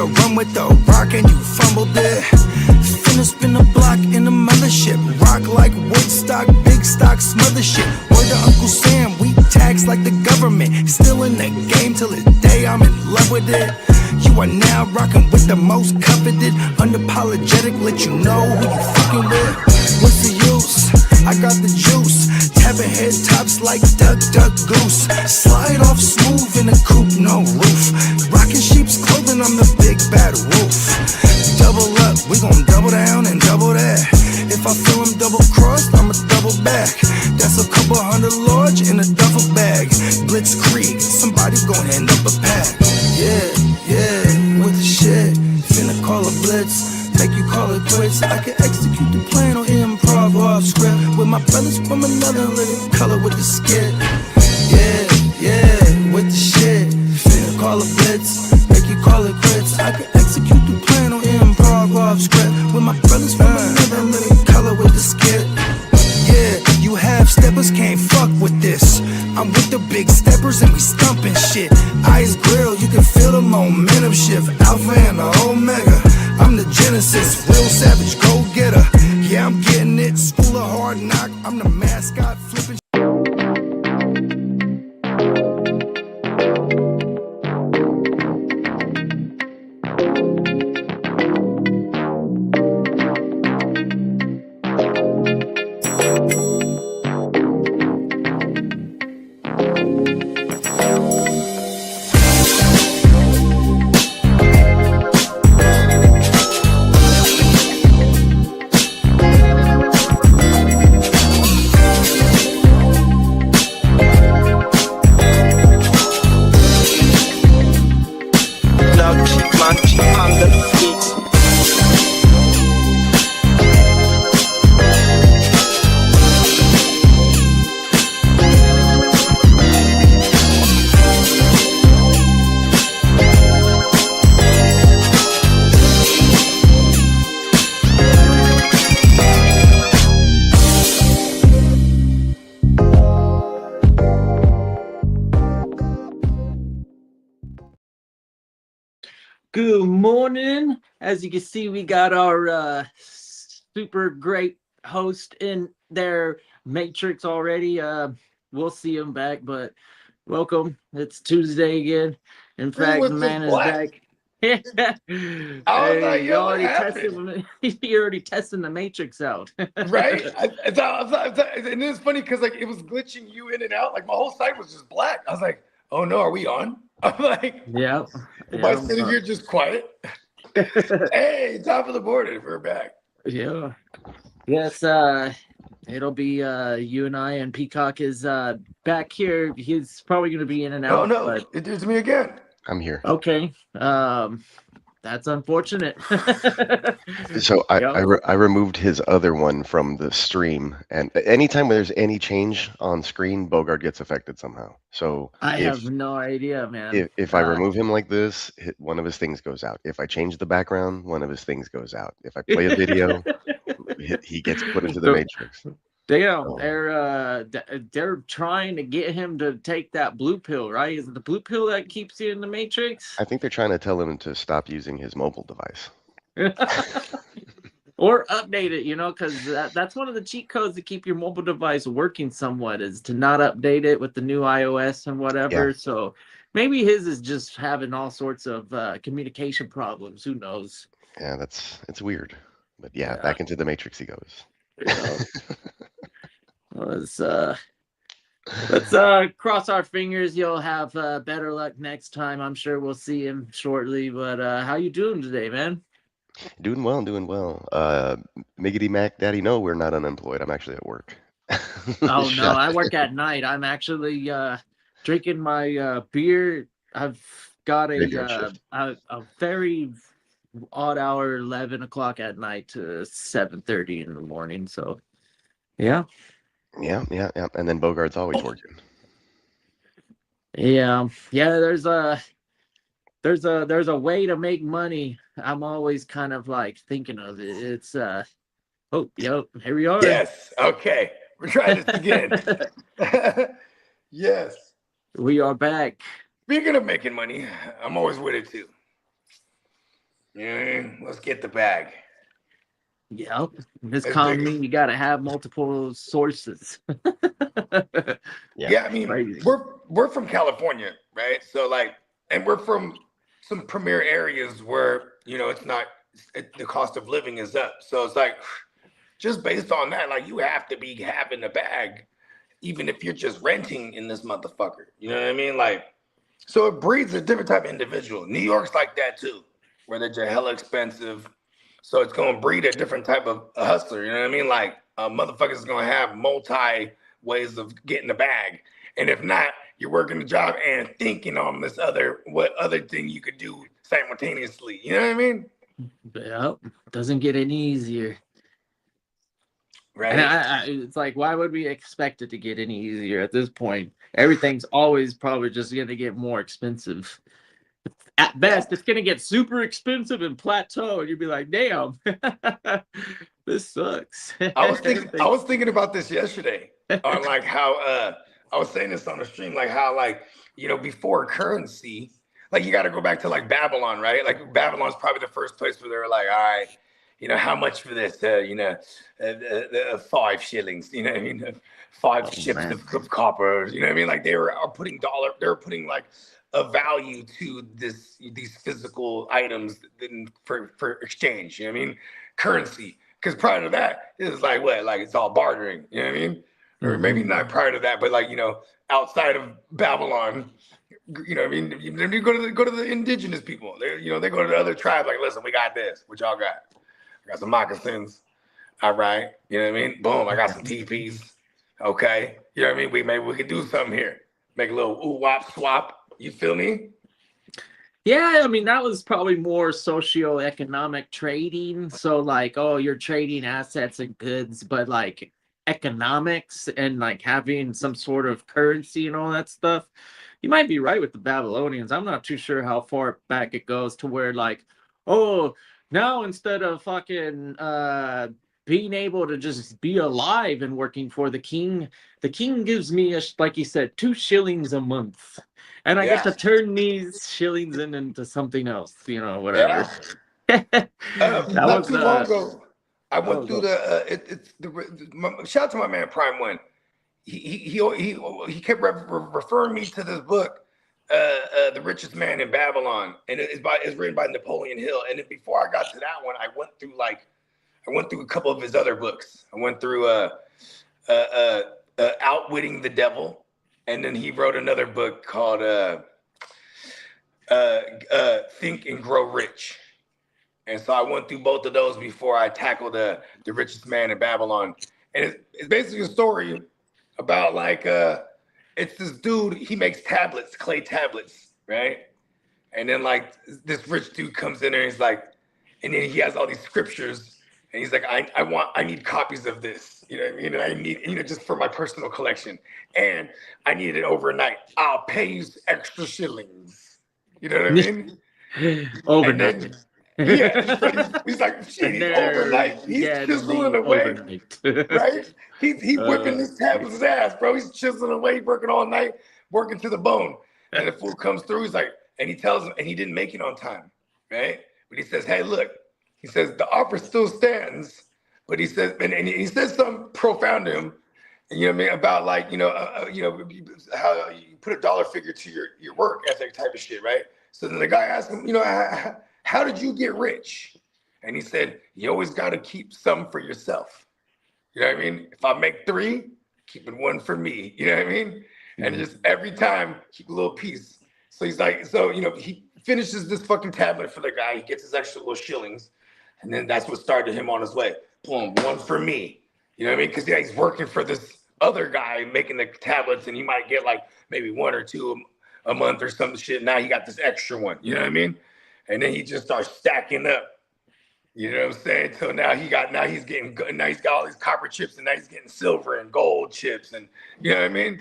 to run with the rock and you fumbled it. Finna spin the block in the mothership. Rock like Woodstock, big stock, smother shit. Word to Uncle Sam, we tax like the government. Still in the game till the day I'm in love with it. You are now rocking with the most coveted. Unapologetic, let you know who you fucking with. What's the use? I got the juice. Tapping head tops like Duck, Duck, Goose. Slide off smooth in a coupe, no roof. Rocking sheep's clothing, I'm the big bad wolf. Double up, we gon' double down and double that. If I feel I'm double crossed, I'ma double back. That's a couple hundred large in a duffel bag. Blitzkrieg, somebody gon' hand up a pack. Yeah, with the shit. Finna call a blitz, make you call it quits. I can execute the plan on improv off script. With my brothers from another living color with the skit. Yeah, with the shit. Finna call a blitz, make you call it quits. I can execute the plan on improv off script. With my brothers from another living color with the skit. Yeah, you half steppers can't fuck with this. I'm with the big steppers and we stumping shit. Ice grill, you can feel the momentum shift. Alpha and the Omega, I'm the Genesis. Real savage, go getter. Yeah, I'm getting it. School of hard knock, I'm the mascot flipping. Good morning. As you can see, we got our super great host in their matrix already. We'll see him back, but welcome. It's Tuesday again. In fact, the man is back. You already testing the matrix out. Right? I thought, and it was funny because like it was glitching you in and out. Like my whole site was just black. I was like, oh no, are we on? I'm like, yeah. Am I sitting here just quiet? Hey, top of the board, we're back. Yeah. Yes, it'll be you and I, and Peacock is back here. He's probably going to be in and out. Oh no, but it's me again. I'm here. Okay. That's unfortunate. So I removed his other one from the stream, and anytime there's any change on screen, Bogard gets affected somehow. So I have no idea, man. If I remove him like this, one of his things goes out. If I change the background, one of his things goes out. If I play a video, he gets put into the matrix. Damn, they're trying to get him to take that blue pill, right? Is it the blue pill that keeps you in the matrix? I think they're trying to tell him to stop using his mobile device. Or update it, because that's one of the cheat codes to keep your mobile device working somewhat, is to not update it with the new iOS and whatever. Yeah. So maybe his is just having all sorts of communication problems. Who knows? Yeah, it's weird. But yeah, back into the matrix he goes. Let's cross our fingers. You'll have better luck next time. I'm sure we'll see him shortly. But how you doing today, man? Doing well. Miggity Mac Daddy, no, we're not unemployed. I'm actually at work. Oh no, I work at night. I'm actually drinking my beer. I've got a very odd hour, 11 o'clock at night to 7:30 in the morning. So yeah. And then Bogard's always working. Yeah. There's a way to make money. I'm always kind of like thinking of it. It's here we are. Yes. Okay. We're trying this again. Yes. We are back. Speaking of making money, I'm always with it too. Yeah, let's get the bag. Yep. In this economy, you got to have multiple sources. Yeah, I mean, we're from California, right? So like, and we're from some premier areas where, you know, the cost of living is up. So it's like, just based on that, like, you have to be having a bag, even if you're just renting in this motherfucker. You know what I mean? Like, so it breeds a different type of individual. New York's like that too, where they're just hella expensive. So it's going to breed a different type of hustler. You know what I mean? Like, motherfuckers going to have multi ways of getting the bag. And if not, you're working the job and thinking on what other thing you could do simultaneously. You know what I mean? Yep. Doesn't get any easier. Right. And it's like, why would we expect it to get any easier at this point? Everything's always probably just going to get more expensive. At best, it's going to get super expensive and plateau, and you'd be like, damn, this sucks. I was thinking about this yesterday on like how I was saying this on the stream, like how, like, you know, before currency, like, you got to go back to like Babylon, right? Like, Babylon's probably the first place where they were like, all right, you know, how much for this? 5 shillings, you know what I mean? 5 ships of copper, you know what I mean? Like, they were putting like a value to these physical items for exchange, you know what I mean? Currency. Because prior to that, it was like, what? Like, it's all bartering, you know what I mean? Or maybe not prior to that, but like, you know, outside of Babylon, you know what I mean? You go to the indigenous people. They go to the other tribes, like, listen, we got this. What y'all got? I got some moccasins. All right. You know what I mean? Boom, I got some teepees. Okay. You know what I mean? Maybe we could do something here. Make a little ooh-wop swap. You feel me? Yeah, I mean, that was probably more socio-economic trading. So like, oh, you're trading assets and goods, but like economics and like having some sort of currency and all that stuff. You might be right with the Babylonians. I'm not too sure how far back it goes to where like, oh, now instead of fucking being able to just be alive and working for the king gives me, like you said, 2 shillings a month. And I get to turn these shillings into something else, you know, whatever. Yeah. Not too long ago, I went through shout out to my man Prime One. He kept referring me to this book, The Richest Man in Babylon, and it's written by Napoleon Hill. And then before I got to that one, I went through a couple of his other books. I went through Outwitting the Devil. And then he wrote another book called Think and Grow Rich. And so I went through both of those before I tackled The Richest Man in Babylon. And it's basically a story about like, it's this dude, he makes tablets, clay tablets, right? And then like this rich dude comes in there and he's like, and then he has all these scriptures. And he's like, I need copies of this. You know what I mean? And I need, you know, just for my personal collection. And I need it overnight. I'll pay you extra shillings. You know what I mean? Overnight. He's like, shit, he's overnight. He's chiseling away. Right? He's whipping his tablet's ass, bro. He's chiseling away, working all night, working to the bone. And the fool comes through, he's like, and he tells him, and he didn't make it on time. Right? But he says, hey, look. He says, the offer still stands, but he says, and he says something profound to him, and you know what I mean, about like, how you put a dollar figure to your work ethic type of shit, right? So then the guy asked him, how did you get rich? And he said, you always got to keep some for yourself. You know what I mean? If I make 3, keeping 1 for me. You know what I mean? And just every time, keep a little piece. So he's like, he finishes this fucking tablet for the guy. He gets his extra little shillings. And then that's what started him on his way. Boom, 1 for me. You know what I mean? Because he's working for this other guy making the tablets, and he might get like maybe 1 or 2 a month or some shit. Now he got this extra one. You know what I mean? And then he just starts stacking up. You know what I'm saying? So now he's got all these copper chips, and now he's getting silver and gold chips, and you know what I mean?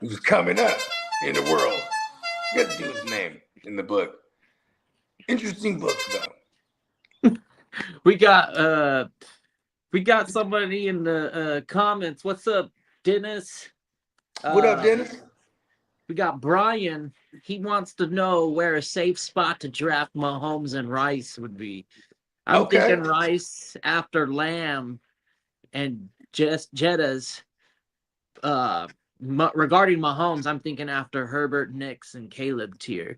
He was coming up in the world. Get the dude's name in the book. Interesting book though. We got somebody in the comments. What's up, Dennis? What up, Dennis? We got Brian. He wants to know where a safe spot to draft Mahomes and Rice would be. I'm thinking Rice after Lamb and Jeddah's. Regarding Mahomes, I'm thinking after Herbert, Nix, and Caleb tier.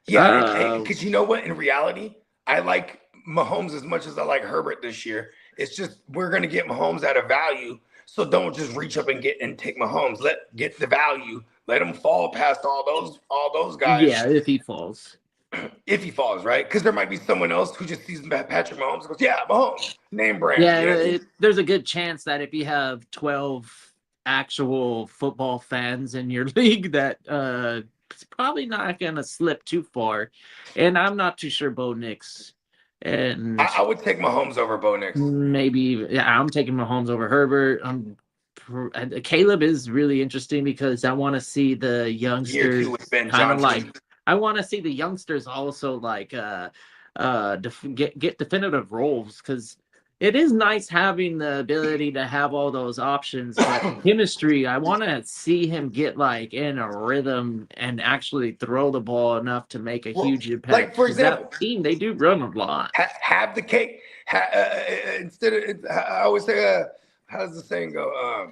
Yeah, because you know what? In reality, I like Mahomes as much as I like Herbert this year. It's just we're gonna get Mahomes at a value, so don't just reach up and take Mahomes. Get the value. Let him fall past all those guys. Yeah, if he falls. If he falls, right? Because there might be someone else who just sees Patrick Mahomes and goes, yeah, Mahomes, name brand. Yeah, there's a good chance that if you have 12 actual football fans in your league that it's probably not going to slip too far. And I'm not too sure Bo Nix. And I would take Mahomes over Bo Nix. Maybe, yeah, I'm taking Mahomes over Herbert. Caleb is really interesting because I want to see the youngsters kind of like. I want to see the youngsters also like get definitive roles because it is nice having the ability to have all those options. But chemistry, I want to see him get like in a rhythm and actually throw the ball enough to make a huge impact. Like for example, that team, they do run a lot. Have the cake instead of. I always say, how does the saying go?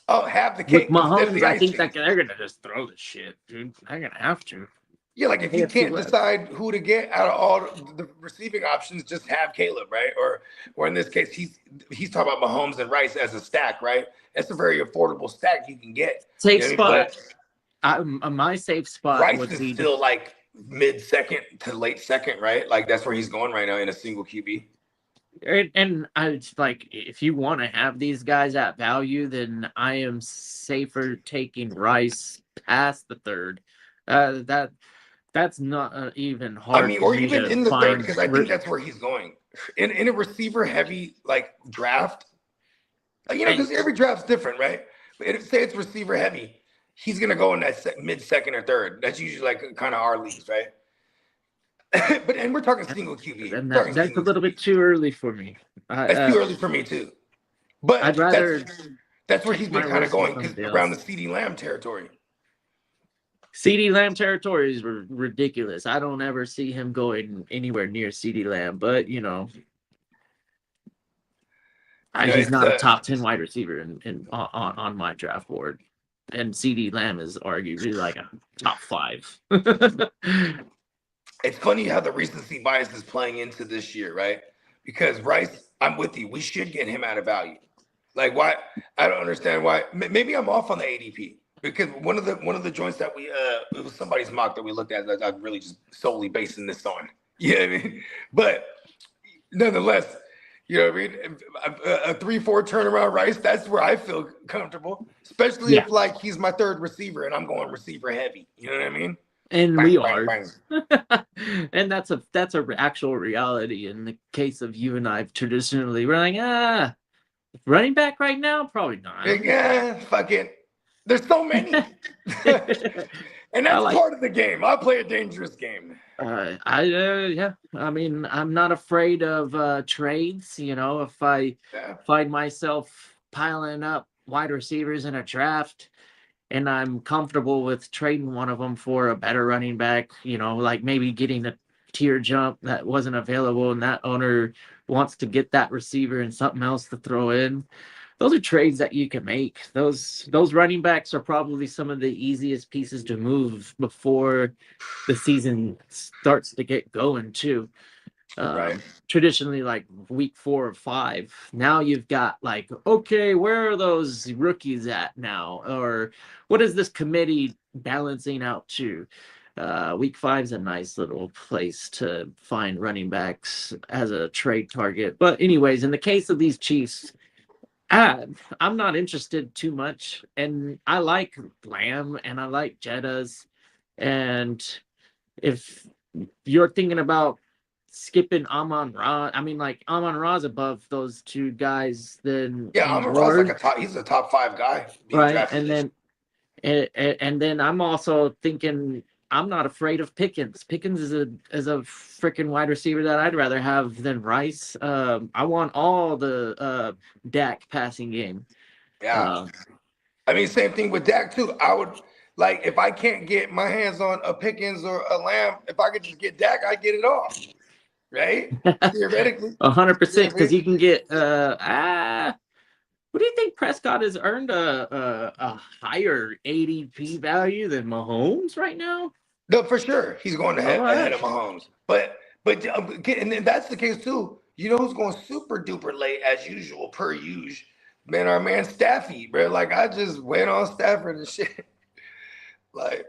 Have the cake. With Mahomes, I think that they're gonna just throw the shit, dude. They're gonna have to. Yeah, like if you can't decide who to get out of all the receiving options, just have Caleb, right? Or in this case, he's talking about Mahomes and Rice as a stack, right? That's a very affordable stack you can get. Safe spot. My safe spot. Rice is still like mid-second to late second, right? Like that's where he's going right now in a single QB. And I like if you want to have these guys at value, then I am safer taking Rice past the third. That's not even hard. I mean, or even in the third, because I think that's where he's going. In a receiver heavy like draft, because every draft's different, right? But say it's receiver heavy, he's gonna go in that mid second or third. That's usually like kind of our leagues, right? And we're talking single QB. And that's a little bit too early for me. That's too early for me too. But I'd rather. That's where he's been kind of going around the CeeDee Lamb territory. CeeDee Lamb territory is ridiculous. I don't ever see him going anywhere near CeeDee Lamb, but he's not a top 10 wide receiver on my draft board, and CeeDee Lamb is arguably like a top 5. It's funny how the recency bias is playing into this year, right? Because Rice, I'm with you. We should get him out of value. Like why? I don't understand why. Maybe I'm off on the ADP. Because one of the joints that we it was somebody's mock that we looked at that I'm really just solely basing this on. You know what I mean? But nonetheless, you know what I mean? A 3-4 turnaround Rice, that's where I feel comfortable. Especially if like he's my third receiver and I'm going receiver heavy. You know what I mean? And we are. And that's a actual reality in the case of you and I traditionally. We're like, running back right now? Probably not. Yeah, fuck it. There's so many. And that's part of the game. I play a dangerous game. I mean, I'm not afraid of trades. If I find myself piling up wide receivers in a draft and I'm comfortable with trading one of them for a better running back, like maybe getting a tier jump that wasn't available and that owner wants to get that receiver and something else to throw in. Those are trades that you can make. Those running backs are probably some of the easiest pieces to move before the season starts to get going too. Right. Traditionally, like week 4 or 5. Now you've got like, okay, where are those rookies at now? Or what is this committee balancing out to? Week 5 is a nice little place to find running backs as a trade target. But anyways, in the case of these Chiefs, I'm not interested too much, and I like Lamb and I like Jeddah's, and if you're thinking about skipping Amon-Ra, I mean, like Amon-Ra's above those two guys, then Amon-Ra's like he's a top 5 guy, right? And then I'm also thinking I'm not afraid of Pickens. Pickens is a freaking wide receiver that I'd rather have than Rice. I want all the Dak passing game. Yeah. I mean, same thing with Dak too. Like, if I can't get my hands on a Pickens or a Lamb, if I could just get Dak, I get it all. Right? Theoretically. 100%, because you can get what do you think? Prescott has earned a higher ADP value than Mahomes right now? No, for sure. He's going ahead of Mahomes. But and then that's the case too. You know who's going super duper late as usual, per usual? Man, our man Staffy, bro. Like, I just went on Stafford and shit. Like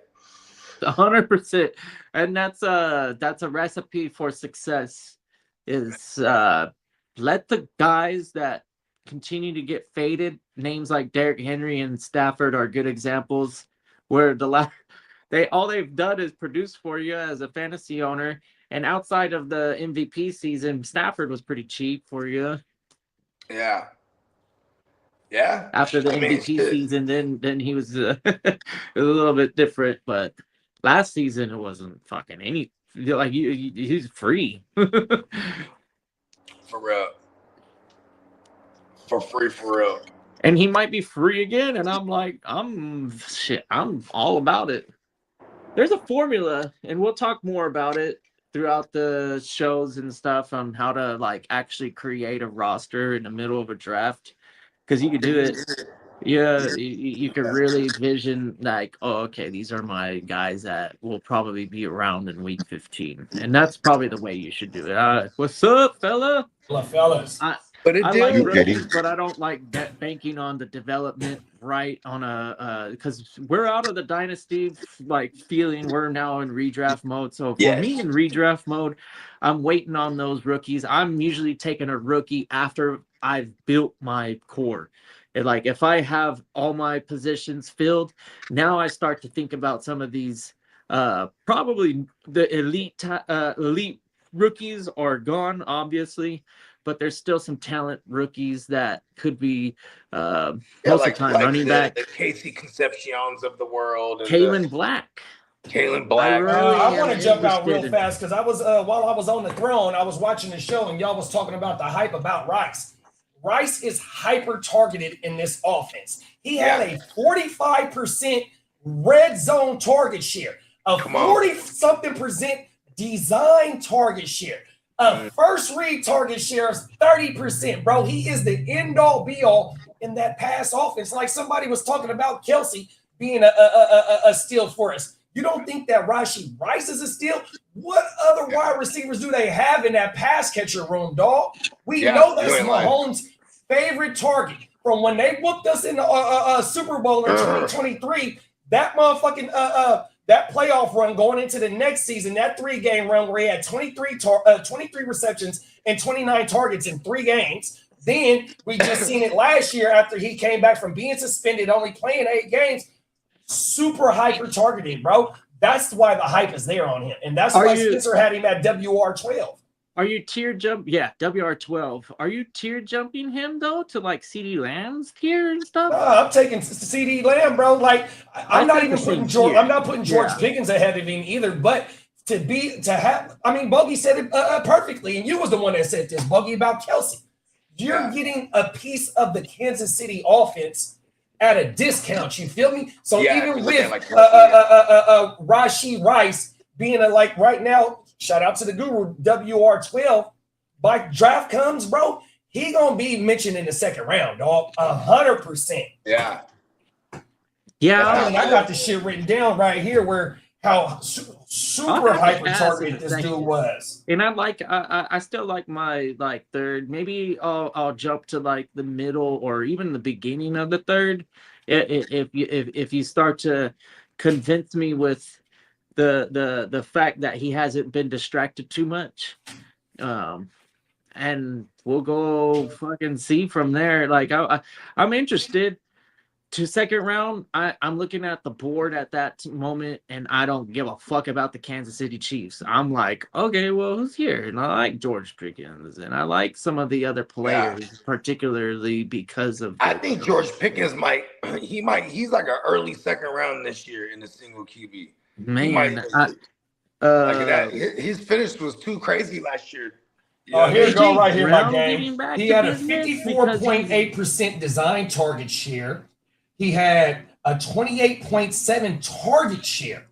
100%. And that's a recipe for success is let the guys that continue to get faded. Names like Derrick Henry and Stafford are good examples where all they've done is produce for you as a fantasy owner. And outside of the MVP season, Stafford was pretty cheap for you. Yeah. Yeah. After the MVP season, then he was a little bit different. But last season, it wasn't fucking any. Like he's free. For real. For real. And he might be free again. And I'm like, I'm all about it. There's a formula, and we'll talk more about it throughout the shows and stuff on how to like actually create a roster in the middle of a draft. Because you could do it. Yeah, you could really vision like, oh, okay, these are my guys that will probably be around in week 15. And that's probably the way you should do it. What's up, fella? Hello, fellas. I But like rookies, but I don't like banking on the development right on because we're out of the dynasty like feeling. We're now in redraft mode. So for me in redraft mode, I'm waiting on those rookies. I'm usually taking a rookie after I've built my core. And like if I have all my positions filled, now I start to think about some of these probably the elite rookies are gone, obviously. But there's still some talent rookies that could be most of the time running back. The Casey Concepcions of the world. Kalen Black. I want to jump out real fast because I was while I was on the throne, I was watching the show and y'all was talking about the hype about Rice. Rice is hyper targeted in this offense. He had a 45% red zone target share, a 40-something% design target share. A first read target share is 30%, bro. He is the end-all, be-all in that pass offense. Like somebody was talking about Kelsey being a steal for us. You don't think that Rashee Rice is a steal? What other wide receivers do they have in that pass catcher room, dog? We know that's Mahomes' favorite target. From when they booked us in the Super Bowl in 2023, that motherfucking that playoff run going into the next season, that 3-game run where he had 23 receptions and 29 targets in 3 games. Then we just seen it last year after he came back from being suspended, only playing 8 games. Super hyper targeted, bro. That's why the hype is there on him. And that's why Spencer had him at WR12. Are you tier jump? Yeah, WR12. Are you tier jumping him though to like CD Lamb's tier and stuff? I'm taking CD Lamb, bro. Like I'm not even putting George. I'm not putting George Pickens ahead of him either. But to have, I mean, Bogey said it perfectly, and you was the one that said this, Bogey, about Kelsey. You're getting a piece of the Kansas City offense at a discount. You feel me? So even with Rashee Rice being like right now. Shout out to the guru, WR12. By draft comes, bro, he gonna be mentioned in the second round, dog. 100%. Yeah. I got the shit written down right here where how super hyper targeted this dude was. And I still like my like third. Maybe I'll jump to like the middle or even the beginning of the third. If you start to convince me with the fact that he hasn't been distracted too much, and we'll go fucking see from there. Like I'm interested to second round. I'm looking at the board at that moment, and I don't give a fuck about the Kansas City Chiefs. I'm like, okay, well, who's here? And I like George Pickens, and I like some of the other players, particularly because of. I think George Pickens he's like an early second round this year in a single QB. Man, like that. His finish was too crazy last year. Here you go, right here, my game. He had a 54.8% design target share. He had a 28.7 target share,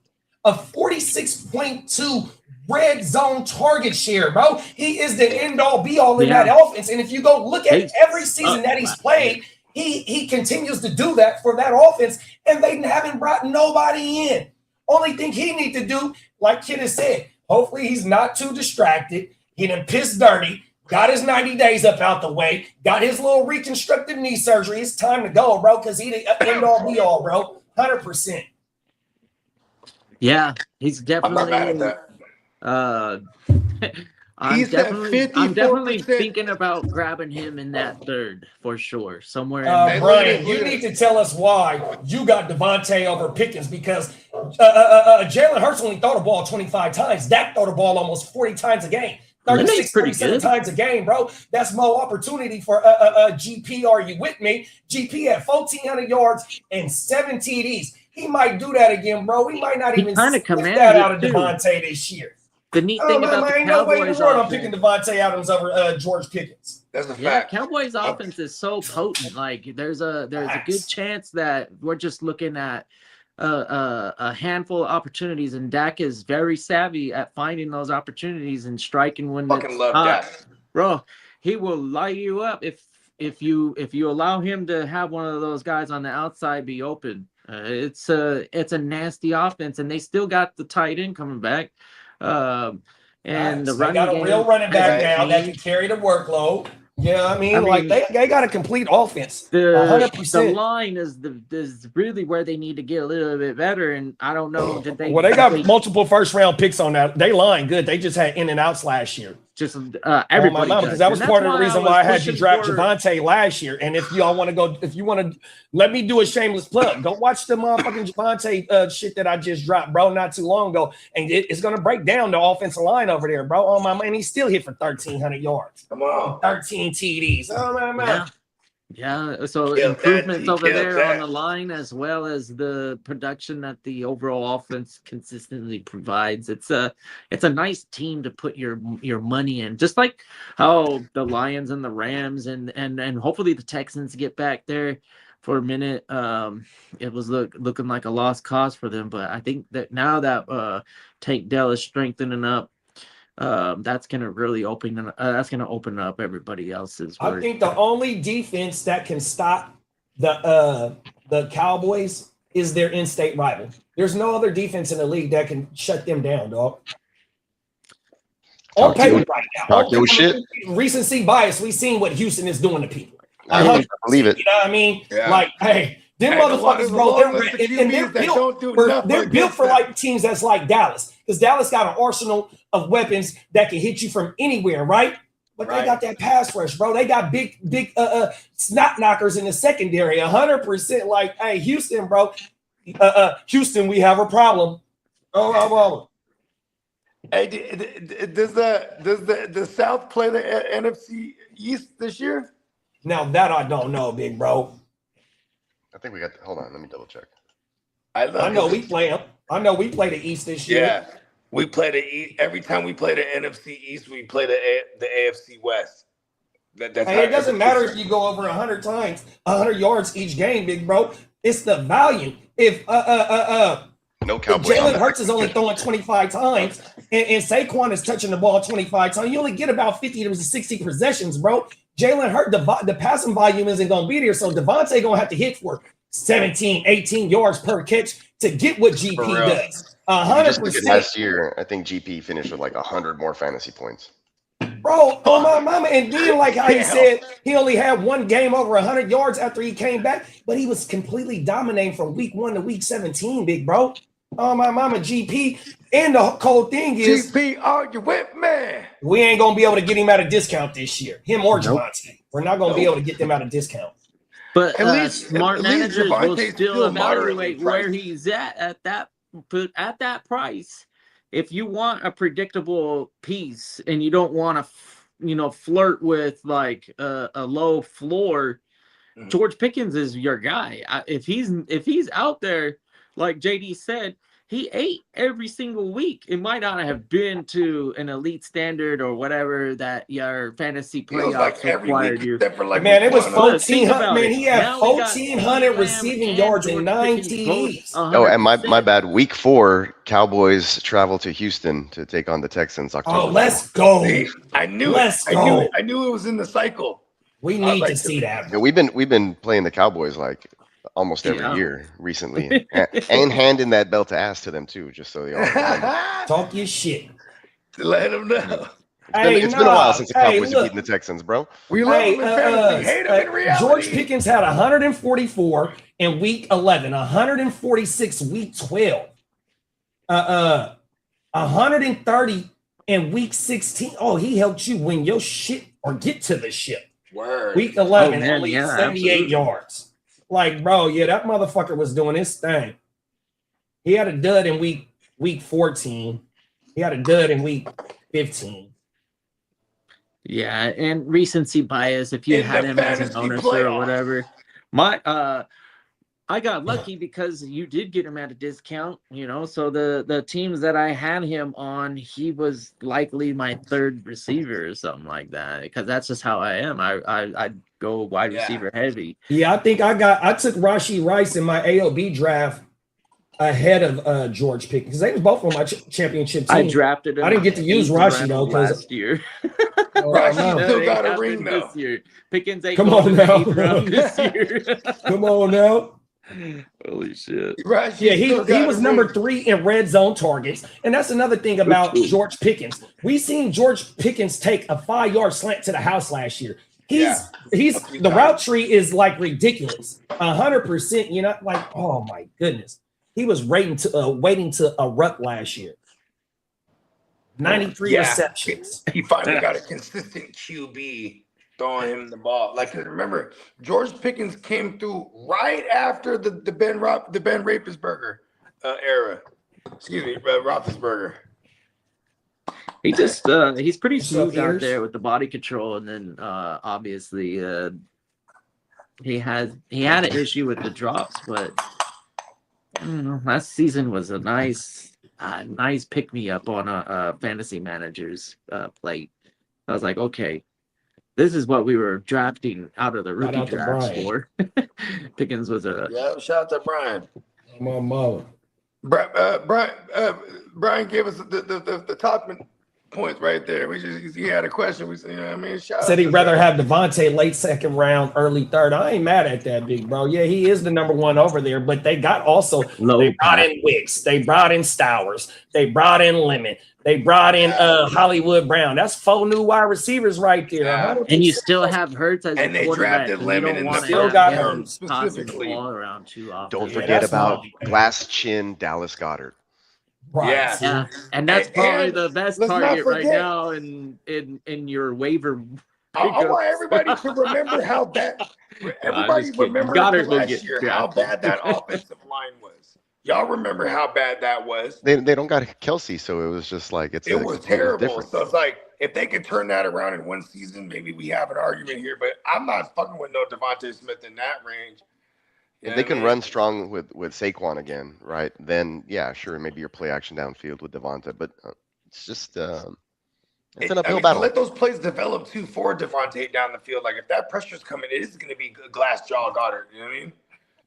a 46.2 red zone target share, bro. He is the end all be all in that offense. And if you go look at every season that he's played, he continues to do that for that offense, and they haven't brought nobody in. Only thing he need to do, like Kitteh said, hopefully he's not too distracted. He done pissed dirty, got his 90 days up out the way, got his little reconstructive knee surgery. It's time to go, bro, because he the end all be all, bro. 100%. Yeah, he's definitely. I'm not mad at that. I'm definitely thinking about grabbing him in that third for sure. Somewhere in there. Brian, you need to tell us why you got Devontae over Pickens, because Jalen Hurts only throw the ball 25 times. Dak throw the ball almost 40 times a game. 36, 37 times a game, bro. That's more opportunity for GP. Are you with me? GP had 1,400 yards and 7 TDs. He might do that again, bro. We might not even see that out of Devontae this year. The neat thing about the Cowboys I'm picking Devontae Adams over George Pickens. That's a fact. Cowboys offense is so potent. Like there's a good chance that we're just looking at a handful of opportunities, and Dak is very savvy at finding those opportunities and striking when fucking love Dak, bro. He will light you up if you allow him to have one of those guys on the outside be open. It's a nasty offense, and they still got the tight end coming back. And the running got a real running back now that can carry the workload. Yeah, I mean, like they got a complete offense. 100%. The line is really where they need to get a little bit better, and I don't know. They got multiple first round picks on that. They line good. They just had in and outs last year. Just everybody, because that was part of the reason why I had you draft Javonte last year. And if y'all want to go, if you want to, let me do a shameless plug. Go watch the motherfucking Javonte shit that I just dropped, bro, not too long ago, and it's gonna break down the offensive line over there, bro. Oh my man, he still hit for 1,300 yards. Come on, 13 TDs. Oh my man. Yeah, so improvements over there on the line, as well as the production that the overall offense consistently provides. It's a nice team to put your money in, just like how the Lions and the Rams and hopefully the Texans get back there for a minute. It was looking like a lost cause for them, but I think that now that Tank Dell is strengthening up, that's gonna really open up everybody else's work. I think the only defense that can stop the Cowboys is their in-state rival. There's no other defense in the league that can shut them down, dog. On paper right now. Talk your shit. Recency bias. We've seen what Houston is doing to people. I believe it. You know what I mean? Yeah. Like, hey, them motherfuckers, bro, they're built for like teams that's like Dallas, because Dallas got an arsenal of weapons that can hit you from anywhere, right? But they got that pass rush, bro. They got big snot knockers in the secondary, 100%. Like, hey, Houston, bro, Houston, we have a problem. Oh. Hey, does the South play the NFC East this year? Now that I don't know, big bro. I think we got. Hold on, let me double check. I know we play them. I know we play the East this year. Yeah, we play the East. Every time we play the NFC East, we play the AFC West. That's it doesn't matter if you go over 100 times, 100 yards each game, big bro. It's the value. If no Cowboys, Jalen Hurts is only throwing 25 times, and Saquon is touching the ball 25 times, you only get about 50 to 60 possessions, bro. Jalen Hurts, the passing volume isn't going to be there, so Devontae going to have to hit for 17, 18 yards per catch to get what GP does. 100%. Last year, I think GP finished with like 100 more fantasy points. Bro, oh my mama, and then like how he said he only had one game over 100 yards after he came back, but he was completely dominating from week 1 to week 17, big bro. Oh my mama, GP. And the cold thing is, GP, are you with me? We ain't gonna be able to get him at a discount this year. Him or Javonte. We're not gonna be able to get them at a discount. But at least smart managers will still evaluate where he's at that price. If you want a predictable piece and you don't want to, flirt with like a low floor, George Pickens is your guy. If he's out there, like JD said, he ate every single week. It might not have been to an elite standard or whatever that your fantasy playoffs required you. Man, it was 1,400. Man, he had 1,400 receiving yards and 9 TDs. Oh, and my bad. Week 4, Cowboys travel to Houston to take on the Texans. October. Oh, let's go! I knew it. I knew it was in the cycle. We need to see that. Yeah, we've been playing the Cowboys like almost every year recently, and handing that belt to ass to them too, just so they all talk your shit. Let them know. It's been a while since the Cowboys have beaten the Texans, bro. We love them in fantasy, hate them in reality. George Pickens had 144 in week 11, 146 week 12, 130 in week 16. Oh, he helped you win your shit or get to the ship. Word. Week 11, only 78 yards. Like, bro, that motherfucker was doing his thing. He had a dud in week 14. He had a dud in week 15. Yeah, and recency bias. If you had him as an owner or whatever, I got lucky because you did get him at a discount. So the teams that I had him on, he was likely my third receiver or something like that. Because that's just how I am. I go wide receiver heavy. Yeah, I think I took Rashee Rice in my AOB draft ahead of George Pickens because they were both on my championship team. I drafted him. I didn't get to use Rashee though last year. Rashee still got a ring though. This year. Pickens ain't Come on now. This year. Come on now. Holy shit. Yeah, he was number 3 in red zone targets. And that's another thing about George Pickens. We seen George Pickens take a 5-yard slant to the house last year. He's the route tree is like ridiculous. 100%, like, oh my goodness. He was waiting to erupt last year. 93 receptions. He finally got a consistent QB throwing him the ball. Like, remember, George Pickens came through right after the Ben Roethlisberger era. Excuse me, Roethlisberger. He just he's pretty smooth out there with the body control, and then obviously he had an issue with the drops, but I don't know. Last season was a nice pick me up on a fantasy manager's plate. I was like, okay, this is what we were drafting out of the rookie drafts for. Pickens was shout out to Brian. My mother. Brian gave us the top points right there. He had a question. We said, said he'd rather have Devontae late second round, early third. I ain't mad at that, big bro. Yeah, he is the number 1 over there, but they got also they brought in Wicks, they brought in Stowers, they brought in Lemon, they brought in Hollywood Brown. That's 4 new wide receivers right there. Yeah. And you still have Hurts as and a they drafted Lemon and still got Hurts specifically. All around too often. Don't forget about glass chin Dallas Goedert. Right. Yeah, and that's probably the best target right now in your waiver. I want everybody to remember how bad. Everybody remember last year how bad that offensive line was. Y'all remember how bad that was? They don't got Kelsey, so it was just like it was terrible. So it's like if they could turn that around in one season, maybe we have an argument here. But I'm not fucking with no Devontae Smith in that range. If they can run strong with Saquon again, right? Then yeah, sure, maybe your play action downfield with Devontae, but it's just it's an uphill battle. Let those plays develop too for Devontae down the field. Like if that pressure's coming, it is going to be glass jaw Goddard. You know what I mean?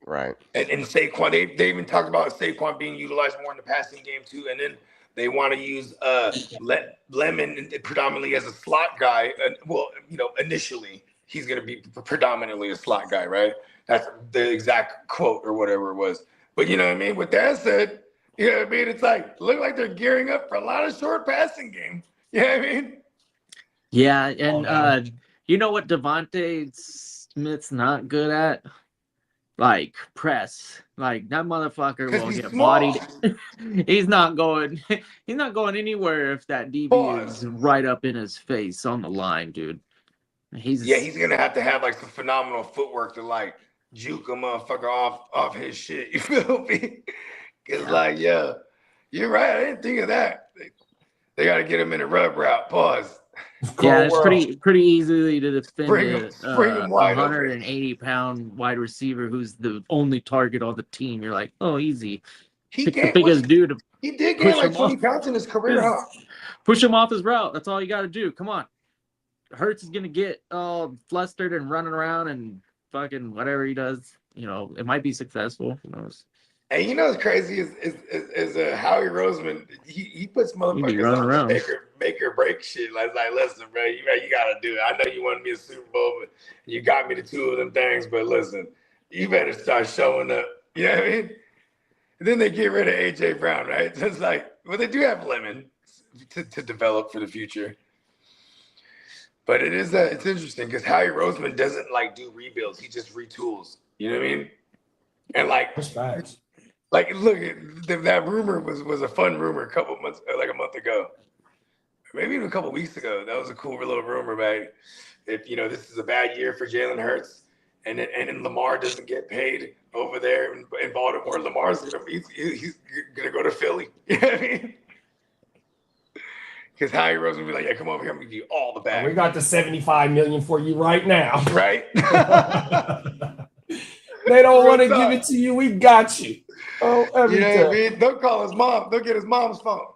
Right. And Saquon, they even talked about Saquon being utilized more in the passing game too, and then they want to use Lemon predominantly as a slot guy. Initially he's going to be predominantly a slot guy, right? That's the exact quote or whatever it was. But you know what I mean? With that said, you know what I mean? It's like, look like they're gearing up for a lot of short passing game. You know what I mean? Yeah, and you know what Devontae Smith's not good at? Like press. Like that motherfucker will get bodied. He's not going anywhere if that DB is right up in his face on the line, dude. He's gonna have to have like some phenomenal footwork to like juke a motherfucker off his shit. You feel me? Cause you're right. I didn't think of that. They got to get him in a rub route. Pause. Yeah, it's pretty easily to defend a 180-pound wide receiver who's the only target on the team. You're like, oh, easy. pick the biggest dude. He did gain like 20 pounds in his career, huh? Push him off his route. That's all you got to do. Come on. Hurts is going to get all flustered and running around and fucking whatever he does. You know, it might be successful. Who knows? And you know what's crazy is Howie Roseman. He puts motherfuckers on make or break shit. Like listen, bro, you gotta do it. I know you wanted me a Super Bowl, but you got me to 2 of them things. But listen, you better start showing up. You know what I mean? And then they get rid of AJ Brown, right? So it's like, well, they do have Lemon to develop for the future. But it's interesting because Howie Roseman doesn't like do rebuilds. He just retools. You know what I mean? And like, like look, that rumor was a fun rumor a couple months, like a month ago, maybe even a couple weeks ago. That was a cool little rumor, man. If this is a bad year for Jalen Hurts, and then Lamar doesn't get paid over there in Baltimore, Lamar's he's gonna go to Philly. You know what I mean? Because Howie Rose would be like, yeah, come over here, I'm gonna give you all the bag. We got the $75 million for you right now. Right? They don't want to give it to you. We got you. Oh, every time. What I mean? They'll call his mom. They'll get his mom's phone.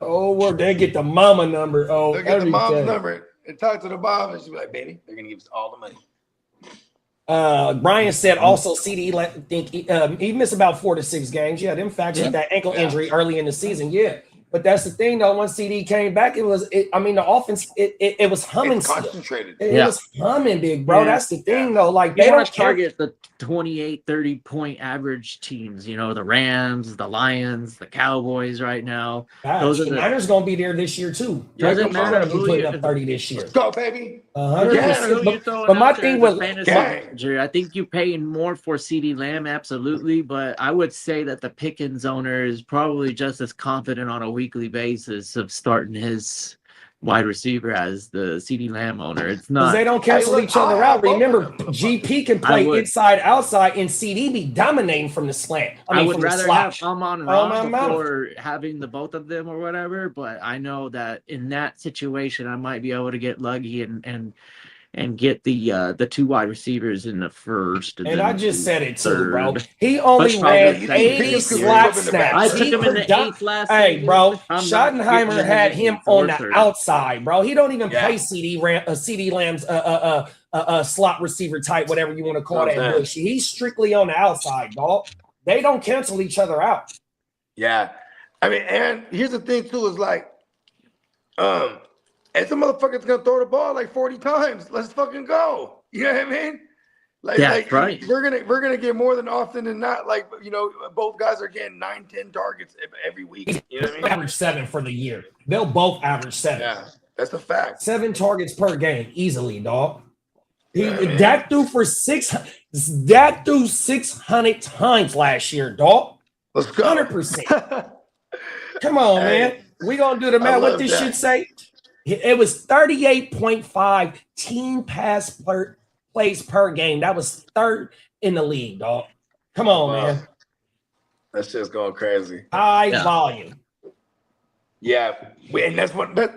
Oh, well, they get the mama number. Oh, they'll get the mom's number and talk to the mom, and she'll be like, baby, they're gonna give us all the money. Brian said also CD think he missed about 4 to 6 games. Yeah, them facts with that ankle injury early in the season. Yeah. But that's the thing, though. Once CD came back, the offense, it was humming. It's concentrated. It was humming, big bro. Yeah. That's the thing, though. Like, they don't target the 28, 30-point average teams. You know, the Rams, the Lions, the Cowboys right now. Those are the Niners going to be there this year, too. Doesn't matter. Going to be putting up 30 this year. Let's go, baby. 100%. But my thing with I think you pay more for CD Lamb, absolutely. But I would say that the Pickens owner is probably just as confident on a weekly basis of starting his wide receiver as the CD Lamb owner. It's not. They don't cancel each other out. Remember, GP can play inside, outside, and CD be dominating from the slant. I would rather have Amon Ra before having the both of them or whatever. But I know that in that situation, I might be able to get lucky and get the 2 wide receivers in the first. And I just said it too, bro. He only ran 80 slot snaps. I took him in the 8th last season. Hey, bro, Schottenheimer had him on the outside, bro. He don't even play CD Lamb's slot receiver type, whatever you want to call that bullshit. He's strictly on the outside, dog. They don't cancel each other out. Yeah. I mean, and here's the thing, too, is like, and some motherfucker's gonna throw the ball like 40 times. Let's fucking go. You know what I mean? Like right. We're gonna get more than often than not. Like, both guys are getting 9-10 targets every week. You know what I mean? Average 7 for the year. They'll both average 7. Yeah, that's a fact. 7 targets per game, easily, dog. That threw 600 times last year, dog. Let's go. 100%. Come on, man. We gonna do the math. What this shit say? It was 38.5 team pass plays per game. That was 3rd in the league, dog. Come on, man. That's just going crazy. High volume. Yeah, and that's what. That's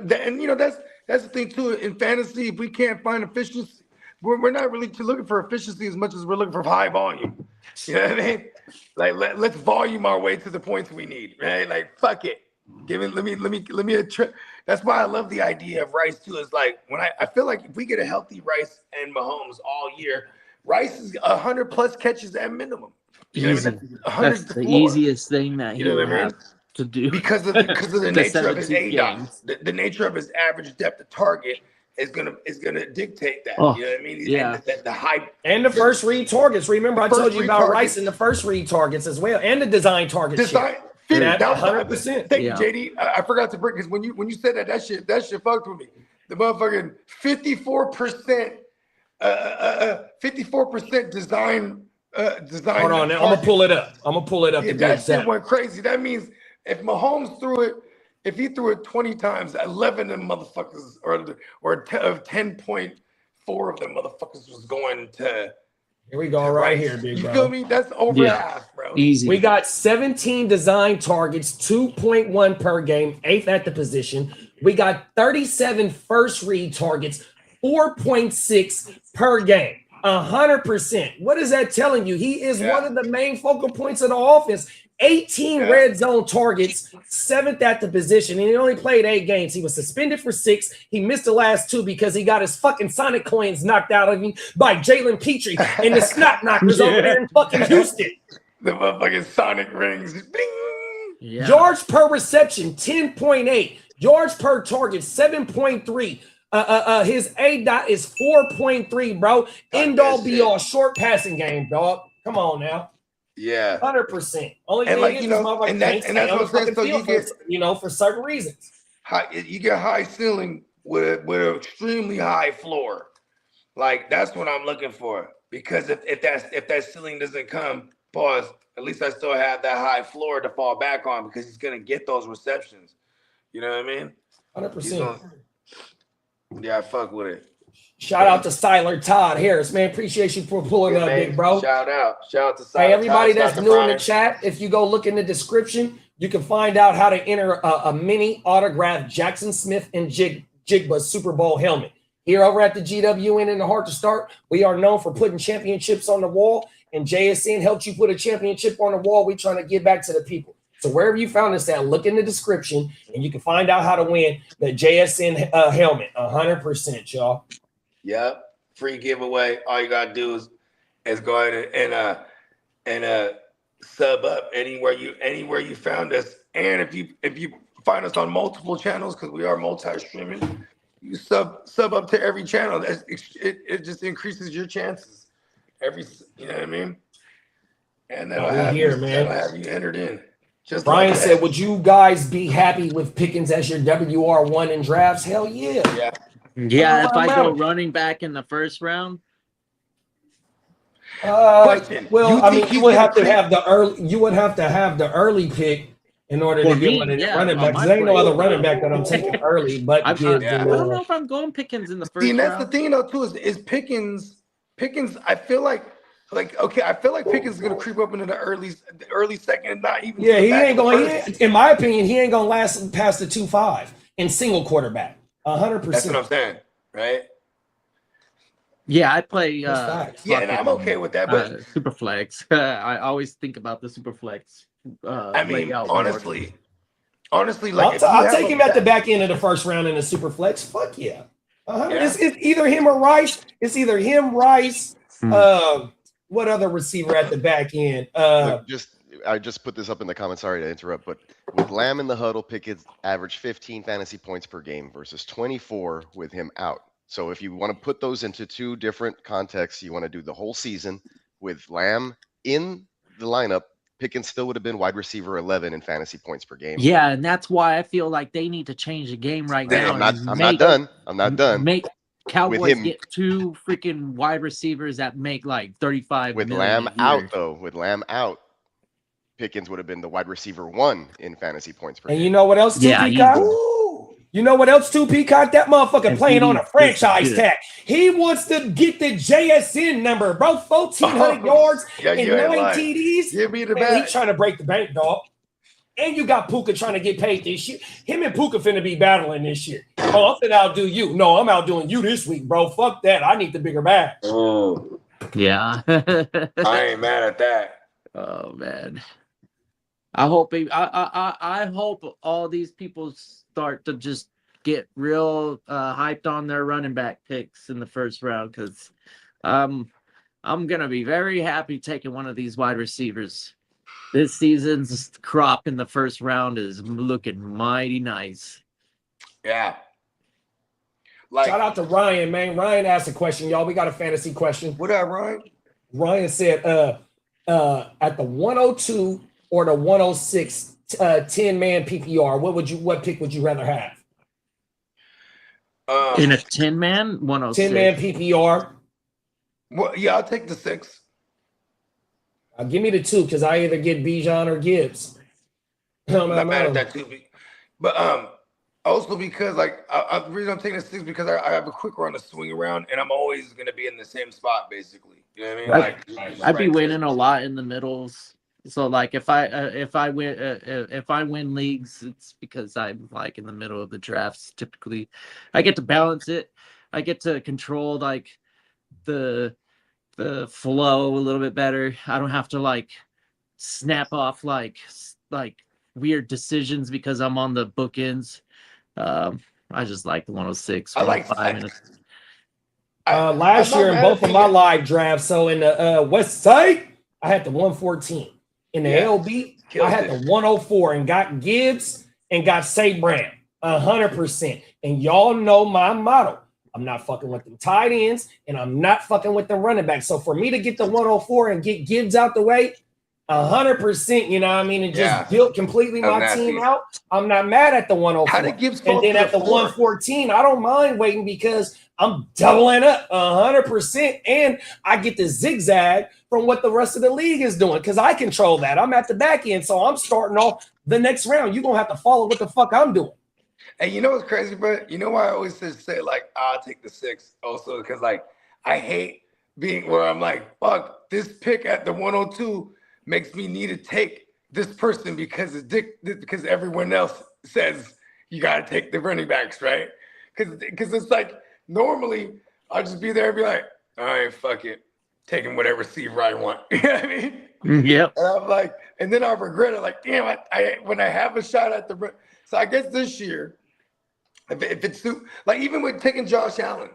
the thing too. In fantasy, if we can't find efficiency, we're not really looking for efficiency as much as we're looking for high volume. You know what I mean? Like let's volume our way to the points we need. Right? Like fuck it. Let me a trip. That's why I love the idea of Rice too. Is like when I feel like if we get a healthy Rice and Mahomes all year, Rice is 100+ catches at minimum. Easy. That's the easiest thing that he would have to do because of the nature of his ADOT. The nature of his average depth of target is gonna dictate that. You know what I mean? Yeah. And the high and the first read targets. Remember, I told you about Rice in the first read targets as well, and the design targets. 100%. Thank you, JD. I forgot to bring because when you said that shit fucked with me. The motherfucking 54% design. Hold on, now. I'm gonna pull it up. Yeah, that shit went crazy. That means if Mahomes if he threw it 20 times, 11 of them motherfuckers, or 10.4 of them motherfuckers was going to. Here we go, right here, big bro. You feel me? That's over half, bro. Easy. We got 17 design targets, 2.1 per game, 8th at the position. We got 37 first read targets, 4.6 per game, 100%. What is that telling you? He is one of the main focal points of the offense. 18 red zone targets, 7th at the position, and he only played 8 games. He was suspended for 6. He missed the last 2 because he got his fucking Sonic coins knocked out of him by Jalen Petrie and the snot knockers over there in fucking Houston. The motherfucking Sonic rings. Bing! Yeah. Yards per reception, 10.8. Yards per target, 7.3. His A dot is 4.3, bro. End all be all short passing game, dog. Come on now. Yeah, 100%. Only and thing like is, and that's what I'm saying. So you get for certain reasons. You get high ceiling with an extremely high floor. Like that's what I'm looking for. Because if that ceiling doesn't come, pause. At least I still have that high floor to fall back on because he's gonna get those receptions. You know what I mean? 100%. Yeah, I fuck with it. Shout out to Siler Todd Harris, man. Appreciate you for pulling up, big bro. Shout out to Siler. Hey, everybody that's new in the chat, if you go look in the description, you can find out how to enter a mini autographed Jackson Smith and Jigba Super Bowl helmet. Here over at the GWN in the Heart to Start, we are known for putting championships on the wall, and JSN helped you put a championship on the wall. We're trying to give back to the people. So wherever you found this at, look in the description, and you can find out how to win the JSN helmet. 100%, y'all. Yep, free giveaway. All you gotta do is go ahead and sub up anywhere you found us. And if you find us on multiple channels, because we are multi-streaming, you sub up to every channel. It just increases your chances. You know what I mean? And that'll have you entered in. Just Brian like said, would you guys be happy with Pickens as your WR1 in drafts? Hell yeah. Yeah, if I go running back in the first round. Well, I mean, you would have to have the early. You would have to have the early pick in order to get one of the running backs. There ain't no other running back that I'm taking early. But I don't know if I'm going Pickens in the first round. That's the thing, though, too, is Pickens. I feel like Pickens is gonna creep up into the early second, not even. Yeah, he ain't going. In my opinion, he ain't gonna last past the 2.5 in single quarterback. 100%. That's what I'm saying, right? Yeah, I play. And I'm okay with that. But super flex. I always think about the super flex. I mean, honestly, like I'll take him at the back end of the first round in the super flex. Fuck yeah. It's either him or Rice. It's either him, Rice. What other receiver at the back end? I just put this up in the comments. Sorry to interrupt, but with Lamb in the huddle, Pickens averaged 15 fantasy points per game versus 24 with him out. So if you want to put those into 2 different contexts, you want to do the whole season with Lamb in the lineup. Pickens still would have been wide receiver 11 in fantasy points per game. Yeah, and that's why I feel like they need to change the game right now. I'm not done. Make Cowboys get 2 freaking wide receivers that make like 35 with million Lamb out, though. With Lamb out, Pickens would have been the wide receiver 1 in fantasy points per game. And you know what else, too, Peacock? You know what else, too, Peacock? That motherfucker playing on a franchise tag. He wants to get the JSN number, bro. 1,400 yards and 9 TDs. Give me the man, he's trying to break the bank, dog. And you got Puka trying to get paid this year. Him and Puka finna be battling this year. Oh, I'm finna outdo you. No, I'm outdoing you this week, bro. Fuck that. I need the bigger bag. Oh. Yeah. I ain't mad at that. Oh, man. I hope I hope all these people start to just get real hyped on their running back picks in the first round, because I'm gonna be very happy taking one of these wide receivers. This season's crop in the first round is looking mighty nice. Yeah. Shout out to Ryan, man. Ryan asked a question, y'all. We got a fantasy question. What up, Ryan? Ryan said, at the 102 or the 106 10-man PPR, what pick would you rather have? In a 10-man, 106. 10-man PPR. Well, yeah, I'll take the 6. Give me the 2, because I either get Bijan or Gibbs. I'm not mad at that too, but also because the reason I'm taking the 6 because I have a quick run to swing around, and I'm always gonna be in the same spot basically. You know what I mean? I'd be winning a lot in the middles. So like if I win leagues, it's because I'm like in the middle of the drafts. Typically, I get to balance it. I get to control like the flow a little bit better. I don't have to like snap off like weird decisions because I'm on the bookends. I just like the 106. I like 5 minutes. Last year in both of my live drafts, so in the West Side, I had the 114. In the LB, I had the 104 and got Gibbs and got Say Brown 100%. And y'all know my motto. I'm not fucking with them tight ends, and I'm not fucking with the running backs. So for me to get the 104 and get Gibbs out the way, 100%, you know what I mean, and just built completely my team out, I'm not mad at the 104. How did Gibbs and then at the 114, I don't mind waiting because I'm doubling up 100%, and I get the zigzag from what the rest of the league is doing because I control that. I'm at the back end, so I'm starting off the next round. You're going to have to follow what the fuck I'm doing. And you know what's crazy, bro? You know why I always say like, I'll take the 6 also because, like, I hate being where I'm like, fuck, this pick at the 102 makes me need to take this person because everyone else says you got to take the running backs, right? Because it's like, normally I'll just be there and be like, all right, fuck it. Taking whatever receiver I want. You know what I mean? Yep. And I'm like, and then I'll regret it. Like, damn, I when I have a shot at the – so I guess this year, if it's – like even with taking Josh Allen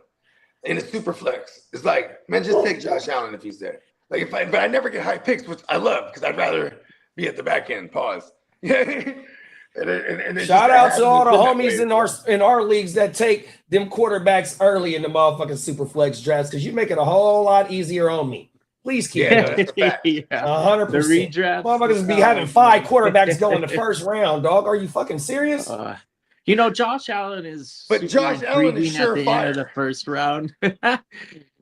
in a super flex, it's like, man, just take Josh Allen if he's there. Like but I never get high picks, which I love because I'd rather be at the back end. Pause. and Shout out to all the homies in our leagues that take them quarterbacks early in the motherfucking super flex drafts because you make it a whole lot easier on me. Please keep it. 100%. Motherfuckers be having 5 quarterbacks go in the first round, dog. Are you fucking serious? You know, Josh Allen is Josh Allen is at the end of the first round.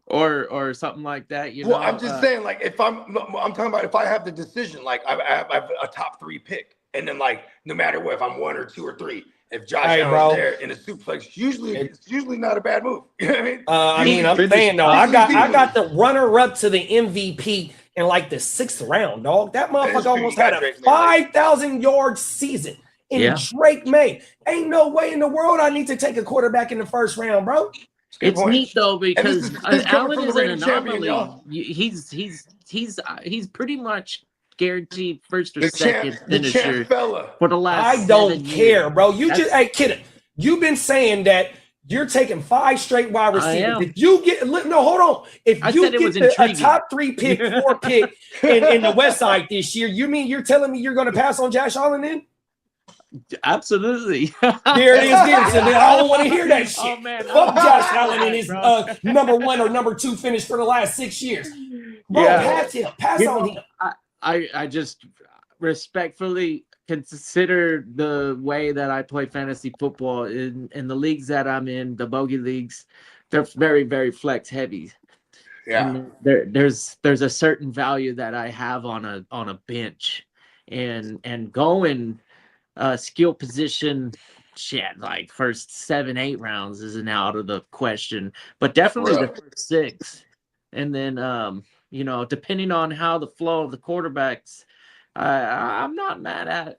Or something like that, you know. Well, I'm just saying, like, if I'm talking about if I have the decision, like I have a top 3 pick, and then like no matter what, if I'm 1 or 2 or 3, if Josh Allen's there in a suplex, it's usually not a bad move. You know what I mean? I'm saying though, I got the runner up to the MVP in like the 6th round, dog. That motherfucker almost had a 5,000 yard season in Drake May. Ain't no way in the world I need to take a quarterback in the first round, bro. It's neat though because Allen is an anomaly. He's pretty much guaranteed first or second finisher for the last. I don't care, bro. Hey, Kitteh, you've been saying that you're taking 5 straight wide receivers. If you get hold on. If you get a top 3 pick, 4 pick in the West Side this year, you mean you're telling me you're going to pass on Josh Allen then? Absolutely. There it is. I don't want to hear that shit. Oh, man. Fuck Josh Allen and his number 1 or number 2 finish for the last 6 years. Bro, pass on him. I just respectfully consider the way that I play fantasy football in the leagues that I'm in, the bogey leagues. They're very, very flex heavy. Yeah. And there's a certain value that I have on a bench, and going skill position like first 7-8 rounds isn't out of the question, but definitely the first 6. And then you know, depending on how the flow of the quarterbacks, I'm not mad at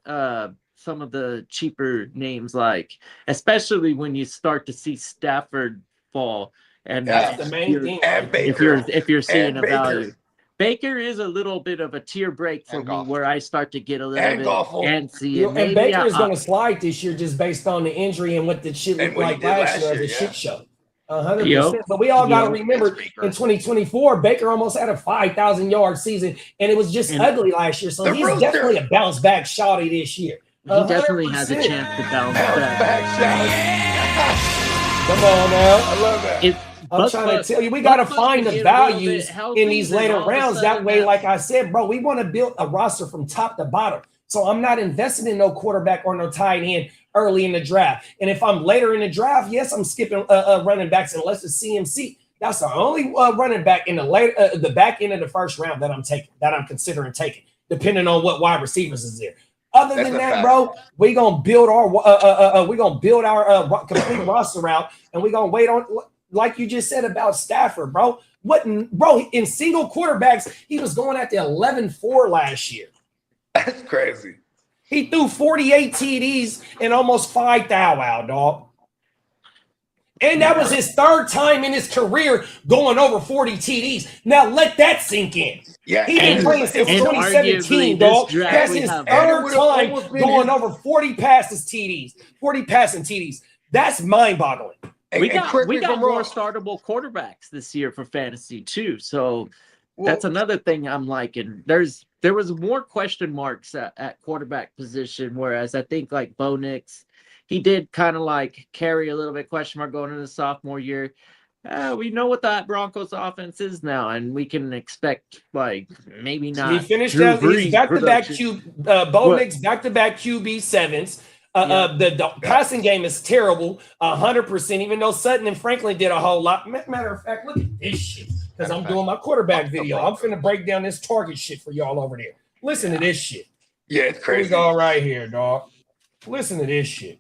some of the cheaper names, like especially when you start to see Stafford fall, and that's the main thing. And Baker, if you're seeing a value. Baker is a little bit of a tier break for me, where I start to get a little bit antsy. And Baker is going to slide this year just based on the injury and what the shit looked like last year as a shit show. 100%. But we all got to remember in 2024, Baker almost had a 5,000 yard season, and it was just ugly last year. So he's definitely a bounce back shawty this year. He definitely has a chance to bounce back. Come on now. I love that. I'm trying to tell you, we got to find the values in these later rounds. That way, like I said, bro, we want to build a roster from top to bottom. So I'm not investing in no quarterback or no tight end early in the draft. And if I'm later in the draft, yes, I'm skipping running backs unless it's CMC. That's the only running back in the back end of the first round that I'm considering taking, depending on what wide receivers is there. Other than that, bro, we're gonna build our complete roster out, and we're gonna wait on, like you just said about Stafford, bro. In single quarterbacks, he was going at the 11-4 last year. That's crazy. He threw 48 TDs and almost 5 thou out, dog. And that was his third time in his career going over 40 TDs. Now let that sink in. Yeah, He been playing since 2017, dog. That's his third time going over 40 passes TDs, 40 passing TDs. That's mind-boggling. We got more startable quarterbacks this year for fantasy too. So that's another thing I'm liking. There was more question marks at quarterback position, whereas I think like Bo Nix, he did kind of like carry a little bit question mark going into the sophomore year. We know what that Broncos offense is now, and we can expect like maybe not. He finished out his back-to-back Bo Nix back-to-back QB sevens. The passing game is terrible, 100%. Even though Sutton and Franklin did a whole lot. Matter of fact, look at this shit. Because I'm doing my quarterback video. I'm finna break down this target shit for y'all over there. Listen to this shit. Yeah, it's crazy. We go right here, dog. Listen to this shit.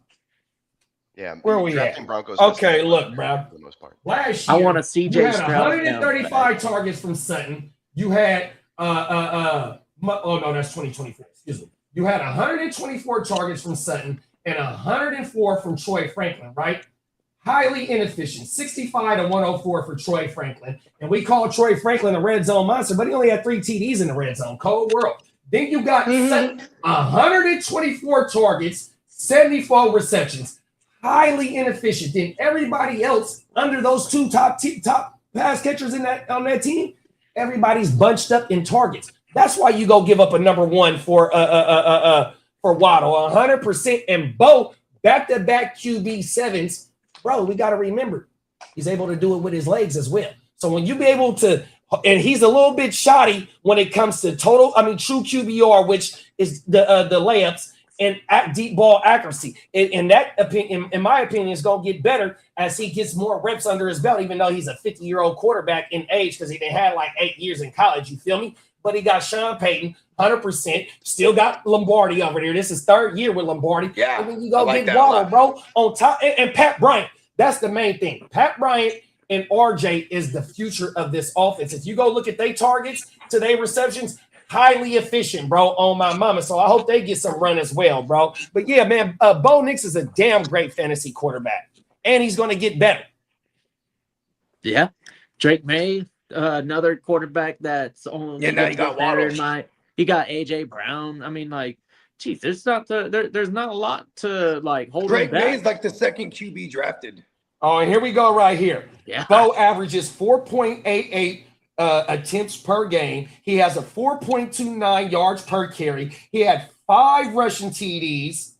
Yeah, where we at? Broncos okay, look, bro. For the most part. Last year, I want to CJ you had Stroud 135 targets from Sutton. You had oh no, that's 2024. Excuse me. You had 124 targets from Sutton and 104 from Troy Franklin, right? Highly inefficient. 65 to 104 for Troy Franklin. And we call Troy Franklin a red zone monster, but he only had 3 TDs in the red zone. Cold world. Then you got Sutton, 124 targets, 74 receptions. Highly inefficient. Then everybody else under those 2 top pass catchers on that team, everybody's bunched up in targets. That's why you go give up a number 1 for Waddle, 100%. And Bo, back-to-back QB sevens, bro, we got to remember, he's able to do it with his legs as well. So when you be able to, and he's a little bit shoddy when it comes to true QBR, which is the layups and deep ball accuracy. In my opinion, is going to get better as he gets more reps under his belt, even though he's a 50-year-old quarterback in age because he had like 8 years in college. You feel me? But he got Sean Payton, 100%. Still got Lombardi over there. This is 3rd year with Lombardi. Yeah, and then you go get Waddle, bro, on top. And Pat Bryant. That's the main thing. Pat Bryant and RJ is the future of this offense. If you go look at their targets to their receptions, highly efficient, bro, on my mama. So I hope they get some run as well, bro. But yeah, man, Bo Nix is a damn great fantasy quarterback, and he's going to get better. Yeah. Drake May, another quarterback that's only now he got Waddle. He got AJ Brown. I mean, like, geez, there's not a lot to like hold Drake him back. May is like the 2nd QB drafted. Oh, and here we go right here. Yeah. Bo averages 4.88 attempts per game. He has a 4.29 yards per carry. He had 5 rushing TDs,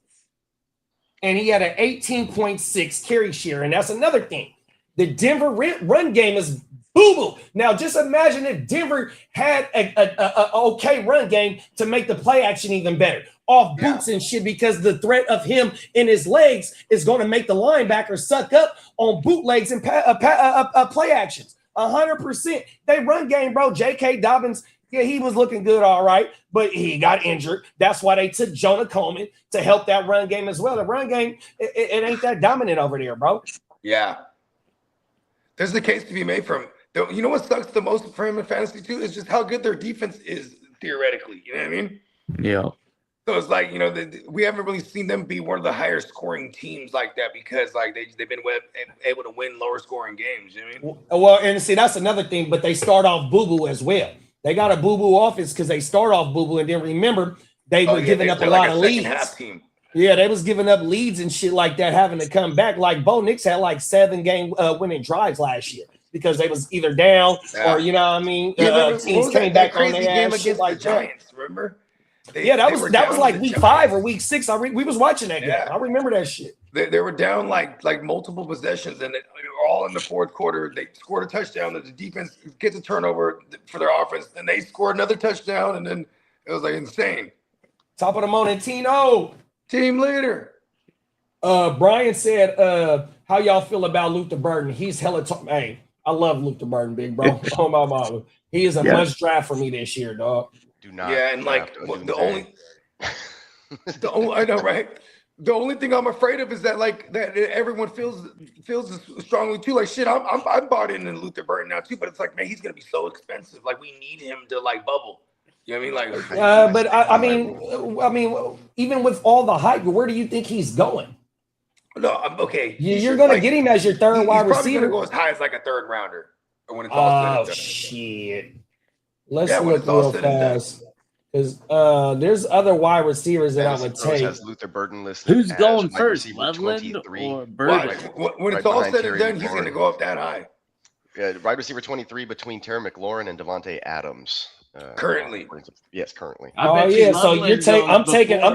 and he had an 18.6 carry share. And that's another thing. The Denver run game is boo-boo. Now, just imagine if Denver had a okay run game to make the play action even better. Off boots and shit, because the threat of him in his legs is going to make the linebacker suck up on bootlegs and play actions. 100%. They run game, bro. J.K. Dobbins, yeah, he was looking good, all right, but he got injured. That's why they took Jonah Coleman to help that run game as well. The run game, it ain't that dominant over there, bro. Yeah. There's the case to be made for him. You know what sucks the most for him in fantasy too is just how good their defense is theoretically. You know what I mean? Yeah. So it's like, we haven't really seen them be one of the higher scoring teams like that because like they've been able to win lower scoring games. You know what I mean? Well, and see, that's another thing, but they start off boo-boo as well. They got a boo-boo offense because they start off boo-boo, and then remember, they were giving up a lot of leads. Yeah, they was giving up leads and shit like that, having to come back. Like Bo Nix had like 7-game winning drives last year because they was either down or, you know what I mean, teams came back on their ass, shit like the Giants, remember? That was like week 5 or week 6. We was watching that game. I remember that shit. They were down like multiple possessions, and they were all in the 4th quarter. They scored a touchdown. The defense gets a turnover for their offense, and they scored another touchdown, and then it was like insane. Top of the morning, Tino. Team leader. Brian said, how y'all feel about Luther Burden? He's hella hey, I love Luther Burden, big bro. Oh my mama. He is a must draft for me this year, dog. Do not. Yeah, and like the only I know, right? The only thing I'm afraid of is that that everyone feels strongly too. Like shit, I'm bought in Luther Burden now too, but it's like, man, he's gonna be so expensive. Like we need him to like bubble. You know what I mean? Like, but I mean, even with all the hype, where do you think he's going? No, I'm okay. You're going to get him as your third wide receiver. He's probably going to go as high as like a third rounder when it's all said and done. Shit. Let's look real fast. Because there's other wide receivers that I would take. Has Luther Burden listed. Who's going first, Loveland or Burden? When it's all said and done, he's going to go up that high. Yeah, wide receiver 23 between Terry McLaurin and Devontae Adams. Currently, yes, currently. So you're taking. I'm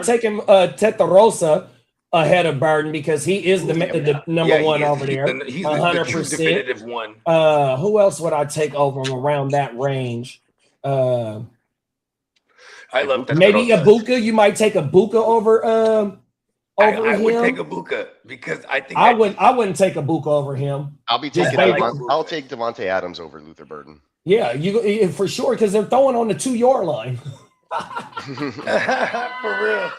taking Tetarosa ahead of Burden because he is the number one over there. He's 100%. The definitive one. Who else would I take over him around that range? I love that. Maybe Ibuka. You might take Ibuka over him. I would take Ibuka because I think I wouldn't take Ibuka over him. I'll take Devontae Adams over Luther Burden. Yeah, you for sure because they're throwing on the 2-yard line. For real.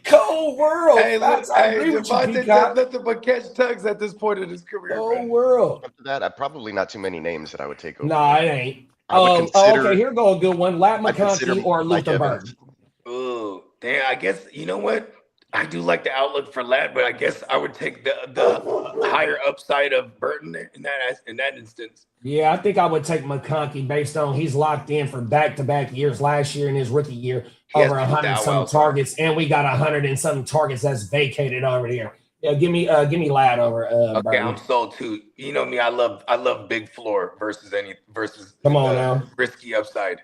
Cold world. Hey, Devontae does nothing but catch tugs at this point in his career. Cold world. After that, probably not too many names that I would take over. Nah, it ain't. Okay, here go a good one. Lat McConkey or Luther Burden. Ooh, damn, I guess, you know what? I do like the outlook for Lat, but I guess I would take the higher upside of Burton in that instance. Yeah, I think I would take McConkey based on he's locked in for back-to-back years. Last year and his rookie year, over 100-something targets, and we got 100-something targets that's vacated over there. Yeah, give me Lat over. Okay, Burton. I'm sold too. You know me, I love big floor versus Come on now, risky upside.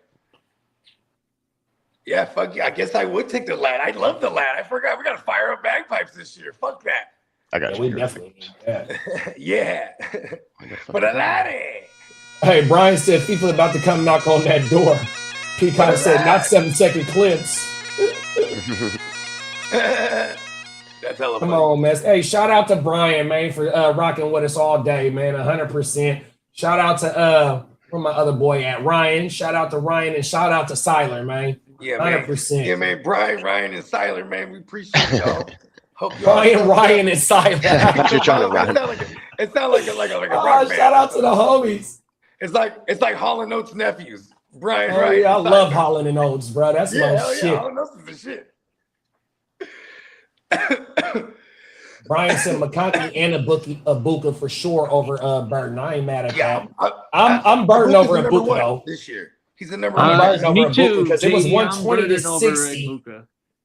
Yeah, fuck yeah. I guess I would take the Lat. I love the Lat. I forgot we got to fire up bagpipes this year. Fuck that. I got you. We definitely need that. Yeah. But a laddie. Hey, Brian said FIFA about to come knock on that door. Peacock said not 7-second clips. That's hella Come funny. on, man. Hey, shout out to Brian, man, for rocking with us all day, man. 100%. Shout out to where my other boy at? Ryan. Shout out to Ryan and shout out to Siler, man. Yeah, man. 100%. Yeah, man. Brian, Ryan, and Siler, man. We appreciate y'all. Hope Brian, Ryan, and Siler. It sounds like a rock band. Shout out to the homies. It's like Hall and Oates nephews. Brian, Oh, Ryan. yeah, I love Holland and Oates, bro. That's my shit. Yeah, Hall and Oates is the shit. Brian said McConkey and Ibuka for sure over Burton. I ain't mad at that. I'm Burton over Ibuka though. This year. He's the number one. Me too. Because it was 120 to 60.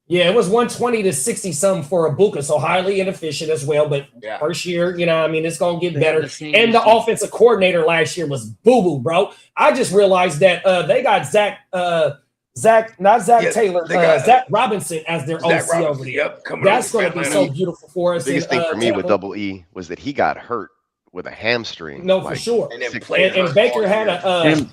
Yeah, it was 120 to 60 something for Ibuka, so highly inefficient as well. But first year, it's gonna get better. And the offensive coordinator last year was boo-boo, bro. I just realized that they got Zach Taylor, Zach Robinson as their OC over there. Yep, that's going to be so beautiful for us. The biggest thing for me with Double E was that he got hurt with a hamstring. No, for sure. And Baker had a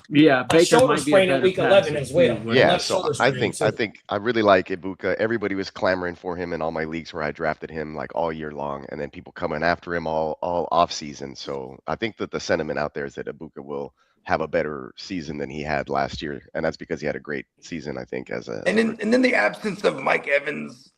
shoulder sprain in week 11 as well. Yeah, so I think I really like Ibuka. Everybody was clamoring for him in all my leagues where I drafted him like all year long, and then people coming after him all off season. So I think that the sentiment out there is that Ibuka will have a better season than he had last year, and that's because he had a great season, I think. And then the absence of Mike Evans,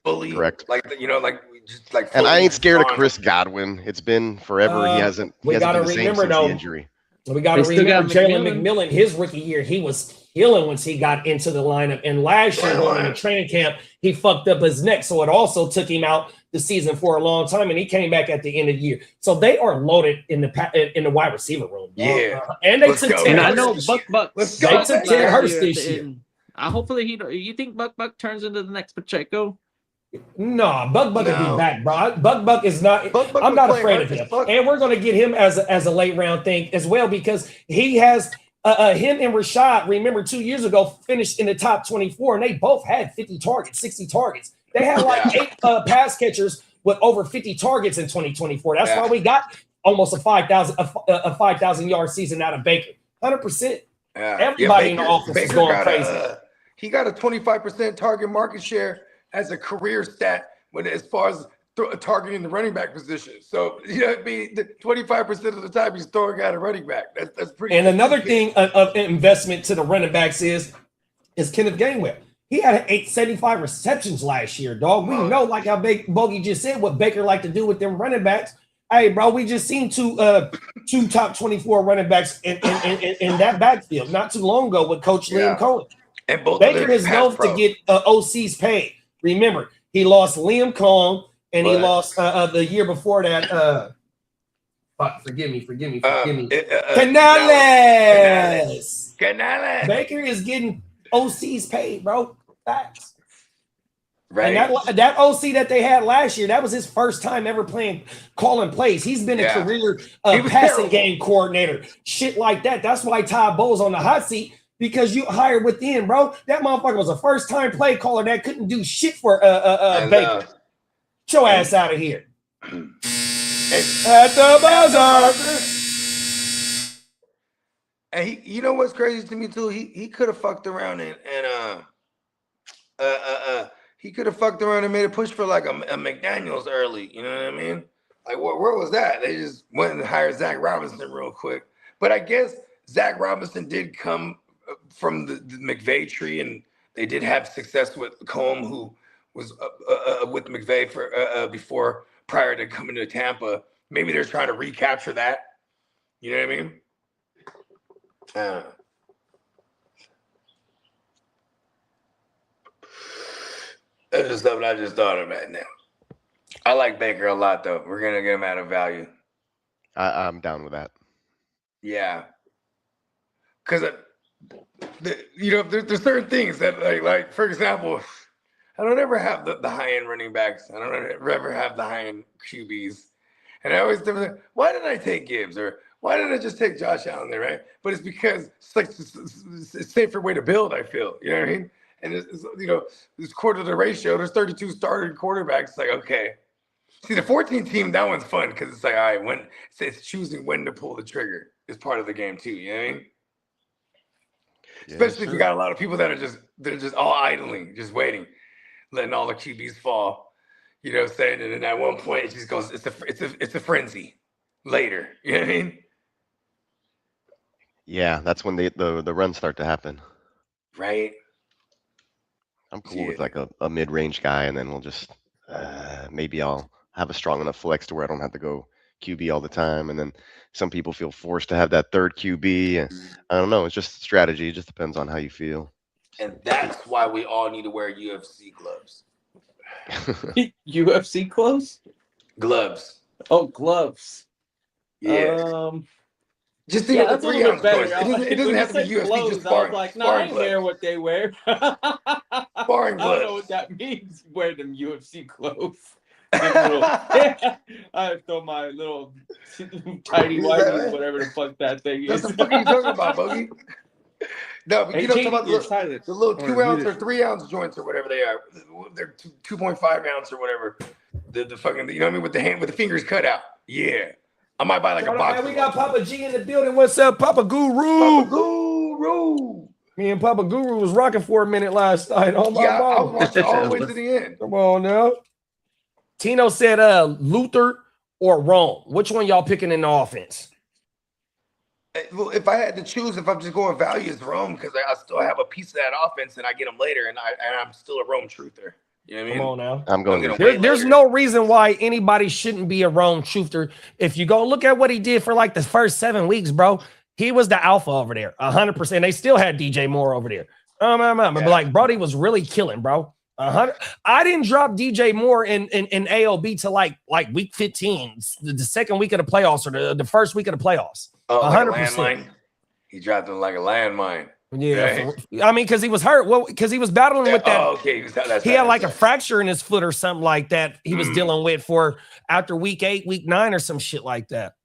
fully correct, And I ain't scared of Chris Godwin. It's been forever. He hasn't been the same since the injury. We got to remember Jalen McMillan. His rookie year, he was killing once he got into the lineup. And last year, going into training camp, he fucked up his neck, so it also took him out the season for a long time, and he came back at the end of the year. So they are loaded in the wide receiver room. Yeah, and they took and I know Buck. Let's they go. took Ted Hurst this year. Hopefully you think Buck turns into the next Pacheco? No, Buck will be back, bro. Buck is not. I'm not afraid of him, and we're going to get him as a late round thing as well because he has him and Rashad. Remember, 2 years ago finished in the top 24, and they both had 50 targets, 60 targets. They had like 8 pass catchers with over 50 targets in 2024. That's why we got almost a 5,000 yard season out of Baker. 100%. Everybody in the offense is going crazy. He got a 25% target market share as a career stat as far as targeting the running back position. So it'd be 25% of the time he's throwing out a running back. That's pretty. And another thing of investment to the running backs is Kenneth Gainwell. He had 875 receptions last year, dog. We know, like how Bogey just said, what Baker like to do with them running backs. Hey, bro, we just seen two top 24 running backs in that backfield not too long ago with Coach Liam Cohen. And Baker is known to get OCs paid. Remember, he lost Liam Cohen and he lost the year before that. Forgive me. Canales. Baker is getting OCs paid, bro. Facts. Right. And that OC that they had last year, that was his first time ever calling plays. He's been a career passing game coordinator. Shit like that. That's why Todd Bowles on the hot seat, because you hired within, bro. That motherfucker was a first-time play caller that couldn't do shit for Baker. Get your ass out of here. At the buzzer. And you know what's crazy to me too? He could have fucked around and he could have fucked around and made a push for like a McDaniels early. You know what I mean? Like, where was that? They just went and hired Zach Robinson real quick. But I guess Zach Robinson did come from the McVay tree, and they did have success with Combe, who was with McVay for prior to coming to Tampa. Maybe they're trying to recapture that. You know what I mean? That's just something I just thought about now. I like Baker a lot, though. We're gonna get him out of value. I'm down with that. Yeah, because there's certain things that like for example, I don't ever have the high end running backs. I don't ever have the high end QBs, and I always think, why did I take Gibbs, or why did I just take Josh Allen there, right? But it's because it's like it's a safer way to build. I feel, you know what I mean. And it's this quarter to the ratio, there's 32 starting quarterbacks. It's like, okay. See, the 14 team, that one's fun because it's like, all right, it's choosing when to pull the trigger is part of the game too. You know what I mean? Yeah, especially if you got a lot of people that are just all idling, just waiting, letting all the QBs fall. You know what I'm saying? And then at one point it just goes, it's a frenzy later. You know what I mean? Yeah, that's when the runs start to happen. Right. I'm cool with like a mid-range guy, and then we'll just maybe I'll have a strong enough flex to where I don't have to go QB all the time. And then some people feel forced to have that third QB. I don't know. It's just strategy. It just depends on how you feel. And that's why we all need to wear UFC gloves. UFC gloves? Gloves. Oh, gloves. Yeah. Just think of the 3 ounce gloves. It doesn't have to be UFC. Gloves, just sparring. I was like, no, I ain't wear what they wear. Sparring gloves. I don't know what that means. Wear them UFC clothes. I throw my little tiny whitey, whatever the fuck that thing is. What the fuck are you talking about, Bogey? No, but you know about the little 2 ounce or 3 ounce joints or whatever they are. They're 2.5 ounce or whatever. The fucking, you know what I mean, with the fingers cut out. Yeah. I might buy like a box. We got Papa G in the building. What's up, Papa Guru? Papa Guru. Me and Papa Guru was rocking for a minute last night. Oh my God. I was watching all the way to the end. Come on now. Tino said Luther or Rome. Which one y'all picking in the offense? Well, if I had to choose, if I'm just going value, it's Rome, because I still have a piece of that offense and I get them later, and I'm still a Rome truther. You know what I mean? Come on now. I'm going. There's no reason why anybody shouldn't be a Rome truther. If you go look at what he did for like the first 7 weeks, bro, he was the alpha over there, 100%. They still had DJ Moore over there. But like, Brody was really killing, bro. 100. I didn't drop DJ Moore in AOB to like week 15, the second week of the playoffs, or the first week of the playoffs. 100%. Like he dropped him like a landmine. Yeah, right. I mean, because he was hurt. Well, because he was battling with that. Oh, okay. He had like a fracture in his foot or something like that. He was dealing with for after week 8, week 9, or some shit like that.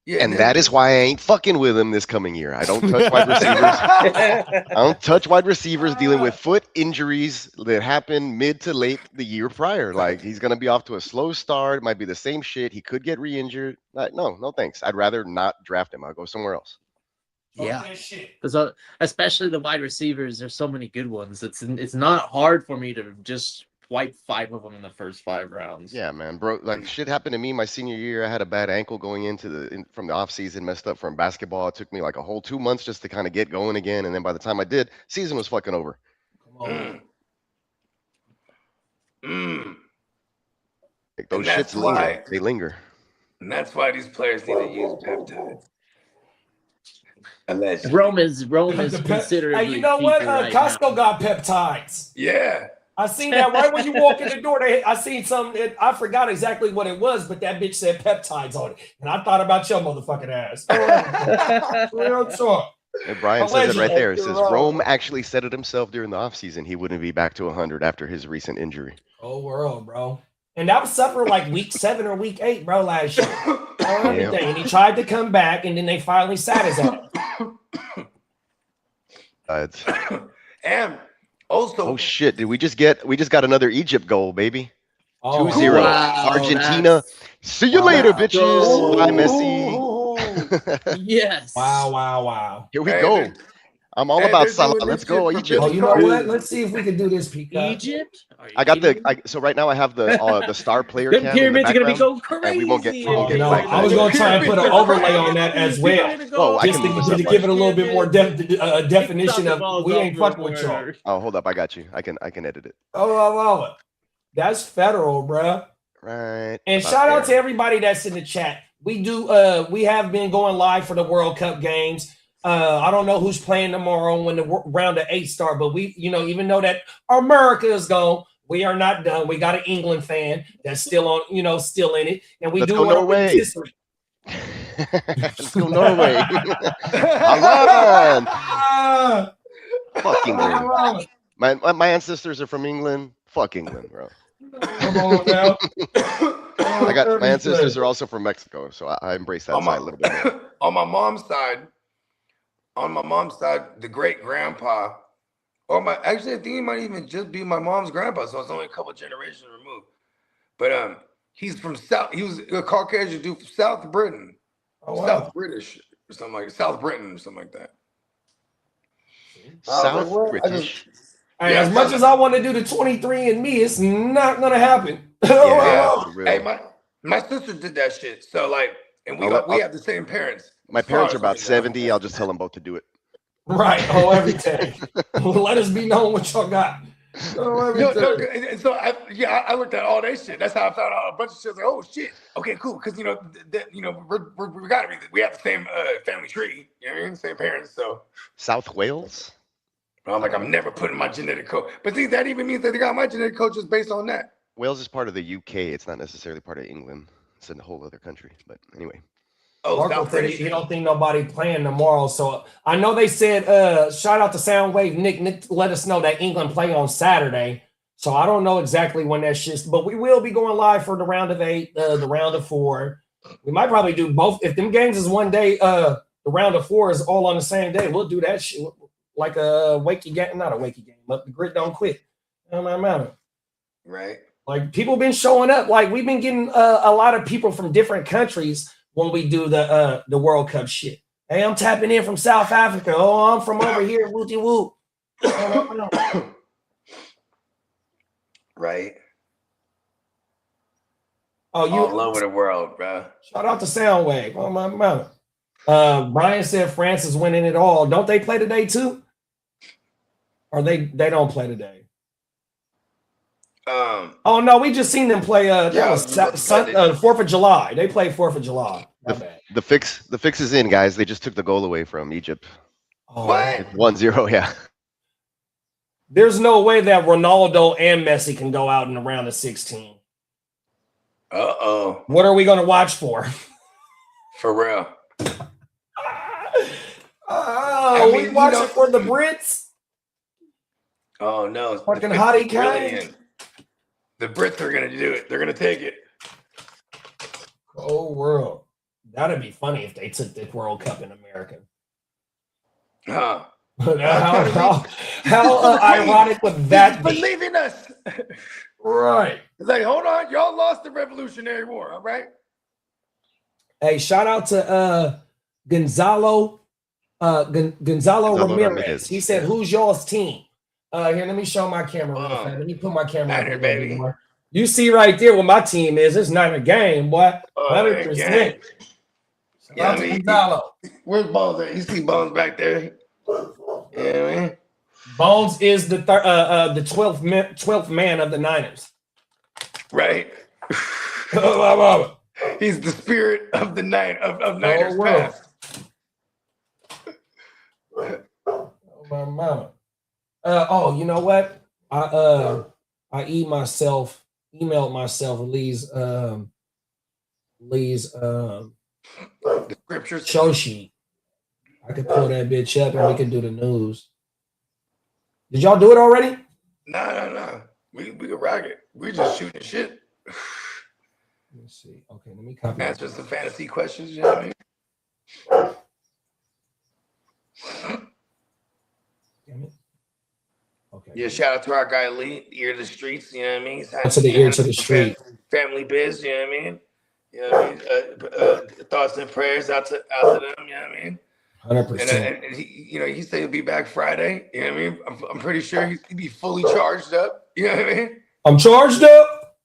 Yeah, and that is why I ain't fucking with him this coming year. I don't touch wide receivers. I don't touch wide receivers dealing with foot injuries that happened mid to late the year prior. Like, he's gonna be off to a slow start. It might be the same shit. He could get re-injured. No thanks. I'd rather not draft him. I'll go somewhere else. Yeah, because especially the wide receivers, there's so many good ones. It's not hard for me to just wipe 5 of them in the first 5 rounds. Yeah, man, bro. Like, shit happened to me my senior year. I had a bad ankle going into from the off season, messed up from basketball. It took me like a whole 2 months just to kind of get going again, and then by the time I did, season was fucking over. Come on. Like, those shits linger. They linger. And that's why these players need to use peptides. Rome is considered. Hey, you know what? Costco got peptides. Yeah. I seen that right when you walk in the door. I seen something. I forgot exactly what it was, but that bitch said peptides on it, and I thought about your motherfucking ass. Real talk. And Brian says it right there. It says Rome actually said it himself during the offseason. He wouldn't be back to 100 after his recent injury. Oh, world, bro. And that was suffered like week 7 or week 8, bro, last year. Everything. And he tried to come back, and then they finally sat his ass. And also, oh shit! Did we just got another Egypt goal, baby? 2-0. Wow, Argentina. See you later, bitches. Bye, Messi. Yes. Wow. Here we go. I'm all about Salah. Let's go, Egypt. Oh, you know what? Let's see if we can do this, Peacock. Egypt? I got so right now I have the star player The cam pyramids are in the gonna be going background, crazy. and we won't get I was gonna try and put an overlay on that as well. Oh, I just can to give it a little bit more definition of we ain't fucking with y'all. Oh, hold up, I got you. I can edit it. Oh. That's federal, bro. Right. And shout out to everybody that's in the chat. We have been going live for the World Cup games. I don't know who's playing tomorrow when the round of 8 start, but we, even though that America is gone, we are not done. We got an England fan that's still on, still in it, and we do Norway. Let's go Norway. Alan. Fuck England. My ancestors are from England. Fuck England, bro. Come on now. My ancestors are also from Mexico, so I embrace that side a little bit more. On my mom's side, the great grandpa, actually I think he might even just be my mom's grandpa, so it's only a couple generations removed. But he's from South. He was a Caucasian dude from South Britain, South British or something like South Britain or something like that. South British. As much as I want to do the 23andMe, it's not gonna happen. Hey, my sister did that shit. So and we have the same parents. My parents are about 70. I'll just tell them both to do it. Right. Everything. Let us be known what y'all got. So I looked at all that shit. That's how I found out a bunch of shit. Like, oh shit. Okay, cool. Because we have the same family tree. You know what I mean? Same parents. So South Wales. I'm like, I'm never putting my genetic code. But see, that even means that they got my genetic code just based on that. Wales is part of the UK. It's not necessarily part of England. It's in a whole other country. But anyway. Marco said he don't think nobody playing tomorrow. So I know they said, shout out to Soundwave. Nick let us know that England play on Saturday. So I don't know exactly when that shit's, but we will be going live for the round of 8, the round of 4. We might probably do both. If them games is one day, the round of 4 is all on the same day. We'll do that shit like a wakey game, not a wakey game, but the grit don't quit. Right. Like people been showing up. Like we've been getting a lot of people from different countries when we do the World Cup shit. Hey, I'm tapping in from South Africa. Oh, I'm from over here. Wooty woo. Right. Oh, you all over the world, bro. Shout out to Soundwave. Oh my mama. Brian said France is winning it all. Don't they play today too? Or they don't play today? Oh no, we just seen them play. That was 4th of July. They played 4th of July. The fix is in, guys. They just took the goal away from Egypt. Oh, what? 1-0, yeah. There's no way that Ronaldo and Messi can go out in the round of 16. What are we going to watch for? For real. We watching for the Brits? Oh no. Fucking hottie Kane. The Brits are going to do it. They're going to take it. Oh, world. That'd be funny if they took the World Cup in America. Huh. How ironic would that be? Believe in us. Right. It's like, hold on. Y'all lost the Revolutionary War. All right. Hey, shout out to Gonzalo Ramirez. He said, who's y'all's team? Here, let me show my camera. Let me put my camera on here, baby. You see right there what my team is. It's not a game, boy. 100%. Yeah, where's Bones at? You see Bones back there? Yeah, man. Bones is the 12th man of the Niners. Right. He's the spirit of the Niners past. Oh, my mama. You know what? I emailed myself Lee's The scriptures. show sheet. I could pull that bitch up and we could do the news. Did y'all do it already? No. We could rock it. We're just shooting shit. Let me see. Okay, let me copy. Answer some fantasy questions. You know what I mean? Damn it. Okay. Yeah, shout out to our guy Lee, Ear to the Streets. You know what I mean? To the Ear to the Street. Family biz. You know what I mean? You know what I mean? Thoughts and prayers out to them. You know what I mean? 100%. And he said he'll be back Friday. You know what I mean? I'm pretty sure he'd be fully charged up. You know what I mean? I'm charged up.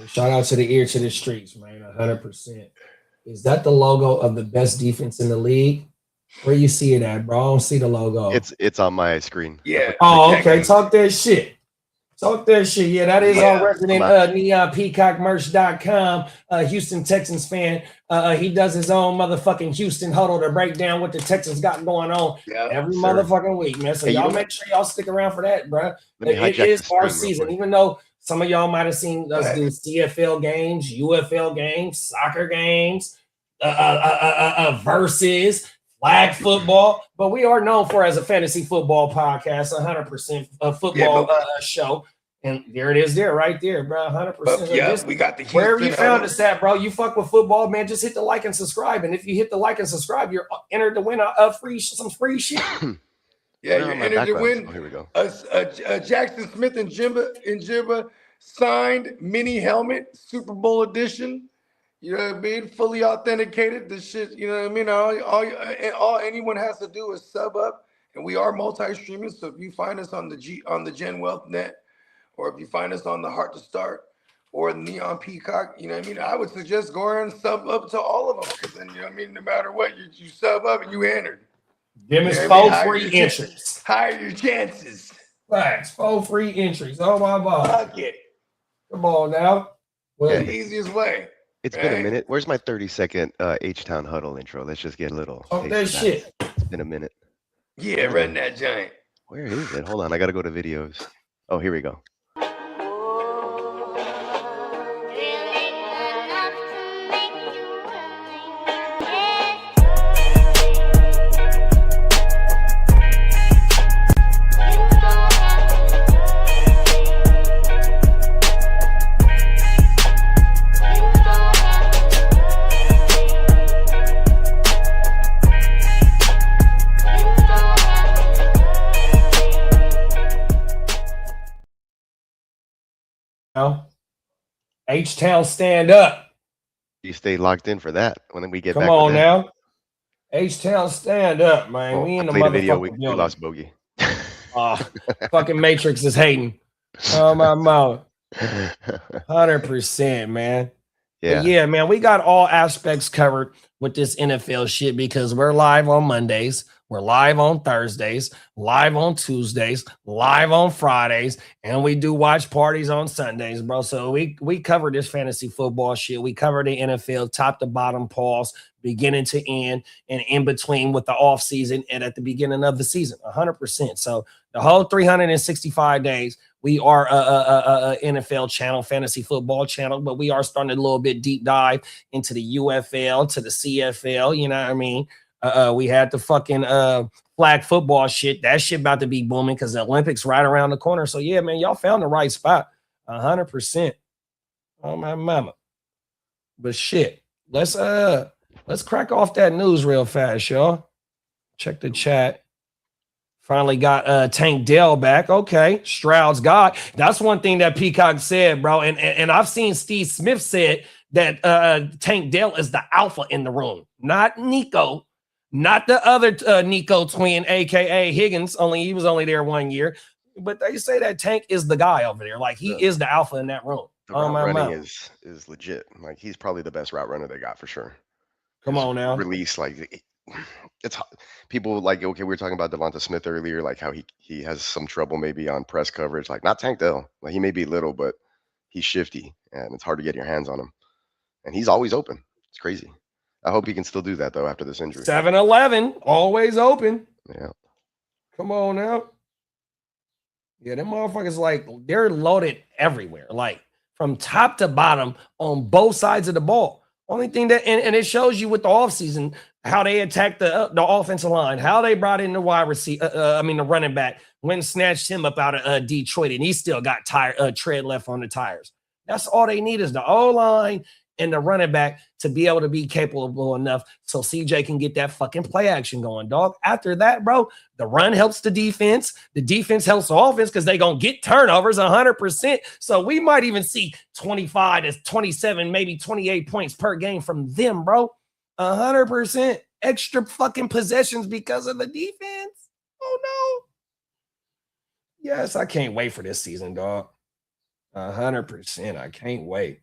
Shout out to the Ear to the Streets, man. 100%. Is that the logo of the best defense in the league? Where you see it at, bro? I don't see the logo. It's on my screen. Yeah. Oh, okay. Talk that shit. Yeah, that is our resident neonpeacockmerch.com Houston Texans fan. He does his own motherfucking Houston huddle to break down what the Texans got going on every motherfucking week, man. So y'all make sure y'all stick around for that, bro. It is our season, even though some of y'all might have seen us do CFL games, UFL games, soccer games, versus flag football, but we are known for as a fantasy football podcast, 100% football show. And there it is there, right there, bro, 100%. Yeah, we got the Houston wherever you found us at, bro, you fuck with football, man, just hit the like and subscribe. And if you hit the like and subscribe, you're entered to win some free shit. Yeah, you're entered to win. Oh, here we go. Jackson Smith and Jimba signed mini helmet, Super Bowl edition. You know what I mean? Fully authenticated. This shit, you know what I mean? All anyone has to do is sub up, and we are multi-streaming. So if you find us on the Gen Wealth Net, or if you find us on the Heart to Start or Neon Peacock, you know what I mean? I would suggest going and sub up to all of them, because then, you know what I mean? No matter what, you sub up and you entered. Them is 4 free entries. Higher your chances. Thanks. 4 free entries. Oh my God. Fuck it. Come on now. Well, the easiest way. It's been a minute. Where's my 30-second H-Town huddle intro? Let's just get a little. Oh, that shit. It's been a minute. Yeah, run that giant. Where is it? Hold on. I got to go to videos. Oh, here we go. H-Town stand up. You stay locked in for that when we get Come back. on now. H-Town stand up, man. We in the motherfucking video. We lost Bogey. Fucking Matrix is hating. Oh my mouth. 100%, man. Yeah, man. We got all aspects covered with this NFL shit because we're live on Mondays. We're live on Thursdays, live on Tuesdays, live on Fridays, and we do watch parties on Sundays, bro. So we cover this fantasy football shit. We cover the NFL top to bottom, pause, beginning to end, and in between with the off season and at the beginning of the season, 100%. So the whole 365 days, we are a NFL channel, fantasy football channel, but we are starting a little bit deep dive into the UFL, to the CFL, you know what I mean? We had the fucking flag football shit. That shit about to be booming because the Olympics right around the corner. So yeah, man, y'all found the right spot. 100%. Oh my mama. But shit, let's crack off that news real fast, y'all. Check the chat. Finally got Tank Dell back. Okay, Stroud's God. That's one thing that Peacock said, bro. And I've seen Steve Smith said that Tank Dell is the alpha in the room, not Nico. Not the other Nico twin, a.k.a. Higgins. He was only there 1 year. But they say that Tank is the guy over there. Like, he is the alpha in that room. The route running is legit. Like, he's probably the best route runner they got for sure. Come on now. Release, like, it's people like, okay, we were talking about Devonta Smith earlier, like how he has some trouble maybe on press coverage. Like, not Tank Dell. Like, he may be little, but he's shifty, and it's hard to get your hands on him. And he's always open. It's crazy. I hope he can still do that, though, after this injury. 7-Eleven, always open. Yeah. Come on now. Yeah, them motherfuckers, like, they're loaded everywhere, like from top to bottom on both sides of the ball. Only thing that, and it shows you with the offseason how they attacked the offensive line, how they brought in the wide receiver, the running back, went and snatched him up out of Detroit, and he still got tread left on the tires. That's all they need is the O-line and the running back to be able to be capable enough so CJ can get that fucking play action going, dog. After that, bro, the run helps the defense. The defense helps the offense because they're going to get turnovers 100%. So we might even see 25 to 27, maybe 28 points per game from them, bro. 100% extra fucking possessions because of the defense. Oh, no. Yes, I can't wait for this season, dog. 100%. I can't wait.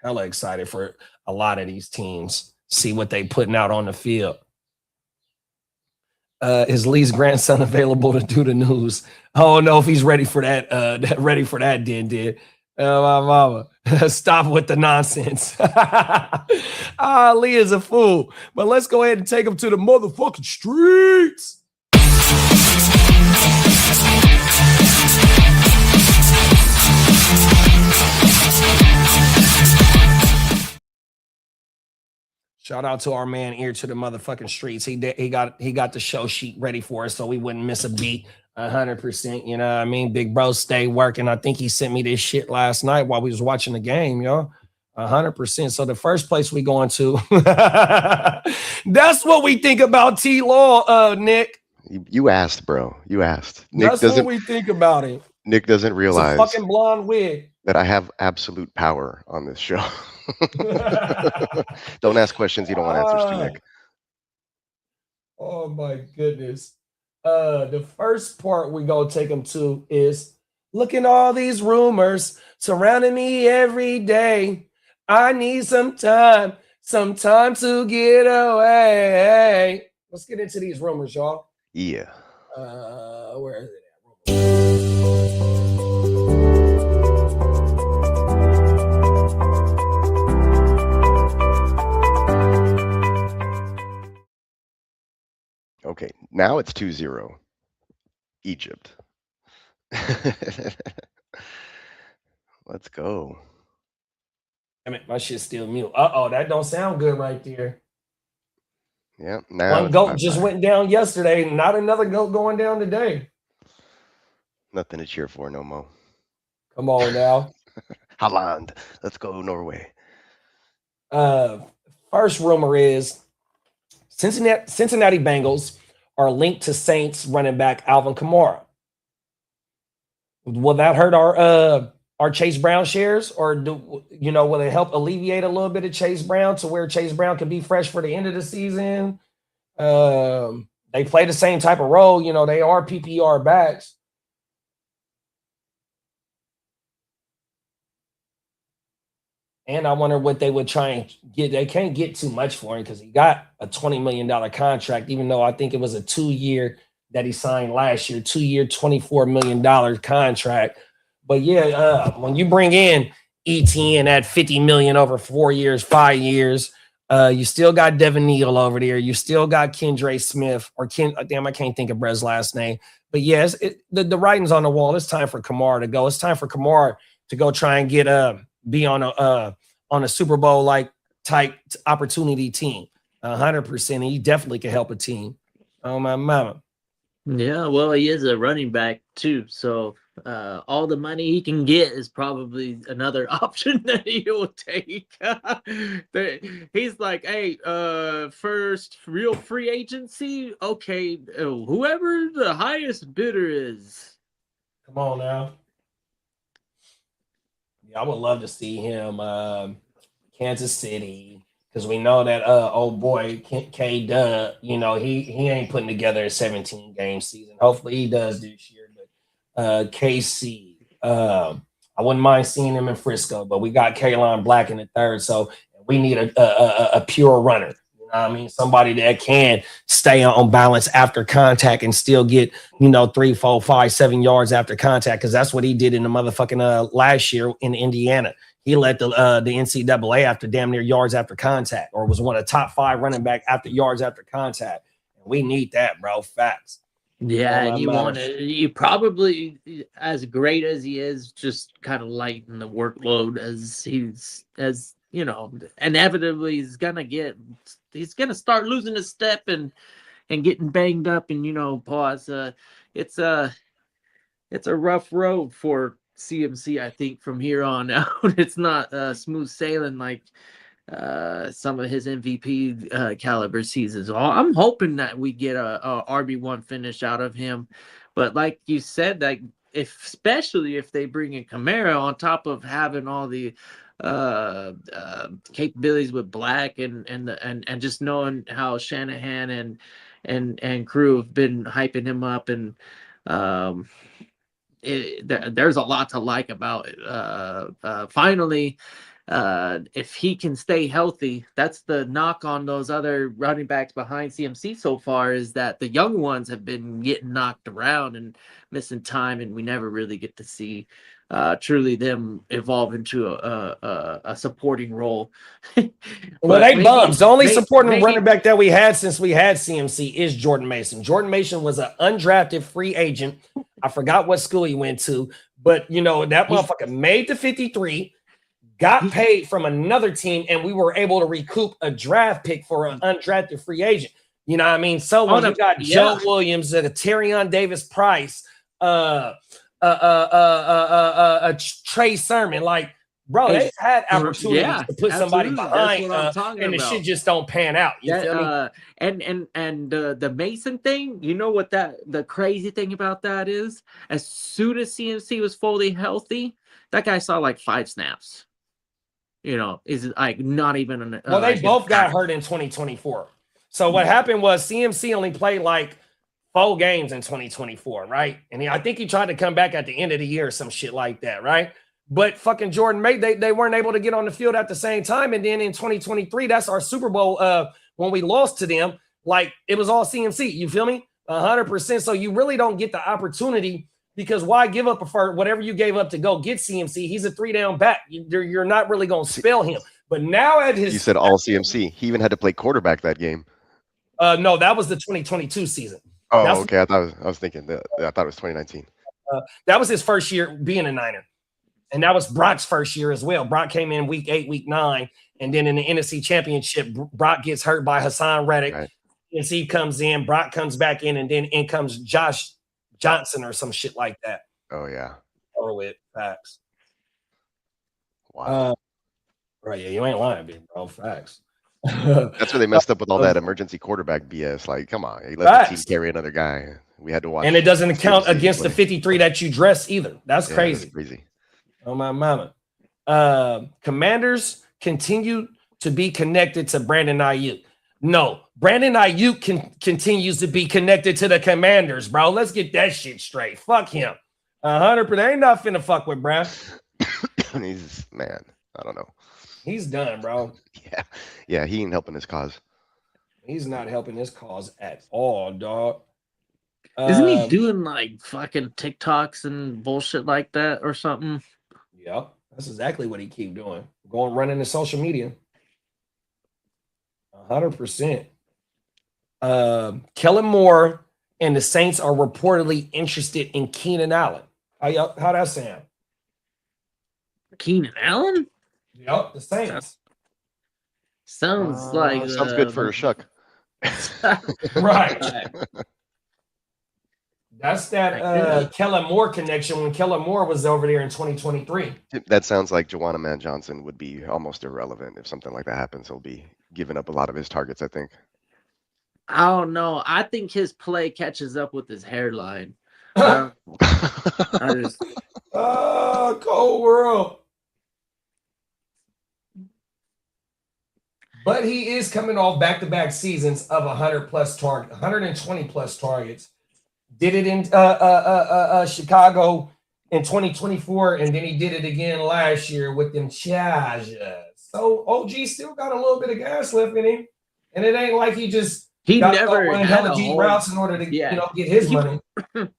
Hella excited for a lot of these teams. See what they putting out on the field. Is Lee's grandson available to do the news? Oh no, if he's ready for that, then. My mama. Stop with the nonsense. Lee is a fool. But let's go ahead and take him to the motherfucking streets. Shout out to our man Ear to the motherfucking streets. He got the show sheet ready for us so we wouldn't miss a beat. 100%. You know what I mean? Big bro, stay working. I think he sent me this shit last night while we was watching the game, yo. 100%. So the first place we going to, that's what we think about T-Law, Nick. You asked, bro. You asked. Nick that's what we think about it. Nick doesn't realize it's a fucking blonde wig that I have absolute power on this show. Don't ask questions you don't want answers to, Nick. Oh my goodness. The first part we gonna take them to is look at all these rumors surrounding me every day. I need some time to get away. Let's get into these rumors, y'all. Yeah. Where is it at? Okay, now it's 2-0. Egypt. Let's go. I mean, my shit's still mute. Uh-oh, that don't sound good right there. Yeah, now one goat just went down yesterday, not another goat going down today. Nothing to cheer for no more. Come on now. Holland. Let's go Norway. First rumor is Cincinnati Bengals are linked to Saints running back Alvin Kamara. Will that hurt our Chase Brown shares, or will it help alleviate a little bit of Chase Brown to where Chase Brown can be fresh for the end of the season? They play the same type of role. They are PPR backs. And I wonder what they would try and get. They can't get too much for him because he got a $20 million contract, even though I think it was a 2-year that he signed last year, 2-year, $24 million contract. But yeah, when you bring in ETN at $50 million over 4 years, 5 years, you still got Devin Neal over there. You still got Kendra Smith or I can't think of Brett's last name. But yes, the writing's on the wall. It's time for Kamara to go. It's time for Kamara to go try and get be on a Super Bowl like type opportunity team. 100%. And he definitely can help a team. Oh my mama. Yeah, well, he is a running back too, so all the money he can get is probably another option that he will take. He's like, hey, first real free agency, okay, whoever the highest bidder is. Come on now. Yeah, I would love to see him Kansas City, because we know that old boy K-Dub, he ain't putting together a 17-game season. Hopefully he does this year. But KC, I wouldn't mind seeing him in Frisco, but we got Kaylon Black in the third, so we need a pure runner. You know what I mean? Somebody that can stay on balance after contact and still get 3, 4, 5, 7 yards after contact, because that's what he did in the motherfucking last year in Indiana. He led the NCAA after damn near yards after contact, or was one of the top 5 running back after yards after contact. And we need that, bro. Facts. Yeah, and you probably, as great as he is, just kind of lighten the workload as inevitably he's gonna start losing his step and getting banged up, and pause. It's a rough road for CMC, I think, from here on out. It's not smooth sailing like some of his MVP caliber seasons. I'm hoping that we get a RB1 finish out of him, but like you said, like especially if they bring in Kamara on top of having all the capabilities with Black and just knowing how Shanahan and crew have been hyping him up, and there's a lot to like about it. Finally, if he can stay healthy, that's the knock on those other running backs behind CMC so far, is that the young ones have been getting knocked around and missing time, and we never really get to see truly them evolve into a supporting role. Well, they bums. The only supporting running back that we had since we had CMC is Jordan Mason. Jordan Mason was an undrafted free agent. I forgot what school he went to, but that motherfucker made the 53, got paid from another team, and we were able to recoup a draft pick for an undrafted free agent. You know what I mean? So when you got Joe Williams, Terrion Davis-Price, Trey Sermon, like, bro, they've had opportunities to put somebody behind, and the shit just don't pan out. You feel me? And the Mason thing, you know what the crazy thing about that is? As soon as CMC was fully healthy, that guy saw like 5 snaps. Is like not even. Well, they both got hurt in 2024. So what happened was CMC only played like 4 games in 2024, right? And I think he tried to come back at the end of the year or some shit like that, right? But fucking Jordan they weren't able to get on the field at the same time. And then in 2023, that's our Super Bowl when we lost to them. Like, it was all CMC. You feel me? 100%. So you really don't get the opportunity, because why give up for whatever you gave up to go get CMC? He's a 3-down back. You're not really going to spell him. But now at his... You said all CMC. He even had to play quarterback that game. No, that was the 2022 season. Oh, okay. I was thinking that. I thought it was 2019. That was his first year being a Niner. And that was Brock's first year as well. Brock came in week 8, week 9. And then in the NFC Championship, Brock gets hurt by Hassan Reddick. Right. NC comes in, Brock comes back in, and then in comes Josh Johnson or some shit like that. Oh, yeah. Throw it. Facts. Wow. Right, yeah, you ain't lying, big bro. Facts. That's where they messed up with all that emergency quarterback BS. Like, come on. He let the team carry another guy. We had to watch. And it doesn't count against the 53 that you dress either. That's crazy. That's crazy. Oh, my mama. Commanders continue to be connected to Brandon Aiyuk. No, Brandon Aiyuk continues to be connected to the Commanders, bro. Let's get that shit straight. Fuck him. 100%. Ain't not finna fuck with Brad. He's, man, I don't know. He's done, bro. Yeah, he ain't helping his cause. He's not helping his cause at all, dog. Isn't he doing like fucking TikToks and bullshit like that or something? Yep, that's exactly what he keep doing. Going running to social media. 100%. Kellen Moore and the Saints are reportedly interested in Keenan Allen. How that sound? Keenan Allen? Yep, the Saints. Sounds sounds good for a shuck. Right. That's that Kellen Moore connection when Kellen Moore was over there in 2023. That sounds like Juwan Man Johnson would be almost irrelevant if something like that happens. He'll be giving up a lot of his targets, I think. I don't know. I think his play catches up with his hairline. Cold world. But he is coming off back-to-back seasons of 120 plus targets. Did it in Chicago in 2024, and then he did it again last year with them Chargers. So OG still got a little bit of gas left in him, and it ain't like he never had a deep routes in order to get his money.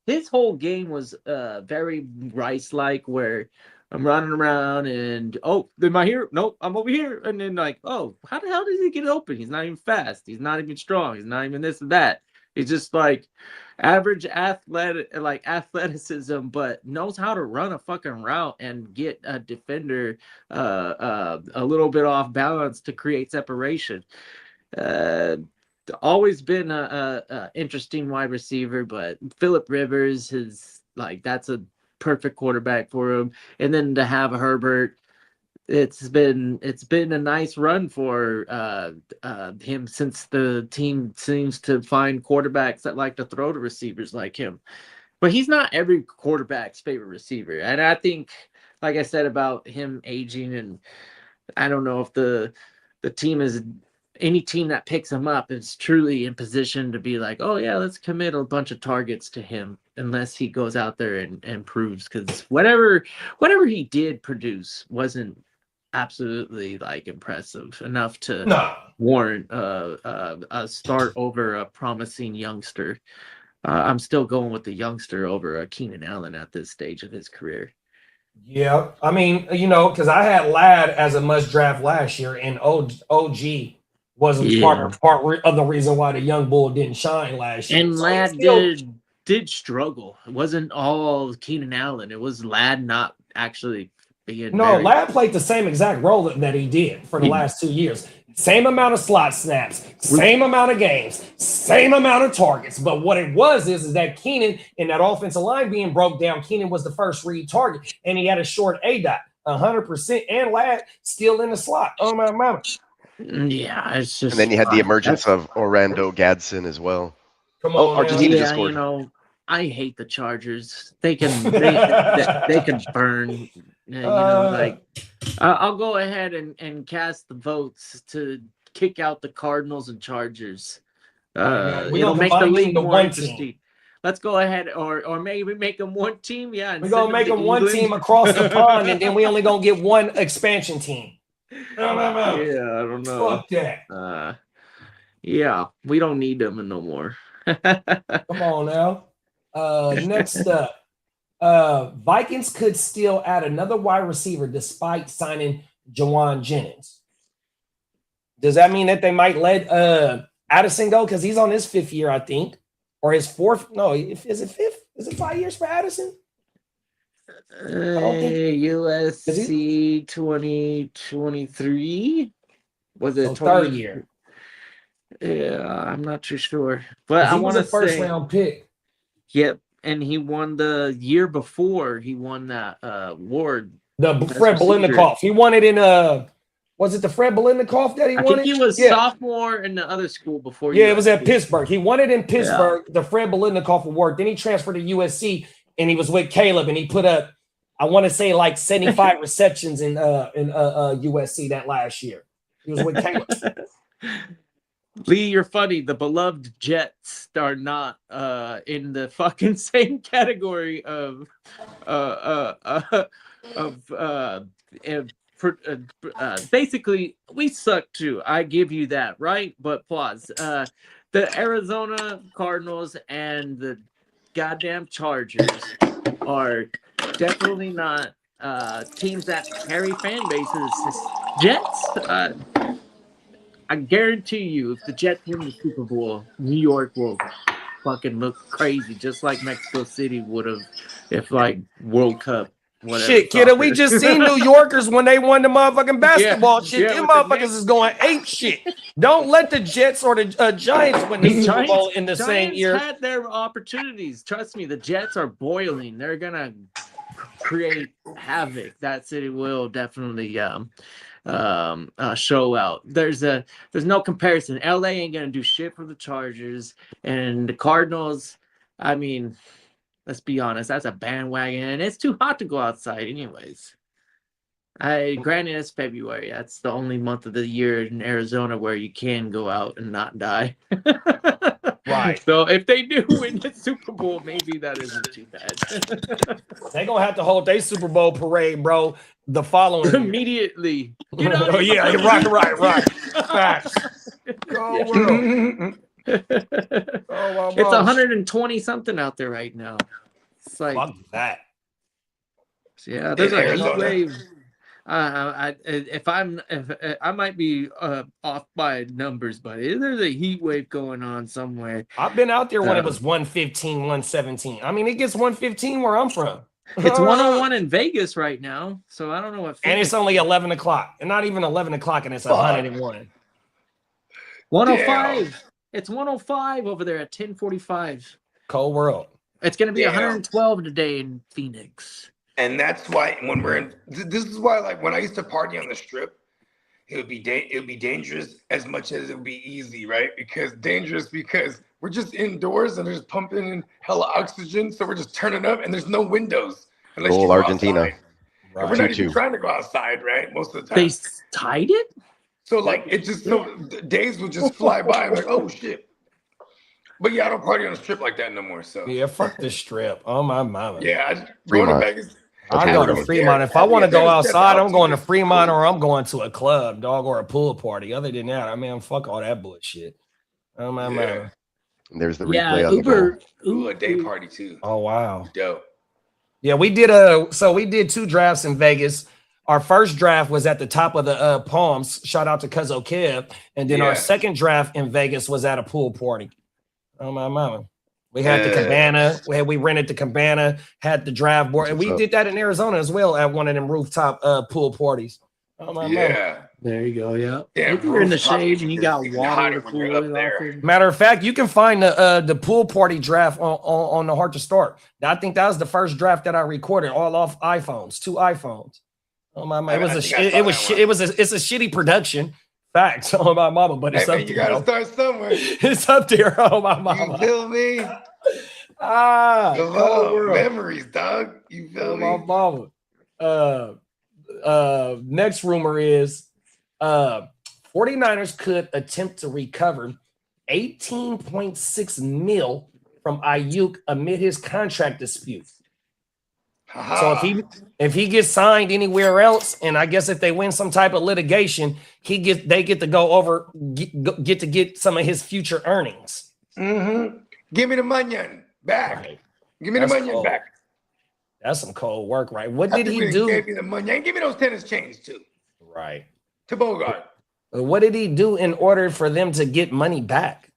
His whole game was very Rice-like, where I'm running around and am I here? Nope, I'm over here, and then like, how the hell does he get open? He's not even fast. He's not even strong. He's not even this and that. He's just like average athleticism, but knows how to run a fucking route and get a defender a little bit off balance to create separation. Always been a interesting wide receiver, but Phillip Rivers is like, that's a perfect quarterback for him. And then to have Herbert, it's been a nice run for him, since the team seems to find quarterbacks that like to throw to receivers like him. But he's not every quarterback's favorite receiver. And I think, like I said about him aging, and I don't know if the team is, any team that picks him up is truly in position to be like, oh yeah, let's commit a bunch of targets to him, unless he goes out there and proves, because whatever he did produce wasn't absolutely like impressive enough to warrant a start over a promising youngster. I'm still going with the youngster over Keenan Allen at this stage of his career. Yeah, I mean, because I had Ladd as a must draft last year, and OG wasn't part of the reason why the young bull didn't shine last year. And so Ladd did struggle. It wasn't all Keenan Allen. It was Ladd not actually being. Ladd played the same exact role that he did for the last 2 years. Same amount of slot snaps, same amount of games, same amount of targets. But what it was is that Keenan, in that offensive line being broke down, Keenan was the first read target, and he had a short A-dot, 100%, and Ladd still in the slot. Oh, my mama. Yeah, it's just. And then you had the emergence of Orlando Gadsden as well. Come on, Argentina just scored. I hate the Chargers. They can they can burn. I'll go ahead and cast the votes to kick out the Cardinals and Chargers. It'll make the league more interesting. Let's go ahead, or maybe make them one team. Yeah, we're gonna make them one team across the pond, and then we only gonna get one expansion team. Yeah, I don't know. Fuck that. Yeah, we don't need them no more. Come on now. Next up, Vikings could still add another wide receiver despite signing Jawan Jennings. Does that mean that they might let Addison go? Because he's on his 5th year, I think, or his 4th. No, is it 5th? Is it 5 years for Addison? USC 2023 was it 3rd year? Yeah, I'm not too sure, but I want to say first round pick. Yep, and he won the year before. He won that award. The Fred Biletnikoff. He won it in was it the Fred Biletnikoff that he won? I think he was sophomore in the other school before. Yeah, it was at Pittsburgh. He won it in Pittsburgh, the Fred Biletnikoff award. Then he transferred to USC, and he was with Caleb, and he put up, I want to say, like 75 receptions in USC that last year. He was with Caleb. Lee, you're funny. The beloved Jets are not in the fucking same category of basically, we suck too. I give you that, right? But pause. The Arizona Cardinals and the goddamn Chargers are definitely not teams that carry fan bases. Jets, I guarantee you, if the Jets win the Super Bowl, New York will fucking look crazy, just like Mexico City would have if, like, World Cup. Whatever, shit, kiddo, we just seen New Yorkers when they won the motherfucking basketball shit. Them motherfuckers is going ape shit. Don't let the Jets or the Giants win the Super Bowl in the same year. Had their opportunities. Trust me, the Jets are boiling. They're gonna create havoc. That city will definitely show out. There's no comparison. LA ain't gonna do shit for the Chargers, and the Cardinals, I mean, let's be honest, that's a bandwagon, and it's too hot to go outside anyways. Granted, it's February. That's the only month of the year in Arizona where you can go out and not die. Right. So if they do win the Super Bowl, maybe that isn't too bad. They're going to have to hold their Super Bowl parade, bro, the following immediately. You know, oh, yeah, right. Facts. Go world. It's 120 something out there right now. It's like, fuck that. Yeah, there's a heat wave. If I might be off by numbers, but there's a heat wave going on somewhere. I've been out there when it was 115, 117. I mean, it gets 115 where I'm from. It's 101 in Vegas right now, so I don't know what. And it's only 11 o'clock, and not even 11 o'clock, and it's 101. 105. Damn. It's 105 over there at 10:45. Cold world. It's going to be 112 today in Phoenix. And that's why when we're in, this is why, like, when I used to party on the strip, it would be dangerous as much as it would be easy, right? Because we're just indoors and they're just pumping in hella oxygen, so we're just turning up and there's no windows unless you go Argentina. Right. We're not even trying to go outside, right? Most of the time. They tied it? So like it just days would just fly by. I'm like, oh shit. But yeah, I don't party on the strip like that no more. So yeah, fuck the strip. Oh my mama. Yeah, going to Vegas. I go to Fremont. If I want to go outside, I'm going to Fremont or I'm going to a club, dog, or a pool party. Other than that, I mean, fuck all that bullshit. Oh my man. There's the replay of a day party too. Oh wow. Dope. Yeah, we did we did 2 drafts in Vegas. Our first draft was at the top of the Palms. Shout out to Cuzzo Kev. And then our second draft in Vegas was at a pool party. Oh my mama. We had the cabana. We rented the cabana, had the draft board, and we did that in Arizona as well at one of them rooftop pool parties. Oh my mama. There you go. Yeah. If you're in the shade and you got water to cool it off. Matter of fact, you can find the pool party draft on the Heart to Start. I think that was the first draft that I recorded, all off iPhones, 2 iPhones. Oh my mama. It's a shitty production. Facts on my mama, but it's up there. You gotta start somewhere. It's up there on my mama. You feel me? Memories, dog. You feel me? My mama. Next rumor is 49ers could attempt to recover $18.6 million from Aiyuk amid his contract dispute. So if he gets signed anywhere else, and I guess if they win some type of litigation, they get to go over, get to get some of his future earnings. Mm-hmm. Give me the money back. Right. Give me the money back. That's some cold work, right? What did he do? Give me the money and give me those tennis chains too. Right. To Bogard. What did he do in order for them to get money back?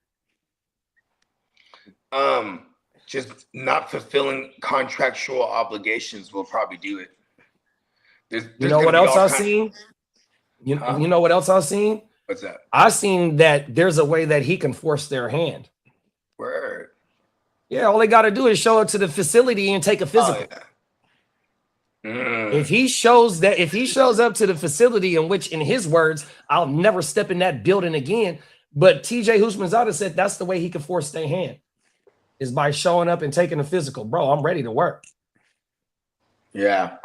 Just not fulfilling contractual obligations will probably do it. You know what else I've seen? You know what else I've seen? What's that? I've seen that there's a way that he can force their hand. Word. Yeah, all they got to do is show up to the facility and take a physical. If he shows up to the facility, in which, in his words, I'll never step in that building again. But TJ Houshmandzadeh said that's the way he can force their hand, is by showing up and taking a physical. Bro, I'm ready to work. Yeah.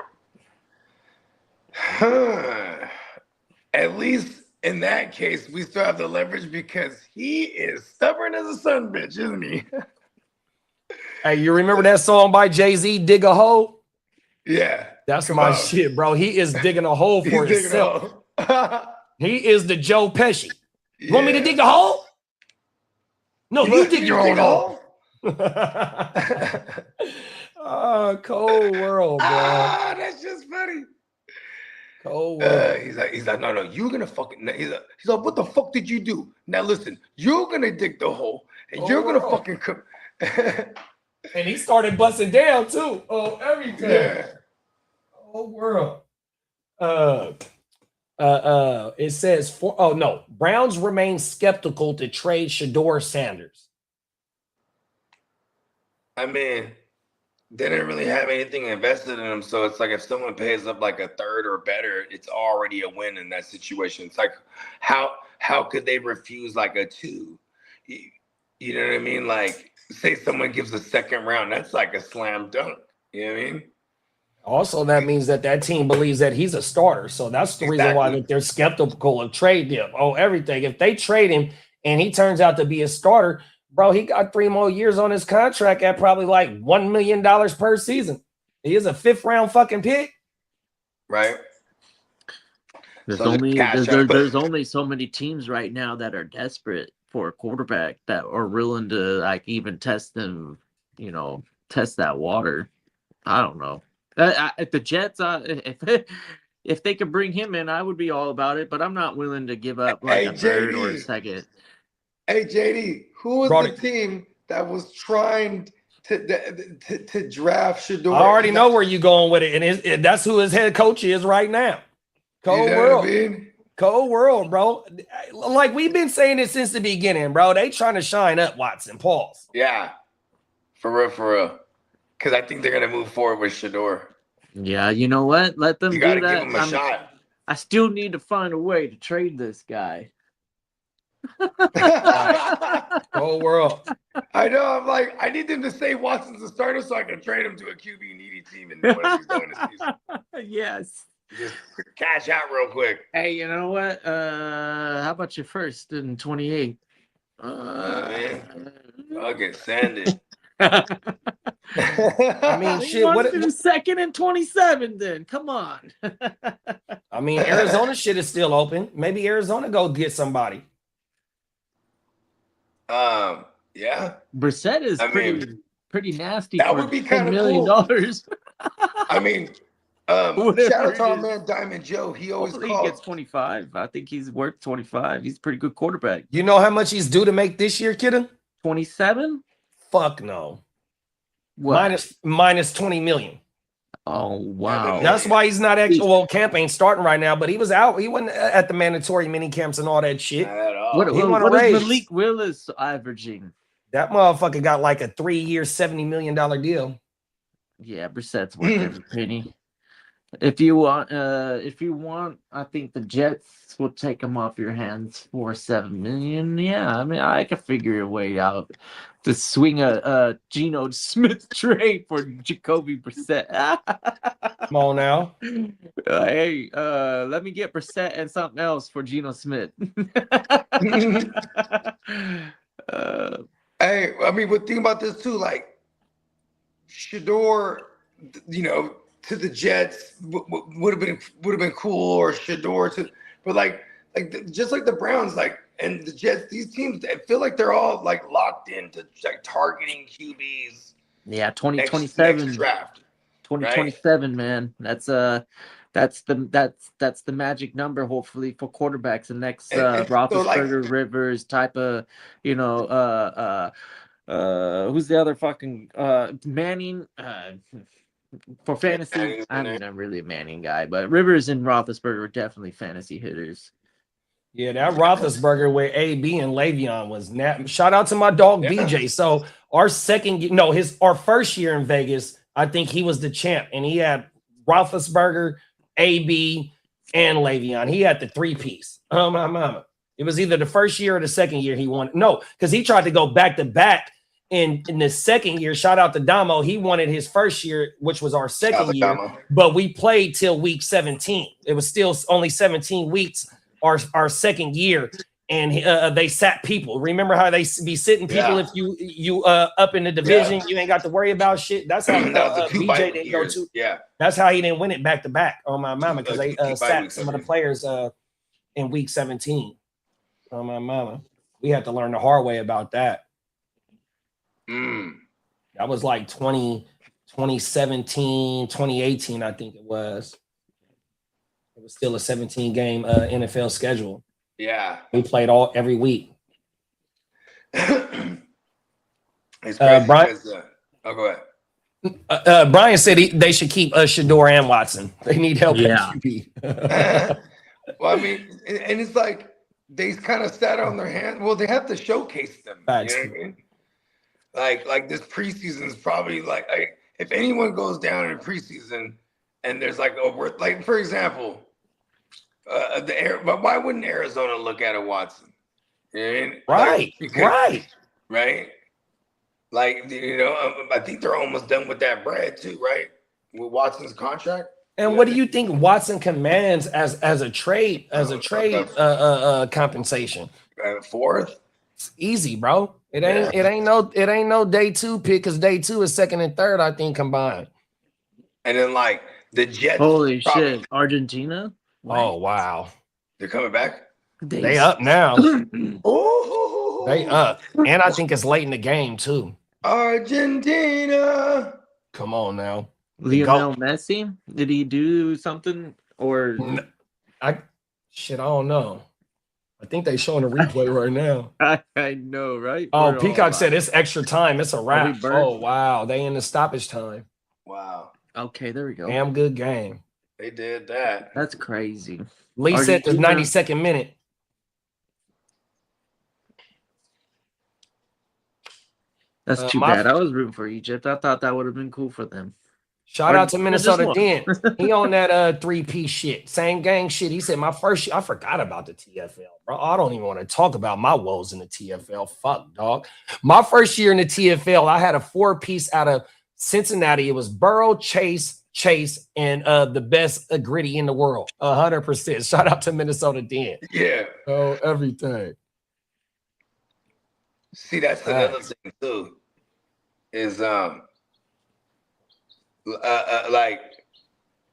At least in that case, we still have the leverage because he is stubborn as a son bitch, isn't he? Hey, you remember that song by Jay-Z, Dig a Hole? Yeah. That's my shit, bro. He is digging a hole for himself. He is the Joe Pesci. You want me to dig a hole? No, you dig your own hole. Oh, cold world, bro. That's just funny. Cold world. He's like, no, you're gonna fucking. He's like, what the fuck did you do? Now listen, you're gonna dig the hole, and you're gonna fucking come. And he started busting down too. Oh, everything. Yeah. Whole world. It says Browns remain skeptical to trade Shedeur Sanders. I mean, they didn't really have anything invested in him, so it's like if someone pays up like a third or better, it's already a win in that situation. It's like how could they refuse like a 2? You know what I mean? Like, say someone gives a second round, that's like a slam dunk. You know what I mean? Also, that means that team believes that he's a starter. So that's the reason why they're skeptical of trade him. Oh, everything. If they trade him and he turns out to be a starter, bro, he got 3 more years on his contract at probably like $1 million per season. He is a 5th round fucking pick. Right. There's only so many teams right now that are desperate for a quarterback that are willing to like even test them, test that water. I don't know. If the Jets, if they could bring him in, I would be all about it. But I'm not willing to give up like a third or a second. Hey JD, who was the team that was trying to draft Shedeur? I already know where you're going with it, and that's who his head coach is right now. Cold world. What I mean? Cold world, bro. Like we've been saying it since the beginning, bro. They trying to shine up Watson. Pause. Yeah, for real. Because I think they're gonna move forward with Shedeur. Yeah, you know what? Let them do that. Give him a shot. I still need to find a way to trade this guy. Whole world. I know. I'm like, I need them to say Watson's a starter so I can trade him to a QB needy team and know what he's doing this season. Yes. Just cash out real quick. Hey, you know what? How about your first in 28? Man, I'll get sanded. I mean, shit. What the second and 27? Then come on. I mean, Arizona shit is still open. Maybe Arizona go get somebody. Yeah. Brissett is pretty nasty. That would be kind of cool. I mean, shout out to our man Diamond Joe. He always he gets 25. I think he's worth 25. He's a pretty good quarterback. You know how much he's due to make this year, Kitteh? 27? Fuck no. What? Minus 20 million. Oh wow. That's why he's not actually. Well, camp ain't starting right now, but he was out. He wasn't at the mandatory mini camps and all that shit. Not at all. What is Malik Willis averaging? That motherfucker got like a 3-year, $70 million deal. Yeah, Brissett's worth every penny. If you want, I think the Jets will take him off your hands for $7 million. Yeah, I mean, I could figure a way out to swing a Geno Smith trade for Jacoby Brissett. Come on now. Hey, let me get Brissett and something else for Geno Smith. Hey, I mean, but think about this too. Like, Shedeur, you know, to the Jets would have been cool, or Shedeur to, but like just like the Browns, like, and the Jets, these teams, I feel like they're all like locked into like targeting QBs. Yeah, 2027 next draft. 2027, right? Man. That's the magic number, hopefully, for quarterbacks. The next Roethlisberger, so Rivers type of, you know, who's the other fucking Manning? For fantasy, I'm not really a Manning guy, but Rivers and Roethlisberger are definitely fantasy hitters. Yeah, that Roethlisberger with AB and Le'Veon was shout out to my dog BJ. So our first year in Vegas, I think he was the champ, and he had Roethlisberger, AB, and Le'Veon. He had the 3-piece. Oh my mama! It was either the first year or the second year he won. No, because he tried to go back to back. In the second year, shout out to Damo. He wanted his first year, which was our second year, but we played till week 17. It was still only 17 weeks, our second year, and they sat people. Remember how they be sitting people if you up in the division, you ain't got to worry about shit. That's how BJ didn't go to. Yeah, that's how he didn't win it back to back. On my mama, because they sat some of the players in week 17. On my mama, we had to learn the hard way about that. That was like 2017, 2018, I think it was. It was still a 17-game NFL schedule. Yeah. We played every week. Brian, go ahead. Brian said they should keep Shedeur and Watson. They need help. Yeah. Well, I mean, and it's like they kind of sat on their hands. Well, they have to showcase them. You know what I mean? Like this preseason is probably like if anyone goes down in preseason and there's like for example, why wouldn't Arizona look at a Watson? You know what I mean? Right. Like, you know, I think they're almost done with that bread too, right? With Watson's contract. And what do you think Watson commands as a trade compensation? 4th. It's easy, bro. It ain't no day 2 pick, because day 2 is 2nd and 3rd, I think, combined. And then like the Jets. Holy shit, Argentina. Oh wow, they're coming back. They up now. Oh, they up, and I think it's late in the game too. Argentina. Come on now. Lionel Messi, did he do something Or I don't know. I think they showing a replay right now. I know, right? Oh, Peacock said it's extra time. It's a wrap. burnt? Oh, wow. They in the stoppage time. Wow. Okay, there we go. Damn good game. They did that. That's crazy. Lee said the 92nd minute. That's too bad. I was rooting for Egypt. I thought that would have been cool for them. Shout out to Minnesota Dan. He on that 3P shit. Same gang shit. He said my first year, I forgot about the TFL, bro. I don't even want to talk about my woes in the TFL. Fuck, dog. My first year in the TFL, I had a 4-piece out of Cincinnati. It was Burrow, Chase, and the best gritty in the world. 100%. Shout out to Minnesota Dan. Yeah. Oh, everything. See, that's another thing too. Is like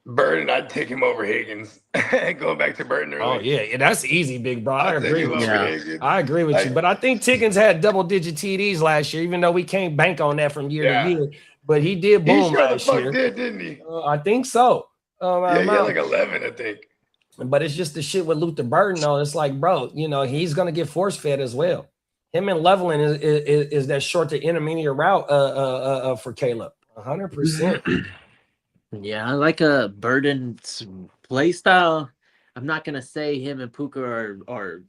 Burton, I'd take him over Higgins. Going back to Burton earlier. Oh yeah, that's easy, big bro. I agree with you. I agree with you. But I think Tiggins had double-digit TDs last year, even though we can't bank on that from year to year. But he did boom last year. Didn't he? I think so. He had like 11, I think. But it's just the shit with Luther Burton, though. It's like, bro, he's gonna get force fed as well. Him and Leveling is that short to intermediate route for Caleb. 100%. Yeah, I like a Burden's play style. I'm not gonna say him and Puka are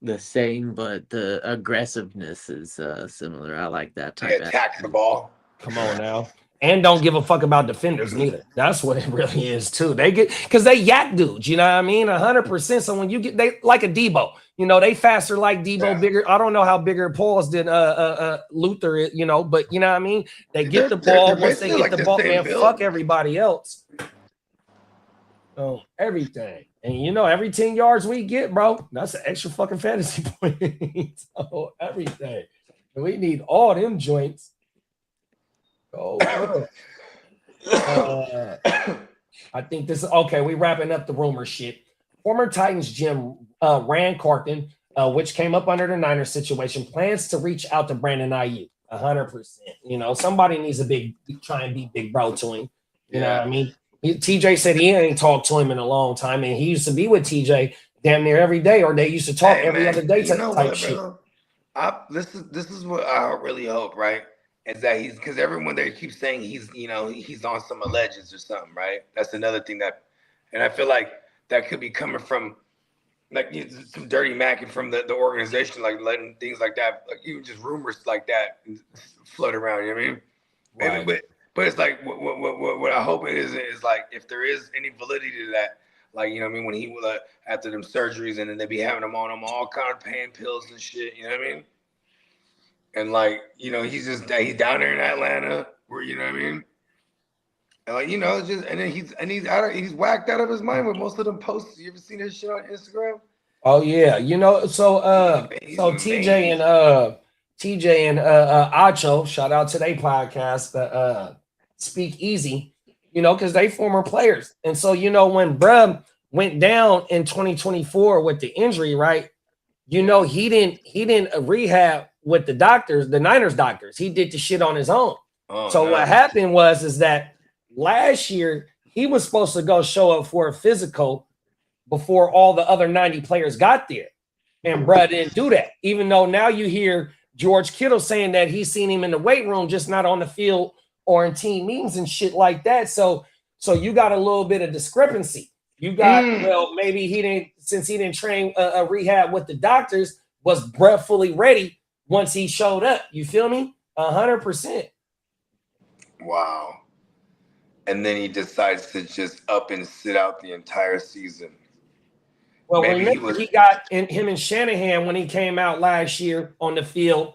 the same, but the aggressiveness is similar. I like that type. He attacks the ball. Come on now. And don't give a fuck about defenders neither. That's what it really is too. They get because they yak dudes, you know what I mean? 100%. So when you get they like a Debo, they faster like Debo, bigger. I don't know how bigger Paul's than Luther is, but you know what I mean? They get the ball once they get the ball, man. Fuck everybody else. Oh, everything. And every 10 yards we get, bro, that's an extra fucking fantasy point. So everything. And we need all them joints. Oh, I think this is okay. We wrapping up the rumor shit. Former Titans GM Rand Carton, which came up under the Niners situation, plans to reach out to Brandon Aiyuk. 100%. Somebody needs to try and be big bro to him. You know what I mean? TJ said he ain't talked to him in a long time, and he used to be with TJ damn near every day, or they used to talk every other day type shit. This is what I really hope, right? Is that because everyone there keeps saying he's on some alleges or something, right? That's another thing and I feel like that could be coming from like some dirty macking from the organization, like letting things like that, like even just rumors like that float around. You know what I mean? Right. But it's like what I hope it is like if there is any validity to that, like when he was after them surgeries and then they be having him on all kind of pain pills and shit. You know what I mean? And like, he's down there in Atlanta, where you know what I mean. And like, and then he's whacked out of his mind with most of them posts. You ever seen his shit on Instagram? Oh yeah, so TJ and Acho, shout out to their podcast, Speak Easy, because they former players, and so when Bruh went down in 2024 with the injury, right? He didn't rehab with the doctors, the Niners doctors. He did the shit on his own. What happened was that last year he was supposed to go show up for a physical before all the other 90 players got there. And Bruh didn't do that. Even though now you hear George Kittle saying that he's seen him in the weight room, just not on the field or in team meetings and shit like that. So you got a little bit of discrepancy. You got, maybe he didn't train a rehab with the doctors, was Bruh fully ready once he showed up. You feel me? 100%. Wow. And then he decides to just up and sit out the entire season. Well, remember he got him and Shanahan when he came out last year on the field.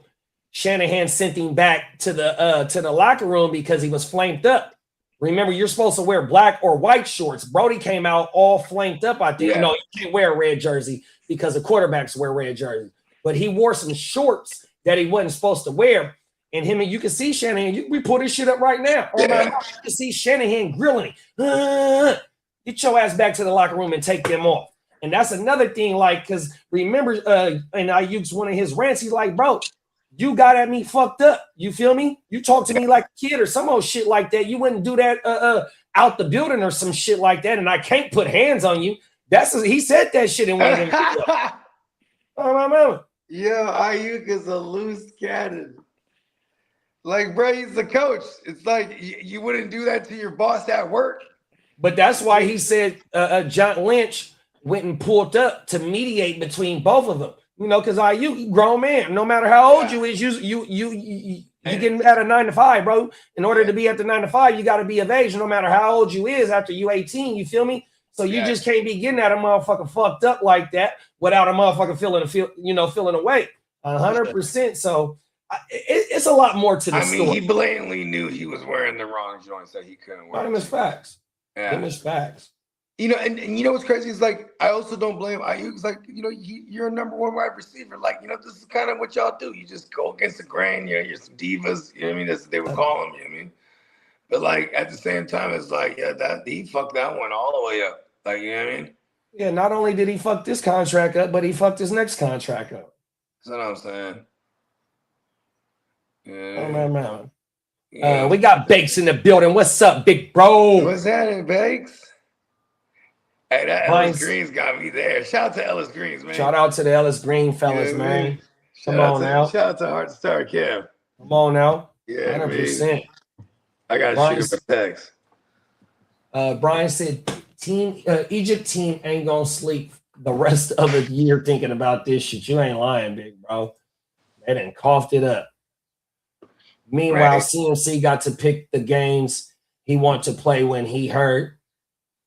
Shanahan sent him back to the locker room because he was flamed up. Remember, you're supposed to wear black or white shorts. Brody came out all flamed up. I think you can't wear a red jersey because the quarterbacks wear red jerseys. But he wore some shorts that he wasn't supposed to wear. And you can see Shanahan. We pull this shit up right now. You can see Shanahan grilling him. Get your ass back to the locker room and take them off. And that's another thing, like, because remember, and Aiyuk's one of his rants. He's like, bro, you got at me fucked up. You feel me? You talk to me like a kid or some old shit like that. You wouldn't do that out the building or some shit like that, and I can't put hands on you. He said that shit in one of them videos. Oh, yeah, Aiyuk is a loose cannon. Like, bro, he's the coach. It's like you wouldn't do that to your boss at work. But that's why he said John Lynch went and pulled up to mediate between both of them. You know, because Aiyuk, grown man, no matter how old you is, you getting at a 9 to 5, bro. In order to be at the 9 to 5, you got to be of age, no matter how old you is after you 18. You feel me? So you just can't be getting at a motherfucker fucked up like that without a motherfucker feeling away 100%. So it's a lot more to the story. He blatantly knew he was wearing the wrong joints that he couldn't wear. Them is facts. Yeah. Them is facts. You know, and you know what's crazy is like I also don't blame Aiyuk. It's like, you know, you're a number one wide receiver. Like, you know, this is kind of what y'all do. You just go against the grain. You know, you're some divas. You know what I mean? That's what they would call them. You know what I mean? But like at the same time, it's like, that he fucked that one all the way up. Like, you know what I mean? Yeah, not only did he fuck this contract up, but he fucked his next contract up. That's what I'm saying. Yeah. Oh, man. We got Bakes in the building. What's up, big bro? What's happening, Bakes? Hey, that Ellis Green's got me there. Shout out to Ellis Greens, man. Shout out to the Ellis Green fellas, man. Come on now. Shout out to Heart Star Cam. Come on now. Yeah, 100%. Man. I got to shoot a text. Brian said, Egypt team ain't going to sleep the rest of the year thinking about this shit. You ain't lying, big bro. They done coughed it up. Meanwhile, CMC got to pick the games he want to play when he hurt.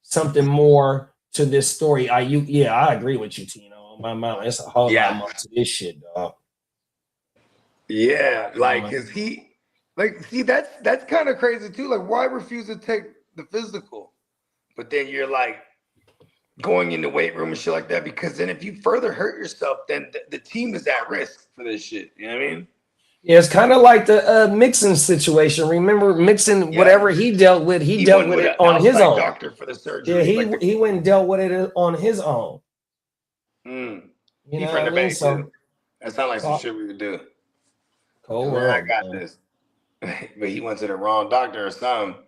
Something more to this story. I agree with you, Tino. On my mind, it's a whole lot more to this shit, dog. Yeah, like, cause that's kind of crazy too. Like, why refuse to take the physical, but then you're like going in the weight room and shit like that? Because then if you further hurt yourself, then the team is at risk for this shit. You know what I mean? Yeah, it's kind of like the Mixon situation. Remember Mixon, whatever he dealt with, he dealt with it on his own. Doctor for the surgery. Yeah, he went and dealt with it on his own. You know what I mean? So that sounds like some shit we would do. Cool. I got this. But he went to the wrong doctor or something.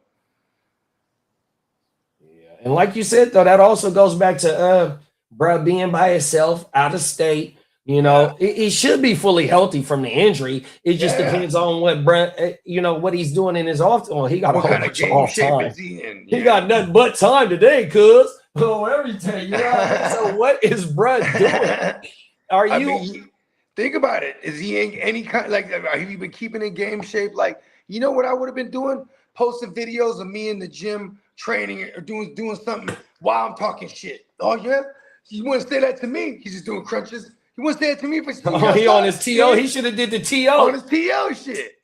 Yeah, and like you said, though, that also goes back to bruh being by himself, out of state. You know, he should be fully healthy from the injury. It just depends on what bruh, what he's doing in his off. Well, he got a whole bunch of off time. He got nothing but time today, cuz. Oh, everything. You know? So what is bruh doing? I mean, think about it. Is he in any kind, like, have you been keeping in game shape? Like, you know what I would have been doing? Posting videos of me in the gym training or doing something while I'm talking shit. Oh yeah, you want to say that to me? He's just doing crunches. He wants to say it to me for he on his TO. He should have did the TO on his TO shit.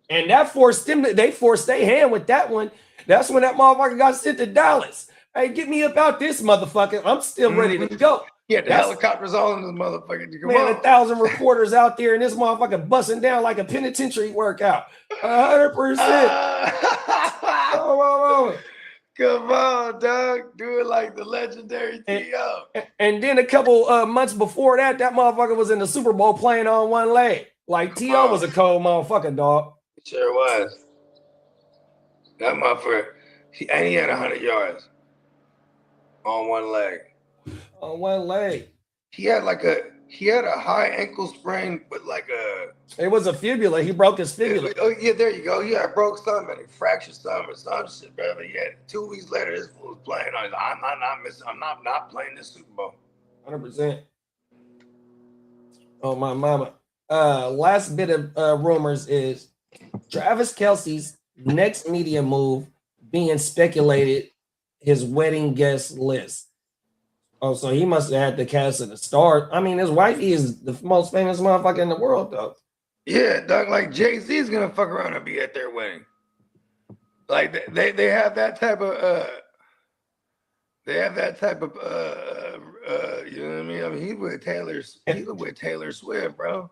And that forced them. They forced their hand with that one. That's when that motherfucker got sent to Dallas. Hey, get me about this motherfucker. I'm still ready to go. Yeah, the helicopters all in this motherfucker. Man, 1,000 reporters out there, and this motherfucker busting down like a penitentiary workout. 100%. Come on, dog. Do it like the legendary T.O. And then a couple months before that, that motherfucker was in the Super Bowl playing on one leg. Like, T.O. was a cold motherfucker, dog. It sure was. That motherfucker, he had 100 yards on one leg. On one leg. He had a high ankle sprain, but it was a fibula. He broke his fibula. Oh yeah, there you go. Yeah, broke something. He fractured something or some shit, bro. But yeah, 2 weeks later, this fool was playing. I'm not playing this Super Bowl. 100%. Oh my mama. Last bit of rumors is Travis Kelce's next media move being speculated, his wedding guest list. Oh, so he must have had the cast at the start. I mean, his wifey is the most famous motherfucker in the world, though. Yeah, dog. Like Jay-Z is gonna fuck around and be at their wedding. Like they have that type of you know what I mean? I mean, he's with Taylor Swift, bro.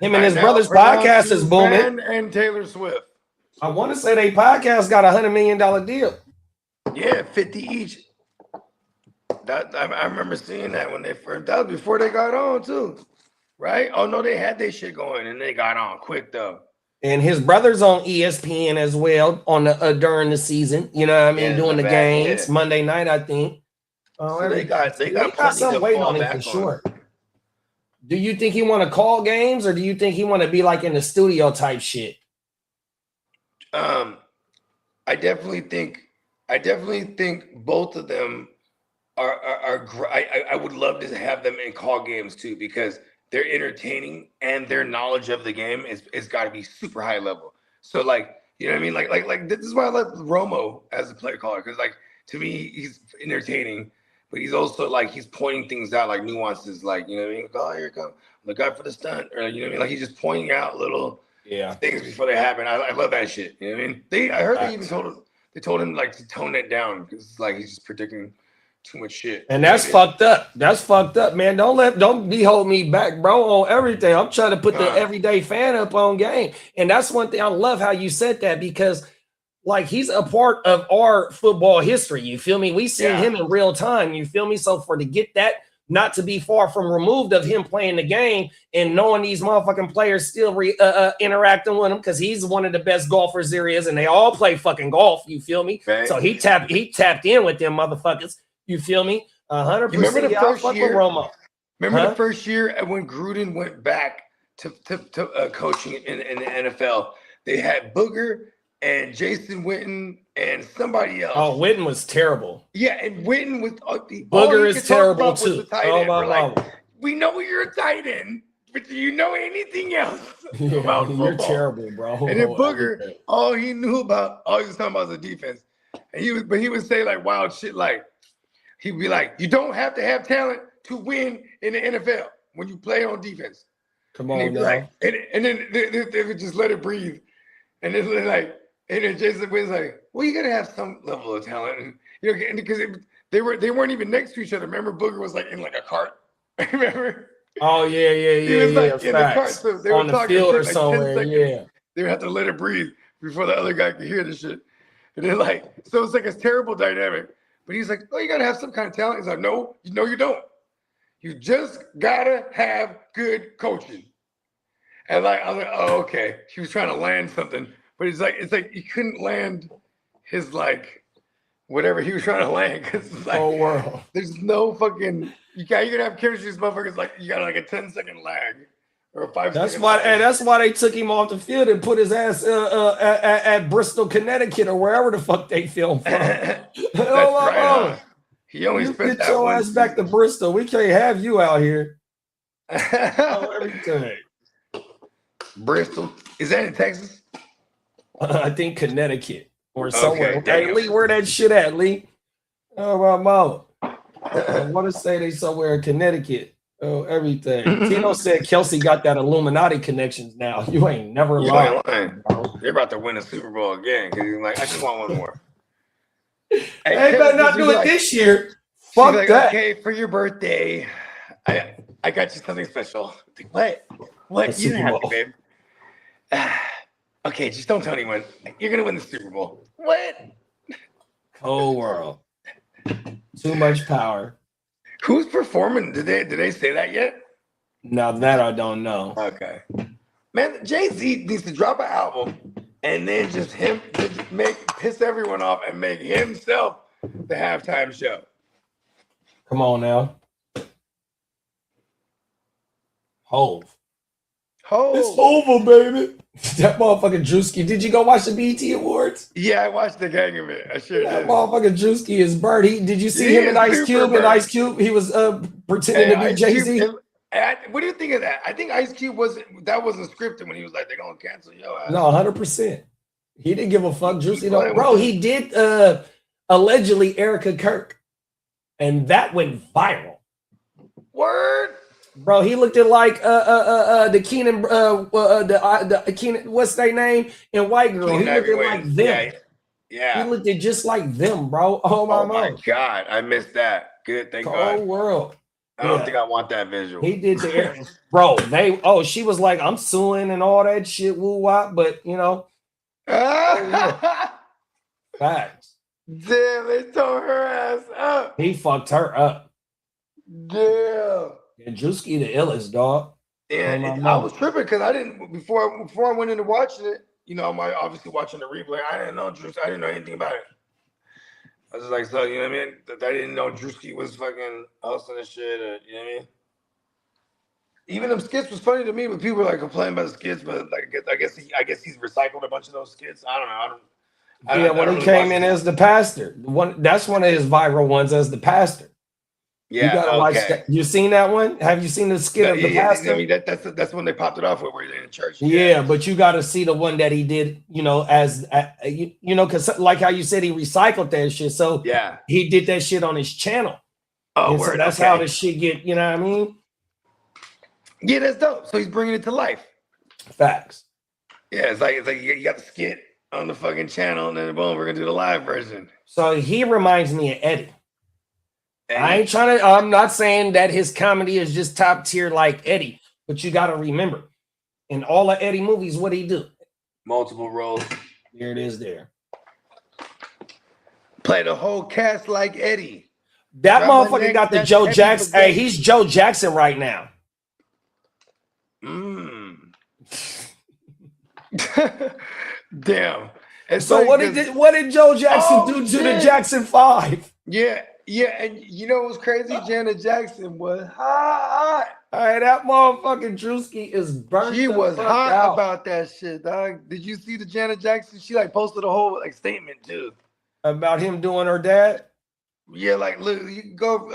Him and his brother's podcast is booming. And Taylor Swift. I want to say they podcast got $100 million deal. Yeah, 50 each. I remember seeing that when that was before they got on too, right? Oh no, they had their shit going and they got on quick though. And his brother's on ESPN as well on the during the season. You know what I mean? Doing the games Monday night, I think. So they got some weight on him for sure. Do you think he want to call games, or do you think he want to be like in the studio type shit? I definitely think both of them are great. I would love to have them in call games too, because they're entertaining and their knowledge of the game is got to be super high level. So like, you know what I mean? Like this is why I love Romo as a play caller, because like to me he's entertaining, but he's also like he's pointing things out, like nuances, like, you know what I mean? Oh, here it comes. Look out for the stunt, or you know what I mean? Like he's just pointing out little things before they happen. I love that shit. You know what I mean? I heard they even told him like to tone that down, because like he's just predicting too much shit. And that's fucked up. That's fucked up, man. Don't be holding me back, bro, on everything. I'm trying to put the everyday fan up on game. And that's one thing. I love how you said that, because like he's a part of our football history. You feel me? We seen him in real time. You feel me? So to get that, not to be far from removed of him playing the game and knowing these motherfucking players still interacting with him, because he's one of the best golfers there is, and they all play fucking golf. You feel me? Right. So he tapped in with them motherfuckers. You feel me? 100%. Remember the first year? Romo. Remember the first year when Gruden went back to coaching in the NFL? They had Booger and Jason Witten and somebody else. Oh, Witten was terrible. Yeah, and Witten was Booger is terrible too. We know you're a tight end, but do you know anything else about football? You're terrible, bro. And then Booger, all he was talking about was the defense. And he would say like wild shit, like he'd be like, you don't have to have talent to win in the NFL when you play on defense. Come on, now. Like, and then they would just let it breathe. And then like, and then Jason Witten's like, well, you gotta have some level of talent, and you know, because they weren't even next to each other. Remember, Booger was like in like a cart. Remember? Oh yeah. He was like in the cart, so they on were the talking field or like somewhere. 10 seconds. They would have to let it breathe before the other guy could hear the shit. And then like, so it's like a terrible dynamic. But he's like, oh, you gotta have some kind of talent. He's like, no, you don't. You just gotta have good coaching. And like, I was like, oh, okay. He was trying to land something, but it's like he couldn't land his like whatever he was trying to land, because like, oh world, there's no fucking you're gonna have chemistry with motherfuckers, like you got like a 10-second lag or a 5 That's why, and that's why they took him off the field and put his ass at Bristol, Connecticut, or wherever the fuck they filmed from. Right. He only spent get your ass back to Bristol. We can't have you out here. Everything. Bristol, is that in Texas? I think Connecticut or somewhere. Okay, Lee, where that shit at, Lee? Oh my mama. I want to say they somewhere in Connecticut. Oh, everything. Tino said Kelsey got that Illuminati connections now. You ain't never lying. They're about to win a Super Bowl again, because he's like, I just want one more. They better not do it this year. Fuck that. Okay, for your birthday, I got you something special. What? You didn't have to, babe. Okay, just don't tell anyone. You're gonna win the Super Bowl. What? Whole world. Too much power. Who's performing? Did they say that yet? Now that I don't know. Okay. Man, Jay-Z needs to drop an album and then just piss everyone off and make himself the halftime show. Come on now. Hove. It's over, baby. That motherfucking Drewski. Did you go watch the BET Awards? Yeah, I watched the gang of it. I sure did. That motherfucking Drewski is bird. Did you see him and Ice Cube? And Ice Cube, he was pretending to be Jay-Z. What do you think of that? I think Ice Cube wasn't scripted when he was like, they're gonna cancel your ass. No, 100%. He didn't give a fuck. Drewski, bro, he did allegedly Erica Kirk, and that went viral. Word. Bro, he looked at like the Keenan the Keenan, what's their name? And White Girl. He looked at like them. Yeah. He looked at just like them, bro. Oh my God, I missed that. Good, thank God. God. World. I don't think I want that visual. He did the bro. She was like, I'm suing and all that shit, woo wop, but you know. Facts. Damn, they tore her ass up. He fucked her up. Damn. And Drewski the illest, dog. And I was tripping because I didn't before I went into watching it. You know, I'm obviously watching the replay. I didn't know Drewski. I didn't know anything about it. I was just like, so you know what I mean? I didn't know Drewski was fucking hustling and shit. Or, you know what I mean? Even them skits was funny to me, but people were like complaining about the skits. But like, I guess he's recycled a bunch of those skits. I don't know. When he came in as the pastor, that's one of his viral ones as the pastor. Yeah, you gotta watch that. You seen that one? Have you seen the skit of the pastor? I mean, that's when they popped it off where they're in church. Yeah, but you got to see the one that he did. You know, because like how you said he recycled that shit. So yeah, he did that shit on his channel. Oh, so that's how the shit get. You know what I mean? Yeah, that's dope. So he's bringing it to life. Facts. Yeah, it's like you got the skit on the fucking channel, and then boom, we're gonna do the live version. So he reminds me of Eddie. I'm not saying that his comedy is just top tier like Eddie, but you got to remember, in all of Eddie movies, what he do? Multiple roles. There it is. There. Play the whole cast like Eddie. That motherfucker got the Joe Jackson. Hey, he's Joe Jackson right now. Damn. And so what did Joe Jackson do to the Jackson 5? Yeah, and you know what's crazy? Janet Jackson was hot. All right, that motherfucking Drewski is burnt. She was hot about that shit, dog. Did you see the Janet Jackson? She like posted a whole like statement too about him doing her dad. Yeah, like look, you can go.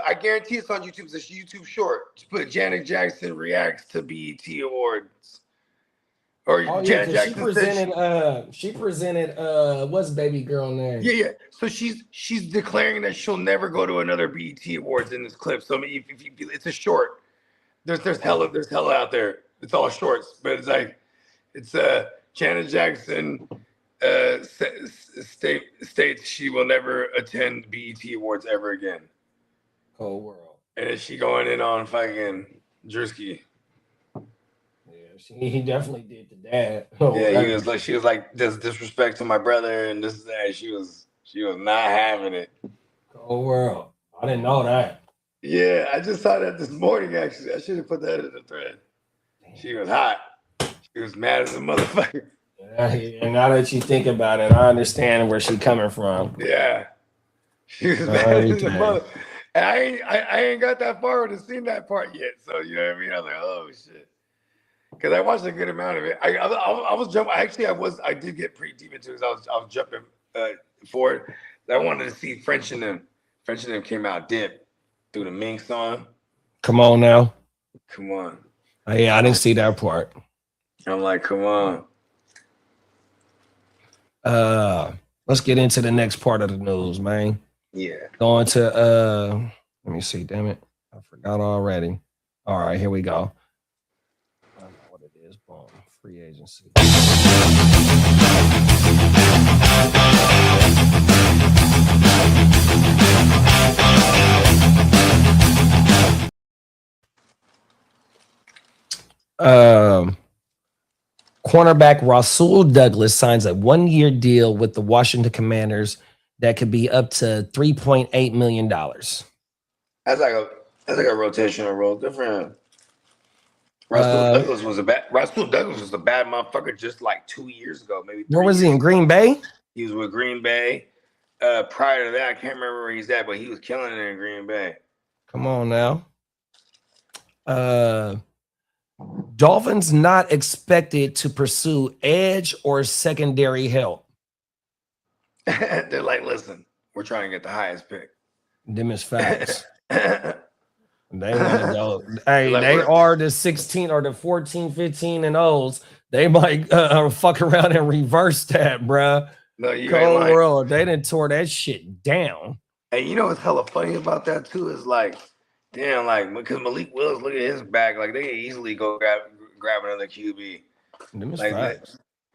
I guarantee it's on YouTube. It's a YouTube short. Just put Janet Jackson reacts to BET Awards. Or Janet Jackson she presented what's baby girl name? Yeah. So she's declaring that she'll never go to another BET Awards in this clip. So I mean, if it's a short, there's hella out there. It's all shorts, but it's like it's Janet Jackson states she will never attend BET Awards ever again. Whole world. And is she going in on fucking Drewski? He definitely did the dad. She was like just disrespect to my brother and this that. She was not having it. Cold world. I didn't know that. Yeah, I just saw that this morning actually. I should have put that in the thread. Damn. She was hot. She was mad as a motherfucker. And now that you think about it, I understand where she's coming from. Yeah. She was mad as a mother. And I ain't got that far to see that part yet. So you know what I mean? I was like, oh shit. Because I watched a good amount of it. I was jumping. Actually, I did get pretty deep into it. I was jumping forward. I wanted to see French and them. French and them came out dip through the Ming song. Come on now. Come on. Yeah, I didn't see that part. I'm like, come on. Let's get into the next part of the news, man. Yeah. Going to let me see. Damn it, I forgot already. All right, here we go. Boom, free agency. Cornerback Rasul Douglas signs a 1-year deal with the Washington Commanders that could be up to $3.8 million. That's like a rotational role. Good for him. Rasul Douglas was a bad motherfucker just like 2 years ago, maybe. Where was he, in Green Bay? He was with Green Bay. Prior to that, I can't remember where he's at, but he was killing it in Green Bay. Come on now. Dolphins not expected to pursue edge or secondary help. They're like, listen, we're trying to get the highest pick. Them is facts. They want to go. Hey, they are the 16 or the 14, 15 and O's. They might fuck around and reverse that, bruh. No, you Cold world. They done tore that shit down. And you know what's hella funny about that too is like, damn, like because Malik Willis, look at his back, like they can easily go grab another QB. Like,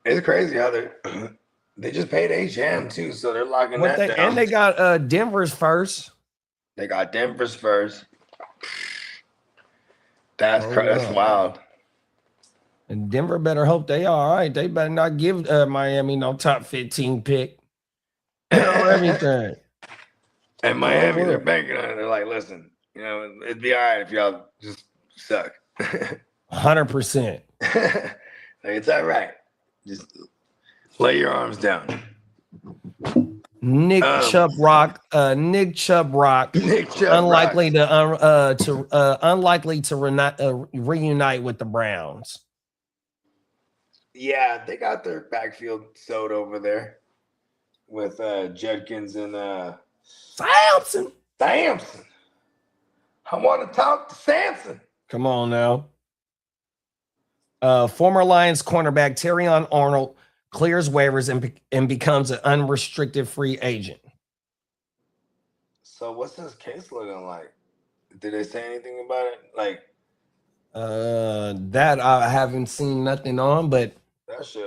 it's crazy how they just paid HM too, so they're locking that down. And they got Denver's first. They got Denver's first. That's wild. And Denver better hope they all right. They better not give Miami no top 15 pick. Everything. And Miami, they're banking on it. They're like, listen, you know, it'd be all right if y'all just suck. 100%. It's all right. Just lay your arms down. Nick Chubb Rock. Nick Chubb Rock. Unlikely to reunite with the Browns. Yeah, they got their backfield sewed over there with Judkins and Samson. I want to talk to Samson. Come on now. Former Lions cornerback Terrion Arnold clears waivers and becomes an unrestricted free agent. So what's his case looking like? Did they say anything about it? Like that I haven't seen nothing on, but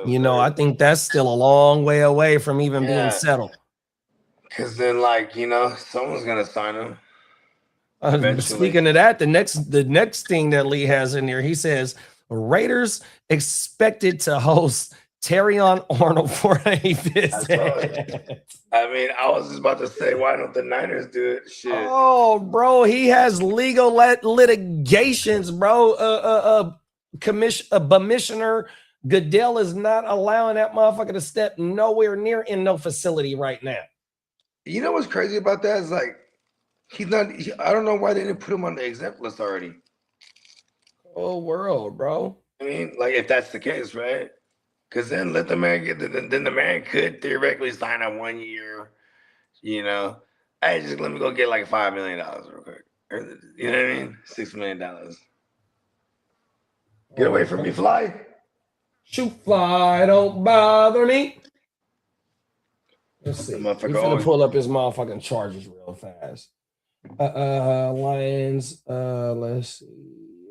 you know, I think that's still a long way away from even being settled. Because then, like, you know, someone's gonna sign him. Speaking of that, the next thing that Lee has in there, he says Raiders expected to host Terrion Arnold for a visit. I mean, I was just about to say, why don't the Niners do it? Shit. Oh, bro, he has legal litigations, bro. Commissioner Goodell is not allowing that motherfucker to step nowhere near in no facility right now. You know what's crazy about that is like he's not. I don't know why they didn't put him on the exempt list already. Oh, world, bro. I mean, like if that's the case, right? Because then let the man get. Then the man could theoretically sign a 1 year. You know, hey, just let me go get like $5 million real quick. You know what I mean? $6 million. Get away from me, fly. Shoot, fly, don't bother me. Let's see. He's gonna pull up his motherfucking charges real fast. Lions. Let's see.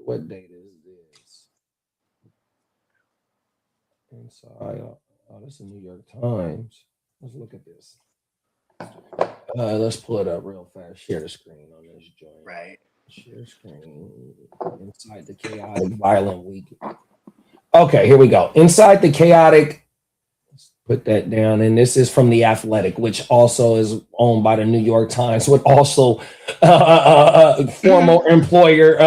What date is this? Inside. Oh, this is the New York Times. Let's look at this. Let's pull it up real fast. Share the screen on this joint. Right. Share screen. Inside the chaotic, violent week. Okay, here we go. Inside the chaotic. Put that down. And this is from The Athletic, which also is owned by the New York Times, with also former employer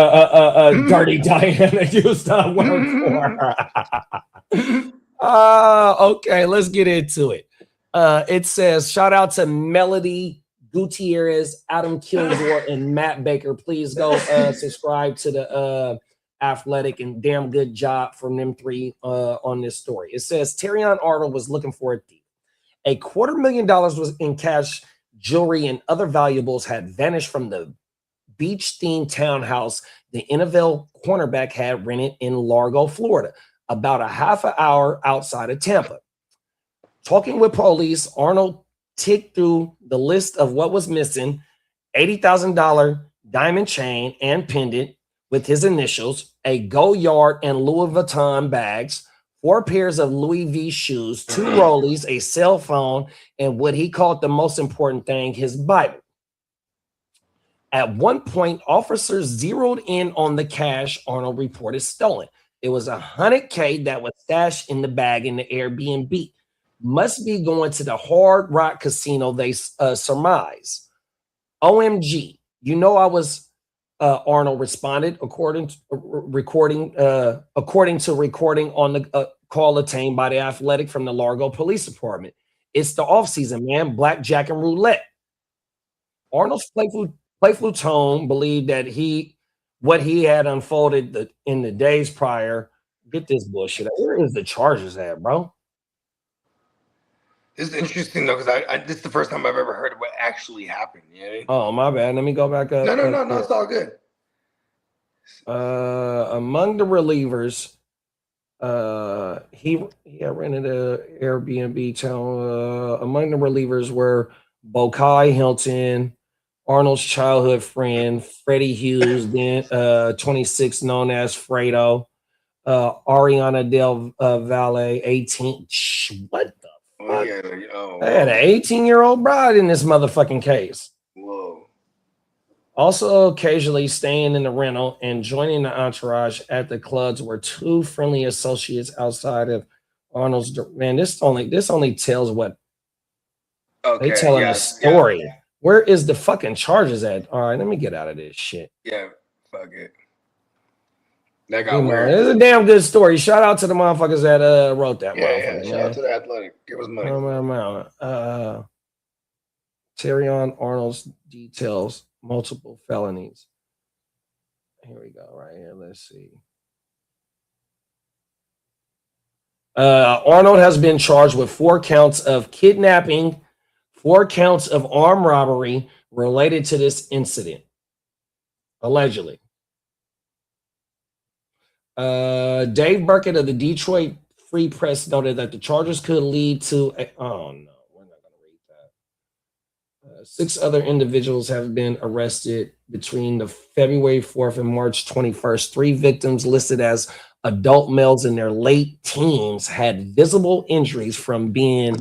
Dirty Diana used to work for. Okay, let's get into it. It says, shout out to Melody Gutierrez, Adam Kilgore, and Matt Baker. Please go subscribe to the Athletic, and damn good job from them three on this story. It says Terrion Arnold was looking for a thief. $250,000 was in cash, jewelry, and other valuables had vanished from the beach-themed townhouse the NFL cornerback had rented in Largo, Florida, about a half an hour outside of Tampa. Talking with police, Arnold ticked through the list of what was missing: $80,000 diamond chain and pendant with his initials, a Go-Yard and Louis Vuitton bags, 4 pairs of Louis V shoes, 2 rollies, a cell phone, and what he called the most important thing, his Bible. At one point, officers zeroed in on the cash Arnold reported stolen. It was $100K that was stashed in the bag in the Airbnb. Must be going to the Hard Rock Casino, they surmise. OMG, you know I was... Arnold responded, according to recording on the call obtained by The Athletic from the Largo Police Department. It's the offseason, man. Blackjack and roulette. Arnold's playful tone believed that what he had unfolded in the days prior. Get this bullshit. Where is the charges at, bro? This is interesting though, because this is the first time I've ever heard of what actually happened. You know? Oh, my bad. Let me go back up. No, it's all good. Among the relievers, he rented a Airbnb town. Among the relievers were Bokai Hilton, Arnold's childhood friend, Freddie Hughes, then 26, known as Fredo, Ariana Del Valle, 18. What the? I had an 18-year-old bride in this motherfucking case. Whoa. Also, occasionally staying in the rental and joining the entourage at the clubs were 2 friendly associates outside of Arnold's. Man, this only tells what they telling a story. Yeah. Where is the fucking charges at? All right, let me get out of this shit. Yeah, fuck it. That got weird. It's a damn good story. Shout out to the motherfuckers that wrote that. Yeah. Shout out to the Athletic. Give us money. Terrion Arnold's details multiple felonies. Here we go. Right here. Let's see. Arnold has been charged with 4 counts of kidnapping, 4 counts of armed robbery related to this incident, allegedly. Dave Burkett of the Detroit Free Press noted that the charges could lead to oh no, we're not going to read that. 6 other individuals have been arrested between the February 4th and March 21st. 3 victims listed as adult males in their late teens had visible injuries from being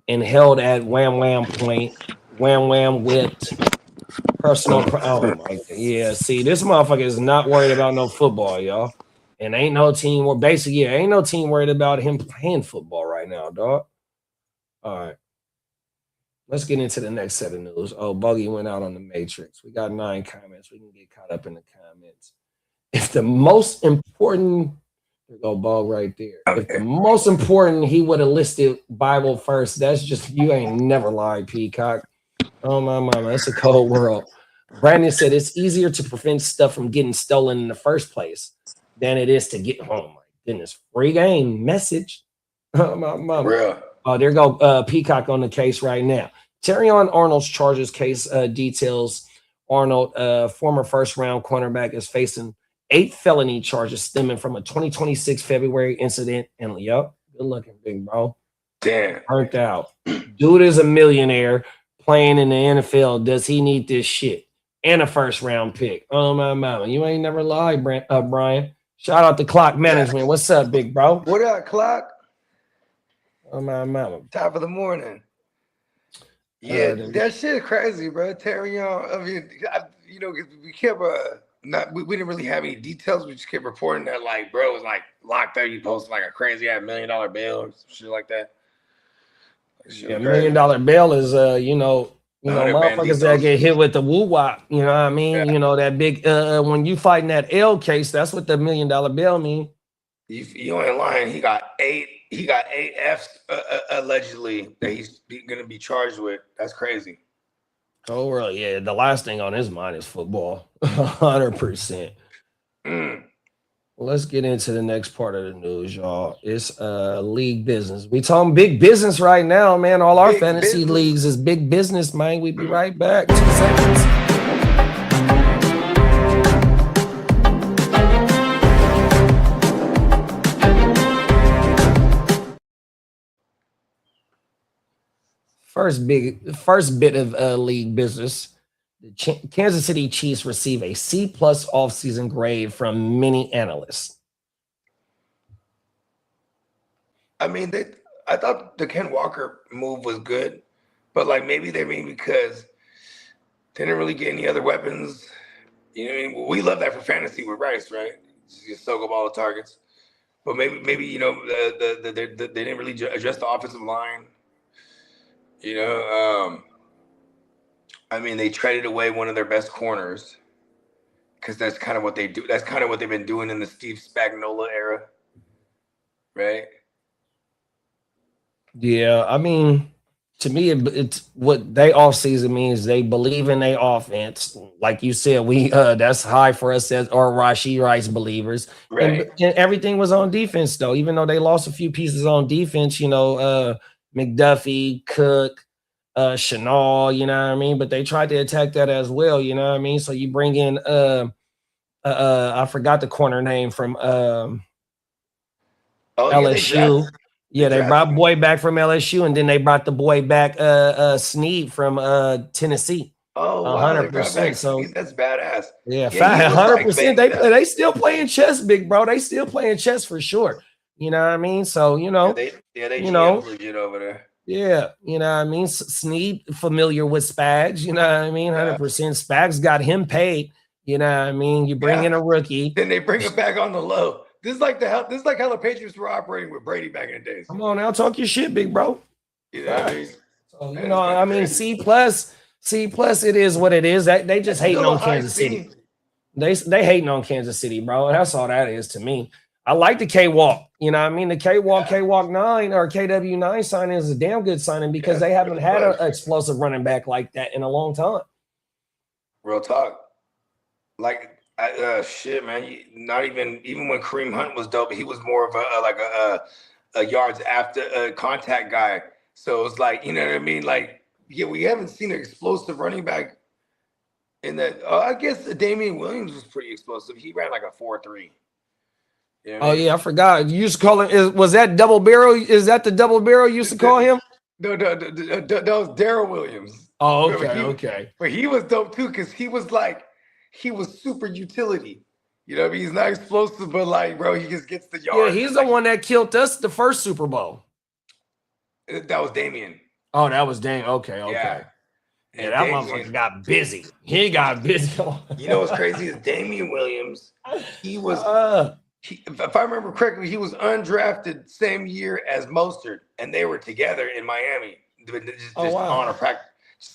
held at wham point, wham whipped. Personal, oh my, yeah. See, this motherfucker is not worried about no football, y'all, and ain't no team. Or basically, yeah, ain't no team worried about him playing football right now, dog. All right, let's get into the next set of news. Oh, Buggy went out on the Matrix. We got 9 comments. We can get caught up in the comments. If the most important, there go Ball right there. If the most important, he would have listed Bible first. That's just, you ain't never lied, Peacock. Oh my mama, that's a cold world. Brandon said it's easier to prevent stuff from getting stolen in the first place than it is to get home. My goodness, free game message. Oh my mama. Real. Oh, there go Peacock on the case right now. Terrion Arnold's charges case details Arnold, former first-round cornerback, is facing 8 felony charges stemming from a 2026 February incident. And yep, good looking, big bro. Damn. Burnt out. Dude is a millionaire. Playing in the NFL, does he need this shit? And a first-round pick. Oh, my mama. You ain't never lied, Brian. Shout out to Clock Management. What's up, big bro? What up, Clock? Oh, my mama. Top of the morning. Yeah, that shit is crazy, bro. Terrion, I mean, we kept, we didn't really have any details. We just kept reporting that, like, bro was, like, locked up. He posted, like, a crazy-ass $1 million bill or some shit like that. Yeah, $1 million bail is motherfuckers that get hit with the woo wop. You know what I mean? Yeah. You know that big when you fighting that L case, that's what the $1 million bail mean. You ain't lying. He got 8 Fs allegedly that he's gonna be charged with. That's crazy. Oh really? Yeah. The last thing on his mind is football. 100%. Let's get into the next part of the news, y'all. It's league business. We talking big business right now, man. All our fantasy leagues is big business, man. We be right back. 2 seconds. First bit of league business. The Kansas City Chiefs receive a C+ offseason grade from many analysts. I mean, I thought the Ken Walker move was good, but like maybe they mean because they didn't really get any other weapons. You know what I mean? We love that for fantasy with Rice, right? Just soak up all the targets. But maybe they didn't really address the offensive line. You know, I mean, they traded away one of their best corners because that's kind of what they do. That's kind of what they've been doing in the Steve Spagnuolo era, right? Yeah, I mean, to me, it's what they offseason means. They believe in their offense, like you said. We that's high for us as or Rashee Rice believers, right? And everything was on defense, though. Even though they lost a few pieces on defense, you know, McDuffie, Cook. Chanel, you know what I mean? But they tried to attack that as well, you know what I mean? So you bring in I forgot the corner name from LSU. Yeah, they brought boy back from LSU, and then they brought the boy back Snead from Tennessee. Oh, 100%. So that's badass. Yeah, 100%. They still playing chess, big bro. They still playing chess for sure. You know what I mean? So, you know, they you know, legit over there. Yeah, you know what I mean? Snead familiar with Spags, you know what I mean? 100%. Spags got him paid, you know what I mean? You bring in a rookie. Then they bring it back on the low. This is like how the Patriots were operating with Brady back in the days. Come on now, talk your shit, big bro. You know what I mean? So, you know, I mean, C+, it is what it is. They just hating on Kansas City. They hating on Kansas City, bro. That's all that is to me. I like the K-Walk. You know what I mean? The K-Walk 9 or KW9 signing is a damn good signing because they haven't had an explosive running back like that in a long time. Real talk. Like, shit, man. Not even when Kareem Hunt was dope, he was more of a yards after contact guy. So it's like, you know what I mean? Like, yeah, we haven't seen an explosive running back in that. I guess Damian Williams was pretty explosive. He ran like a 4.3. You know what I mean? Yeah, I forgot. You used to call him. Was that double barrel? Is that the double barrel you used to call him? No, that was Darrell Williams. Oh, okay. But he was dope too because he was super utility. You know what I mean? He's not explosive, but like, bro, he just gets the yards. Yeah, he's the one that killed us the first Super Bowl. That was Damian. Oh, that was Damian. Okay. Yeah, that motherfucker got busy. He got busy. You know what's crazy is Damian Williams. He was. If I remember correctly, he was undrafted same year as Mostert, and they were together in Miami, just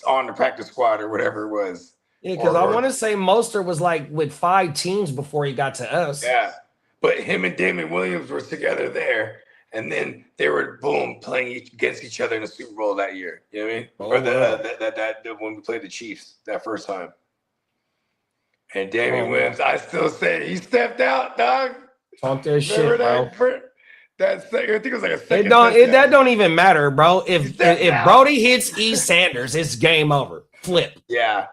on the practice squad or whatever it was. Yeah, because I want to say Mostert was like with 5 teams before he got to us. Yeah, but him and Damian Williams were together there, and then they were playing against each other in the Super Bowl that year. You know what I mean? Or when we played the Chiefs that first time. And Damian Williams, I still say he stepped out, dog. Talk that shit, bro. I think it was like a second. That don't even matter, bro. If Brody hits E. Sanders, it's game over. Flip. Yeah.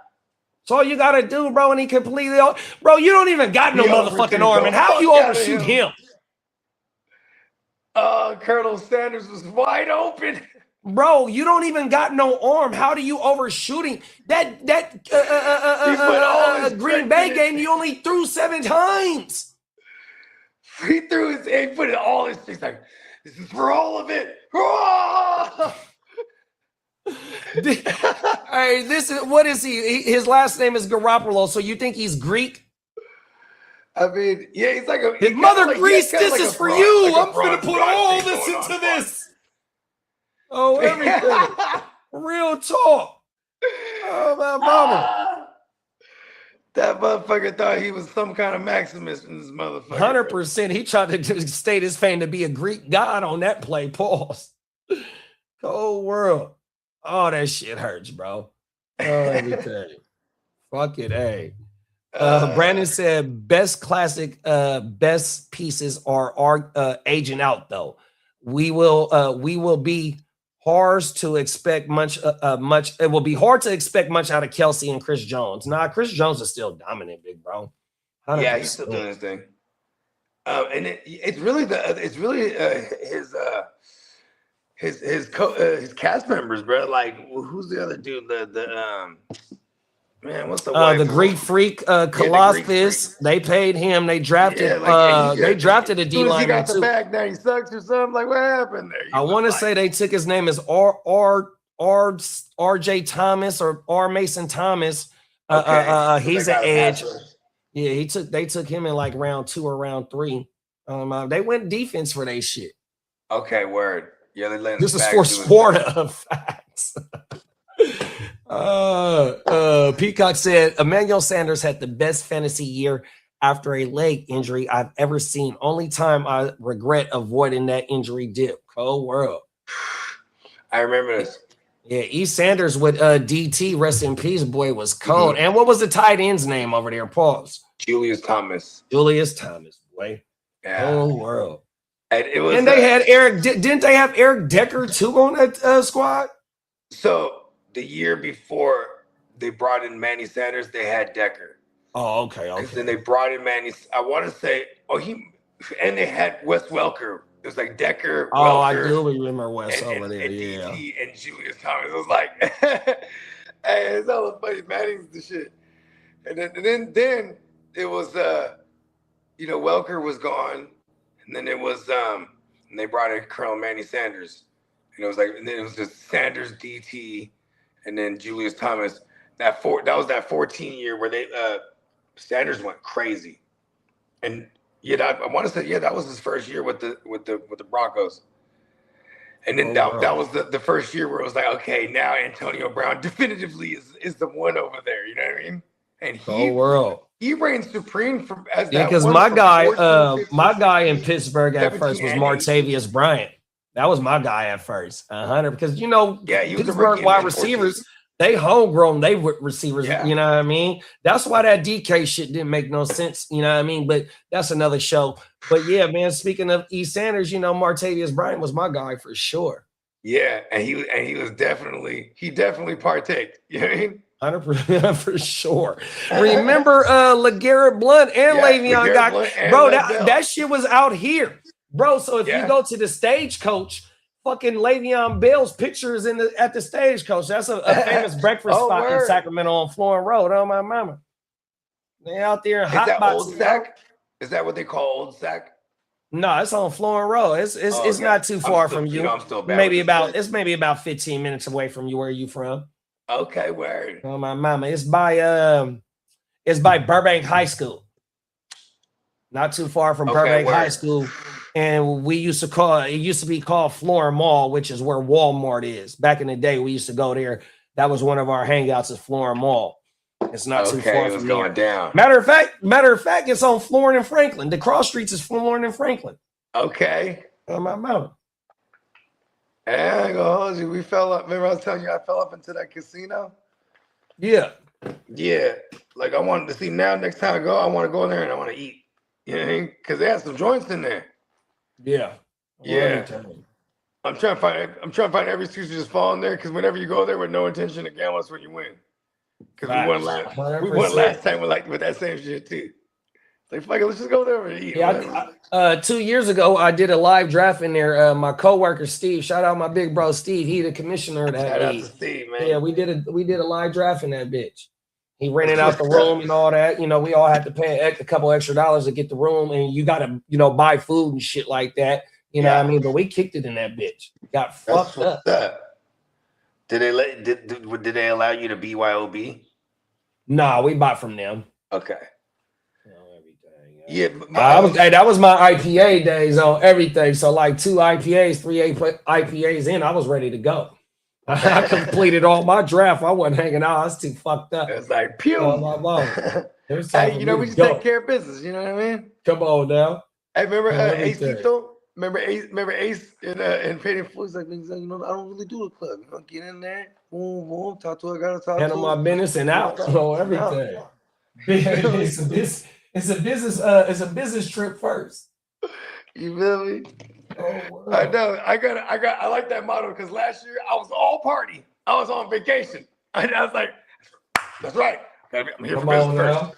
That's all you gotta do, bro. And he completely, bro. You don't even got no motherfucking arm, and how you overshoot him? Colonel Sanders was wide open. Bro, you don't even got no arm. How do you overshoot him? That Green Bay game, you only threw 7 times. He put it all in his like, this is for all of it. Hey, what is he? His last name is Garoppolo, so you think he's Greek? I mean, yeah, he's like his mother Greece. This is for you. I'm gonna put all this into this. Oh, everything. Real talk. Oh, my mama. That motherfucker thought he was some kind of Maximus in this motherfucker. 100%. He tried to state his fame to be a Greek god on that play. Pause. Cold world. Oh, that shit hurts, bro. Oh, everything. Fuck it, hey. Brandon said best best pieces are aging out though. We will be hard to expect much. It will be hard to expect much out of Kelsey and Chris Jones. Nah, Chris Jones is still dominant, big bro. 100%. Yeah, he's still doing his thing. And it's really his cast members, bro. Like, who's the other dude? Man, what's the Greek freak, Colossus? They paid him. They drafted. They drafted a D lineman. He got the bag. Now he sucks or something. Like, what happened there? I want to say they took his name as R.J. Thomas or R. Mason Thomas. He's an edge. Yeah, they took him in like round 2 or round 3. They went defense for their shit. Okay, word. Yeah, they let. This is for Sparta facts. Peacock said Emmanuel Sanders had the best fantasy year after a leg injury I've ever seen. Only time I regret avoiding that injury dip. Cold world. I remember this. Yeah, E. Sanders with DT, rest in peace, boy, was cold. And what was the tight end's name over there? Pause. Julius Thomas, boy. Yeah. Cold world. And it was. And they had Eric. Didn't they have Eric Decker too on that squad? So the year before they brought in Manny Sanders, they had Decker. Oh, okay. And then they brought in Manny. I want to say, and they had Wes Welker. It was like Decker. Oh, Welker, I do remember Wes over there. Yeah. And Julius Thomas. It was like, hey, it's all funny. Manny's the shit. And then it was, Welker was gone, and then it was, and they brought in Colonel Manny Sanders, and it was like, and then it was just Sanders, DT, and then Julius Thomas. That was that 14 year where they Sanders went crazy, and I want to say that was his first year with the Broncos, and then that was the first year where it was like, okay, now Antonio Brown definitively is the one over there. You know what I mean? and whole world. He reigns supreme from as yeah, because my guy in Pittsburgh at first was Martavius Bryant. That was my guy at first, 100. Because he was Pittsburgh wide receivers. They homegrown, they receivers, you know what I mean? That's why that DK shit didn't make no sense, you know what I mean? But that's another show. But yeah, man, speaking of E. Sanders, Martavius Bryant was my guy for sure. Yeah, and he was definitely partaked. You know what I mean? 100% for sure. Remember LeGarrette Blount and Le'Veon got bro, that shit was out here. Bro, so if you go to the Stagecoach, fucking Le'Veon Bell's picture is at the Stagecoach. That's a famous breakfast spot in Sacramento on Florence Road. Oh my mama. They out there in hot Old Sac? Is that what they call Old Sac? No, it's on Florence Road. It's not too far from you. Maybe about 15 minutes away from you. Where are you from? Okay, word. Oh my mama. It's by Burbank High School. Not too far from Burbank High School. And it used to be called Florence Mall, which is where Walmart is. Back in the day, we used to go there. That was one of our hangouts at Florence Mall. It's not too far from going down. Matter of fact, it's on Florence and Franklin. The cross streets is Florence and Franklin. Okay. On my mountain. I ain't gonna hold you. We fell up. Remember I was telling you I fell up into that casino? Yeah. Yeah. Like I wanted to see now. Next time I go, I want to go in there and I want to eat. You know what I mean? Because they have some joints in there. Yeah. Yeah. I'm trying to find every excuse to just fall in there because whenever you go there with no intention to gamble, that's when you win. Because we won last time with that same shit too. Like, fuck it, let's just go there and eat. Yeah, 2 years ago, I did a live draft in there. My coworker Steve, shout out my big bro Steve. He the commissioner of that. Shout out to Steve, man. Yeah, we did a live draft in that bitch. He rented out the room and all that. We all had to pay a couple extra dollars to get the room, and you got to buy food and shit like that. You know what I mean? But we kicked it in that bitch. Got fucked up. Did they allow you to BYOB? Nah, we bought from them. Okay. Yeah, that was my IPA days on everything. So like 2 IPAs, 3 IPAs in, I was ready to go. I completed all my draft. I wasn't hanging out. I was too fucked up. It's like pew. Hey, we just take care of business. You know what I mean? Come on now. Hey, remember Ace Tito? Remember Ace in Paid in Full? He's like, I don't really do the club. Get in there, boom, boom, talk to her, gotta talk. Handle my business and out. So everything. It's a business trip first. You feel me? Oh, I know. I like that motto because last year I was all party. I was on vacation. I was like, that's right. I'm here for business first.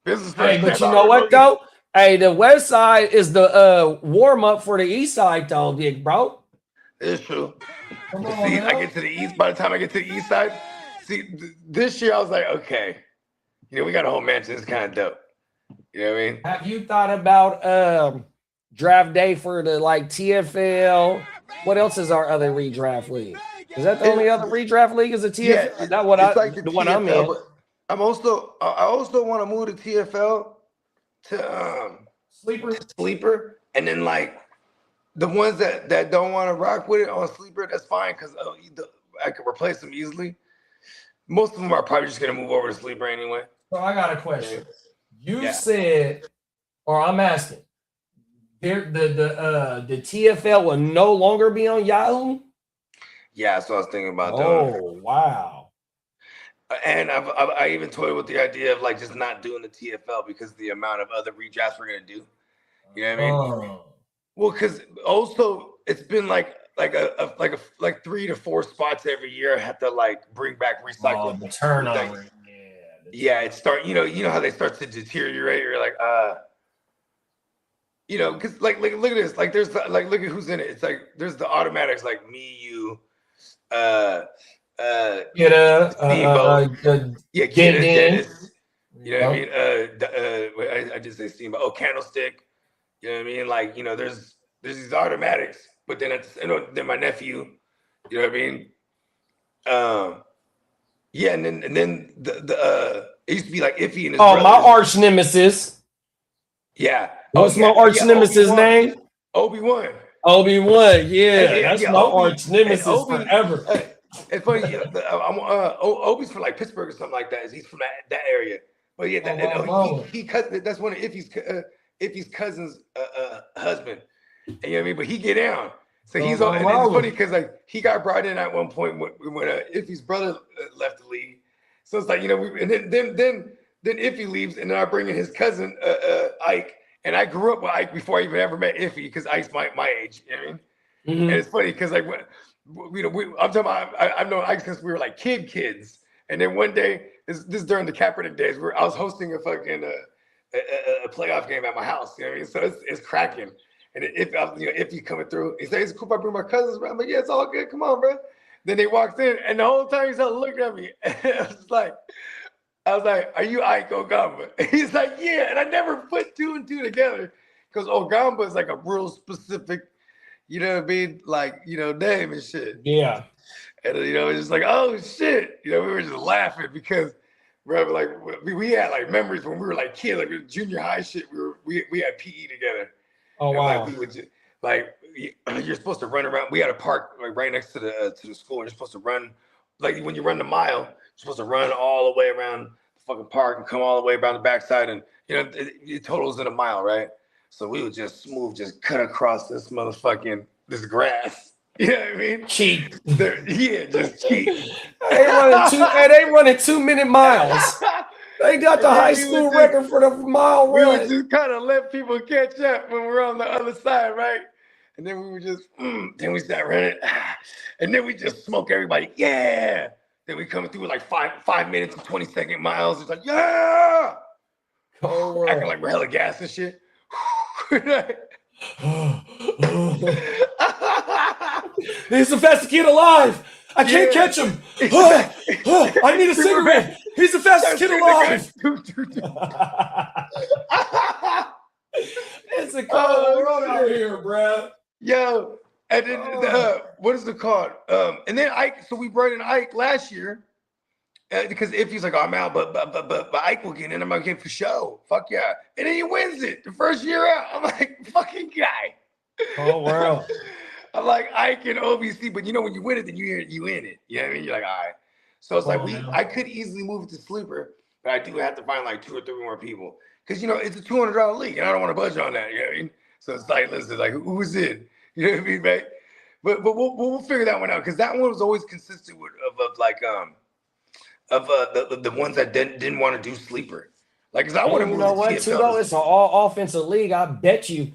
Business first. Hey, but you know what though? Hey, the West Side is the warm up for the East Side though, big bro. It's true. I get to the East. By the time I get to the East Side, this year I was like, okay, we got a whole mansion. It's kind of dope. You know what I mean? Have you thought about draft day for the TFL? What else is our other redraft league? Is that the only other redraft league? Is the TFL? Yeah, is that what the one I'm in? I also want to move the TFL to sleeper, and then the ones that don't want to rock with it on sleeper, that's fine because I could replace them easily. Most of them are probably just gonna move over to sleeper anyway. So I got a question. You said, or I'm asking, the TFL will no longer be on Yahoo? Yeah, that's what I was thinking about doing. Oh, wow. And I even toyed with the idea of like just not doing the TFL because of the amount of other redrafts we're gonna do. You know what I mean? Oh. Well, because also it's been like 3 to 4 spots every year. I have to like bring back recyclable. The turnover. Yeah, it start. You know how they start to deteriorate. You're like, because like look at this. Like there's like look at who's in it. It's like there's the automatics like me, you, Kitteh, Kitteh, Dennis. You know what I mean? I just say Steamboat. Oh, Candlestick. You know what I mean? Like there's these automatics, but then then my nephew. You know what I mean? Yeah, and then the it used to be like Iffy and his brothers. My arch nemesis. Yeah. What's my arch nemesis name? Obi-Wan. Obi-Wan, that's my arch nemesis forever. It's funny. Obi's from like Pittsburgh or something like that. He's from that area. Oh yeah, that's one of Iffy's cousin's husband. You know what I mean? But he get down. So he's on. And it's funny because like he got brought in at one point when Iffy's brother left the league. So it's like, you know, and then Iffy leaves, and then I bring in his cousin Ike, and I grew up with Ike before I even ever met Iffy because Ike's my age. You know what I mean? Mm-hmm. And it's funny because like I'm talking about I've known Ike since we were like kids, and then one day this during the Kaepernick days, I was hosting a fucking a playoff game at my house. You know what I mean? So it's cracking. And if you coming through, he said, "It's cool if I bring my cousins around." I'm like, "Yeah, it's all good. Come on, bro." Then they walked in, and the whole time he's looking at me. I was like, "Are you Ike Ogamba?" He's like, "Yeah." And I never put two and two together because Ogamba is like a real specific, you know what I mean, like, you know, name and shit. Yeah. And you know, it's just like, oh shit, you know, we were just laughing because, bro, like we had like memories when we were like kids, like junior high shit. We had PE together. Oh, wow. Like we would just, like, you're supposed to run around. We had a park like right next to the school, and you're supposed to run, like when you run the mile, you're supposed to run all the way around the fucking park and come all the way around the backside, and you know it totals in a mile, right? So we would just just cut across this grass. You know what I mean? Cheat. Yeah, just cheat. They running 2 minute miles. They got the high school record for the mile run. We would just kind of let people catch up when we're on the other side, right? And then we would just, then we start running. And then we just smoke everybody. Yeah. Then we coming through with like 5 minutes and 20-second miles. It's like, yeah. Oh, acting like we're hella gas and shit. He's the fastest kid alive. I can't catch him. I need a cigarette. He's the fastest kid alive. It's a cold world out here, bro. Yo, and then what is it called? And then Ike. So we brought in Ike last year because if he's like, oh, I'm out, but Ike will get in. I'm like, okay, for show. Fuck yeah. And then he wins it the first year out. I'm like, fucking guy. Oh, wow. I'm like Ike and OBC, but you know when you win it, then you in it. You know what I mean? You're like, all right. So it's like I could easily move it to sleeper, but I do have to find like 2 or 3 more people because you know it's a $200 league, and I don't want to budge on that. You know what I mean? So it's like, listen, like who's in? You know what I mean, mate? But we'll figure that one out because that one was always consistent with the ones that didn't want to do sleeper. Like, cause I want to move. You know what? Too though, it's an all offensive league. I bet you.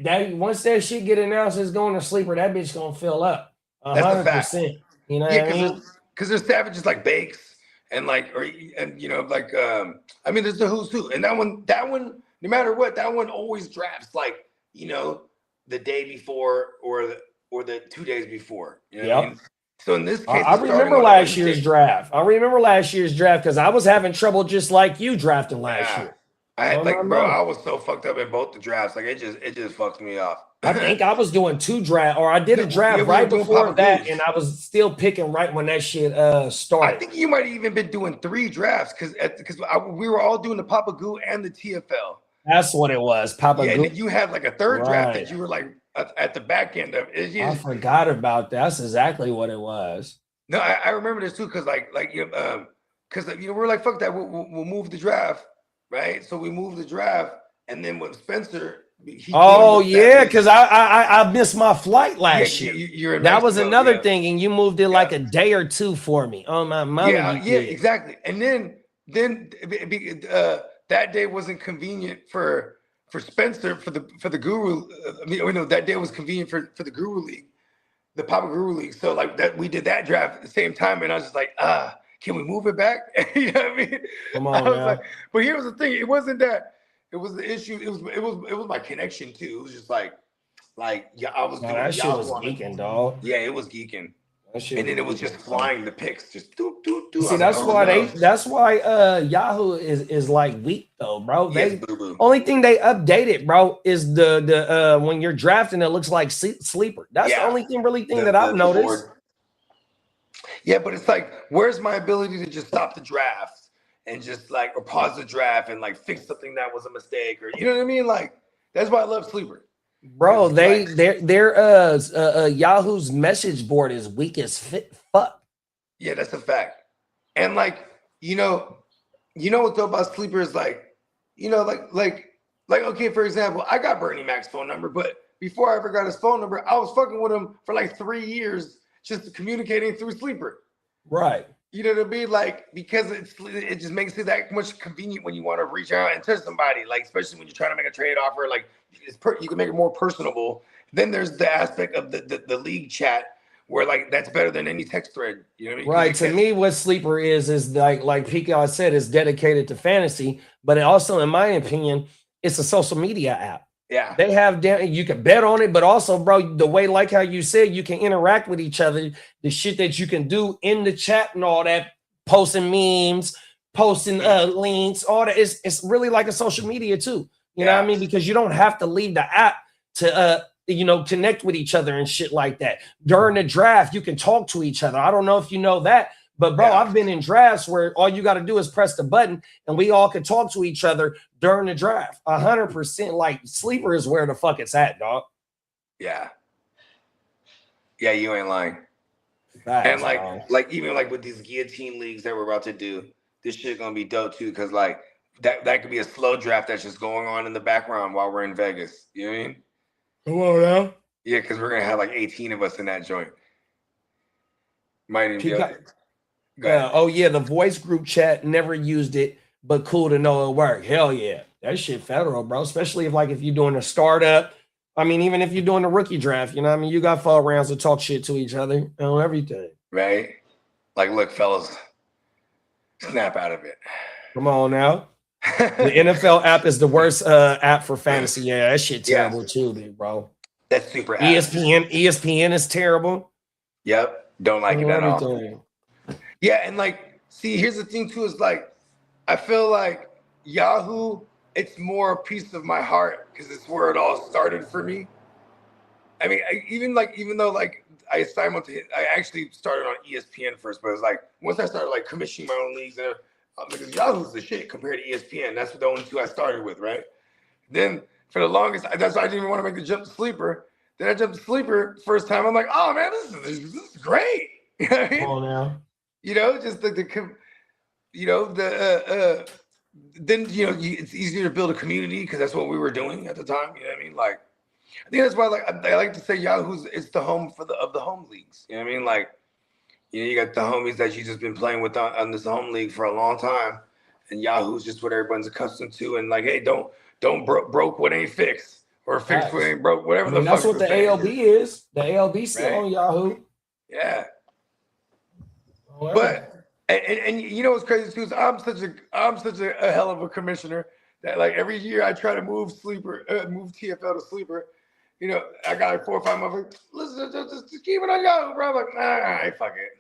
Once that shit get announced, it's going to sleeper. That bitch gonna fill up 100%. You know, what I mean? Because there's savages like Bakes and you know, like I mean, there's the who's who, and that one, no matter what, that one always drafts like, you know, the day before or the 2 days before. You know what I mean? So in this case, I remember last year's draft. Because I was having trouble just like you drafting last year. I had I was so fucked up in both the drafts. Like it just fucks me off. I think I was doing 2 drafts, or I did a draft right before that, and I was still picking right when that shit started. I think you might have even been doing 3 drafts because we were all doing the Papa Goo and the TFL. That's what it was, Papa Goo. And then you had like a 3rd draft that you were like at the back end of it. I forgot about that. That's exactly what it was. No, I remember this too because because you know we're like, fuck that, we'll move the draft. Right, so we moved the draft, and then with Spencer, because I missed my flight last year. That was another thing, and you moved it like a day or 2 for me. Oh my mother! Yeah, exactly. And then that day wasn't convenient for Spencer for the Guru. That day was convenient for the Guru League, the Papa Guru League. So like that, we did that draft at the same time, and I was just like, can we move it back? You know what I mean? Come on, man. But here's the thing: it wasn't that. It was the issue. It was my connection too. It was just like yeah, I was. Man, that shit was geeking, dog. Yeah, it was geeking. And then it was just flying the picks, just do. See, that's why Yahoo is like weak though, bro. Only thing they updated, bro, is the when you're drafting, it looks like sleeper. That's the only thing that I've noticed. Board. Yeah, but it's like, where's my ability to just stop the draft and just like, or pause the draft and like fix something that was a mistake, or you know what I mean? Like, that's why I love sleeper. Bro, their Yahoo's message board is weak as fuck. Yeah, that's a fact. And like, you know, You know what though about Sleeper is like, okay, for example, I got Bernie Mac's phone number, but before I ever got his phone number, I was fucking with him for like 3 years, just communicating through Sleeper. Right. You know what I mean? Like, because it just makes it that much convenient when you want to reach out and touch somebody, like, especially when you're trying to make a trade offer, like, you can make it more personable. Then there's the aspect of the league chat where, like, that's better than any text thread. You know what I mean? Right. To me, what Sleeper is like Peacock said, is dedicated to fantasy, but it also, in my opinion, it's a social media app. Yeah. They have, you can bet on it, but also, bro, the way, like how you said, you can interact with each other, the shit that you can do in the chat and all that, posting memes, posting links, all that. It's really like a social media too. You know what I mean? Because you don't have to leave the app to, connect with each other and shit like that. During the draft, you can talk to each other. I don't know if you know that, but bro, I've been in drafts where all you got to do is press the button and we all can talk to each other during the draft. 100%. Like, Sleeper is where the fuck it's at, dog. Yeah. Yeah, you ain't lying. Facts, and like even like with these guillotine leagues that we're about to do, this shit gonna be dope too, because like that could be a slow draft that's just going on in the background while we're in Vegas. You know what I mean? Come on now. Yeah, because we're gonna have like 18 of us in that joint. Might even be the voice group chat, never used it, but cool to know it worked. Hell yeah. That shit federal, bro. Especially if you're doing a startup. I mean, even if you're doing a rookie draft, you know what I mean? You got 4 rounds to talk shit to each other on everything. Right? Like, look, fellas, snap out of it. Come on now. The NFL app is the worst app for fantasy. Yeah, that shit terrible too, dude, bro. That's super ESPN is terrible. Yep. Don't like it at all. Yeah, and like, see, here's the thing too, is like, I feel like Yahoo, it's more a piece of my heart because it's where it all started for me. I mean, even though I actually started on ESPN first, but it's like once I started like commissioning my own leagues, and because Yahoo's the shit compared to ESPN. That's the only 2 I started with, right? Then for the longest, that's why I didn't even want to make the jump to Sleeper. Then I jumped to Sleeper first time. I'm like, oh man, this is great. You know what I mean? Oh now. Just then it's easier to build a community because that's what we were doing at the time. You know what I mean? Like, I think that's why I like to say Yahoo's it's the home of the home leagues. You know what I mean? Like, you got the homies that you just been playing with on this home league for a long time, and Yahoo's just what everyone's accustomed to. And like, hey, don't broke what ain't fixed, or fixed what ain't broke, whatever. That's what the ALB is. The ALB still on Yahoo. Yeah. But and you know what's crazy too is I'm such a hell of a commissioner that like every year I try to move TFL to Sleeper. I got like 4 or 5 motherfuckers. Listen, just keep it on Yahoo, bro. I'm like, nah, fuck it.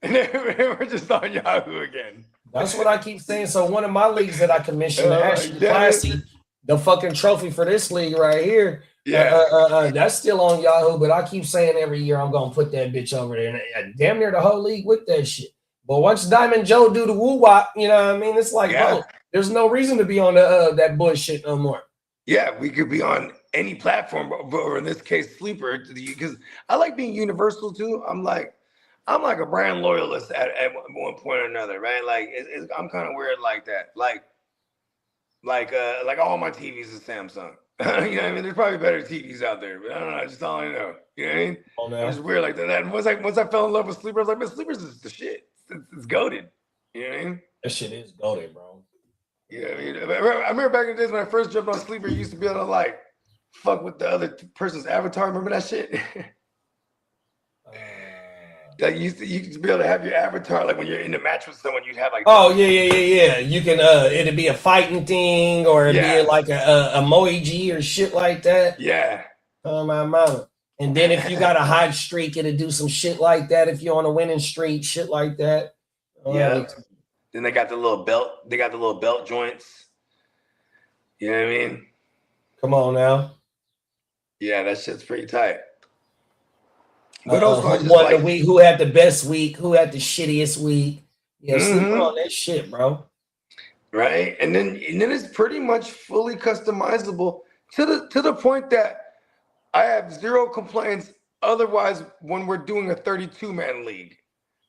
And then we're just on Yahoo again. That's what I keep saying. So one of my leagues that I commissioned, Ashley Classy, the fucking trophy for this league right here. Yeah, that's still on Yahoo, but I keep saying every year I'm gonna put that bitch over there, and damn near the whole league with that shit. But once Diamond Joe do the woo wop, you know what I mean? It's like, bro, there's no reason to be on that bullshit no more. Yeah, we could be on any platform, or in this case, Sleeper, because I like being universal too. I'm like a brand loyalist at one point or another, right? Like I'm kind of weird like that. Like all my TVs is Samsung. You know what I mean? There's probably better TVs out there, but I don't know. That's just all I know. You know what I mean? Oh, no. It's weird like that. And once I fell in love with Sleeper, I was like, man, Sleeper's is the shit. It's goated. You know what I mean? That shit is goated, bro. You know what I mean? I remember back in the days when I first jumped on Sleeper, you used to be able to like fuck with the other person's avatar. Remember that shit? Like you used to be able to have your avatar, like when you're in the match with someone, you'd have like. Oh yeah. You can it'd be a fighting thing, or it'd be like a emoji or shit like that. Yeah. Oh my mama. And then if you got a hot streak, it'd do some shit like that. If you're on a winning streak, shit like that. Yeah. Then they got the little belt. They got the little belt joints. You know what I mean? Come on now. Yeah, that shit's pretty tight. But who had the best week? Who had the shittiest week? Yeah, sleep on that shit, bro. Right, and then it's pretty much fully customizable to the point that I have zero complaints. Otherwise, when we're doing a 32-man league,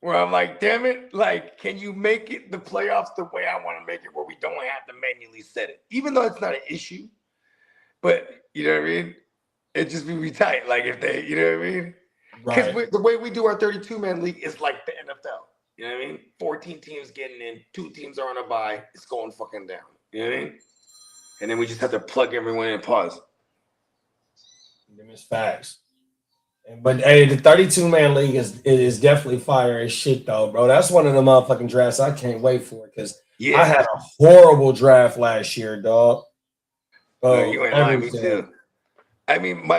where I'm like, damn it, like, can you make it the playoffs the way I want to make it, where we don't have to manually set it, even though it's not an issue. But you know what I mean? It just be tight, like if they, you know what I mean? Because the way we do our 32-man league is like the NFL. You know what I mean? 14 teams getting in, 2 teams are on a bye. It's going fucking down. You know what I mean? And then we just have to plug everyone in and pause. Them is facts. But hey, the 32-man league is definitely fire as shit though, bro. That's one of the motherfucking drafts I can't wait for because I had a horrible draft last year, dog. No, you ain't lying, me too. I mean, I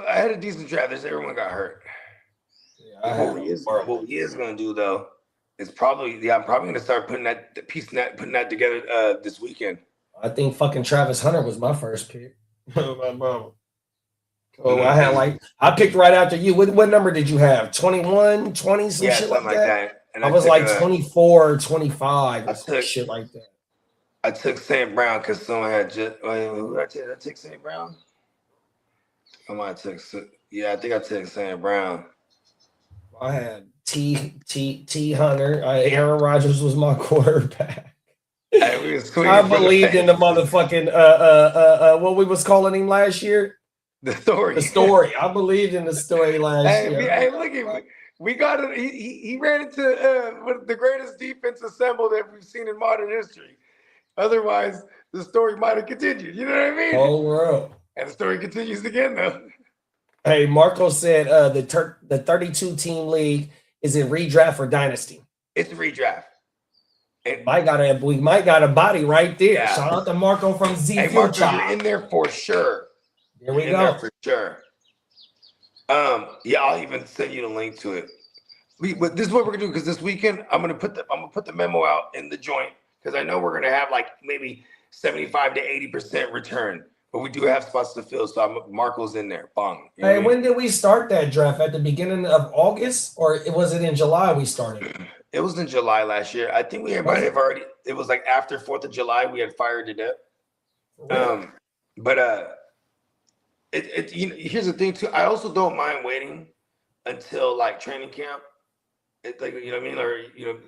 had a decent draft. Everyone got hurt. Yeah, what we is gonna do though is probably I'm probably gonna start putting that together this weekend. I think fucking Travis Hunter was my first pick. My mama. Oh, I picked right after you. What number did you have? 21, 20, some shit like that? And I was like 24, 25 or some shit like that. I took St. Brown because someone had just who did I take? Did I take St. Brown? I think I took St. Brown. I had T Hunter. Aaron Rodgers was my quarterback. I believed in the motherfucking what we was calling him last year. The story. I believed in the story last year. Hey, look at we got it. He ran into the greatest defense assembled that we've seen in modern history. Otherwise, the story might have continued. You know what I mean? Whole world. And the story continues again, though. Hey, Marco said the 32-team league is in redraft or dynasty. It's a redraft. We might got a body right there. Yeah. Shout out to Marco from Z. Hey, Marco, you're in there for sure. There we go. For sure. I'll even send you the link to it. But this is what we're gonna do because this weekend I'm gonna put the memo out in the joint because I know we're gonna have like maybe 75 to 80% return, but we do have spots to fill. So Marco's in there. Bong. Hey, when did we start that draft? At the beginning of August, or was it in July we started? It was in July last year. I think we might have already. It was like after 4th of July we had fired it up. Here's the thing too. I also don't mind waiting until like training camp. It's like, you know what I mean, or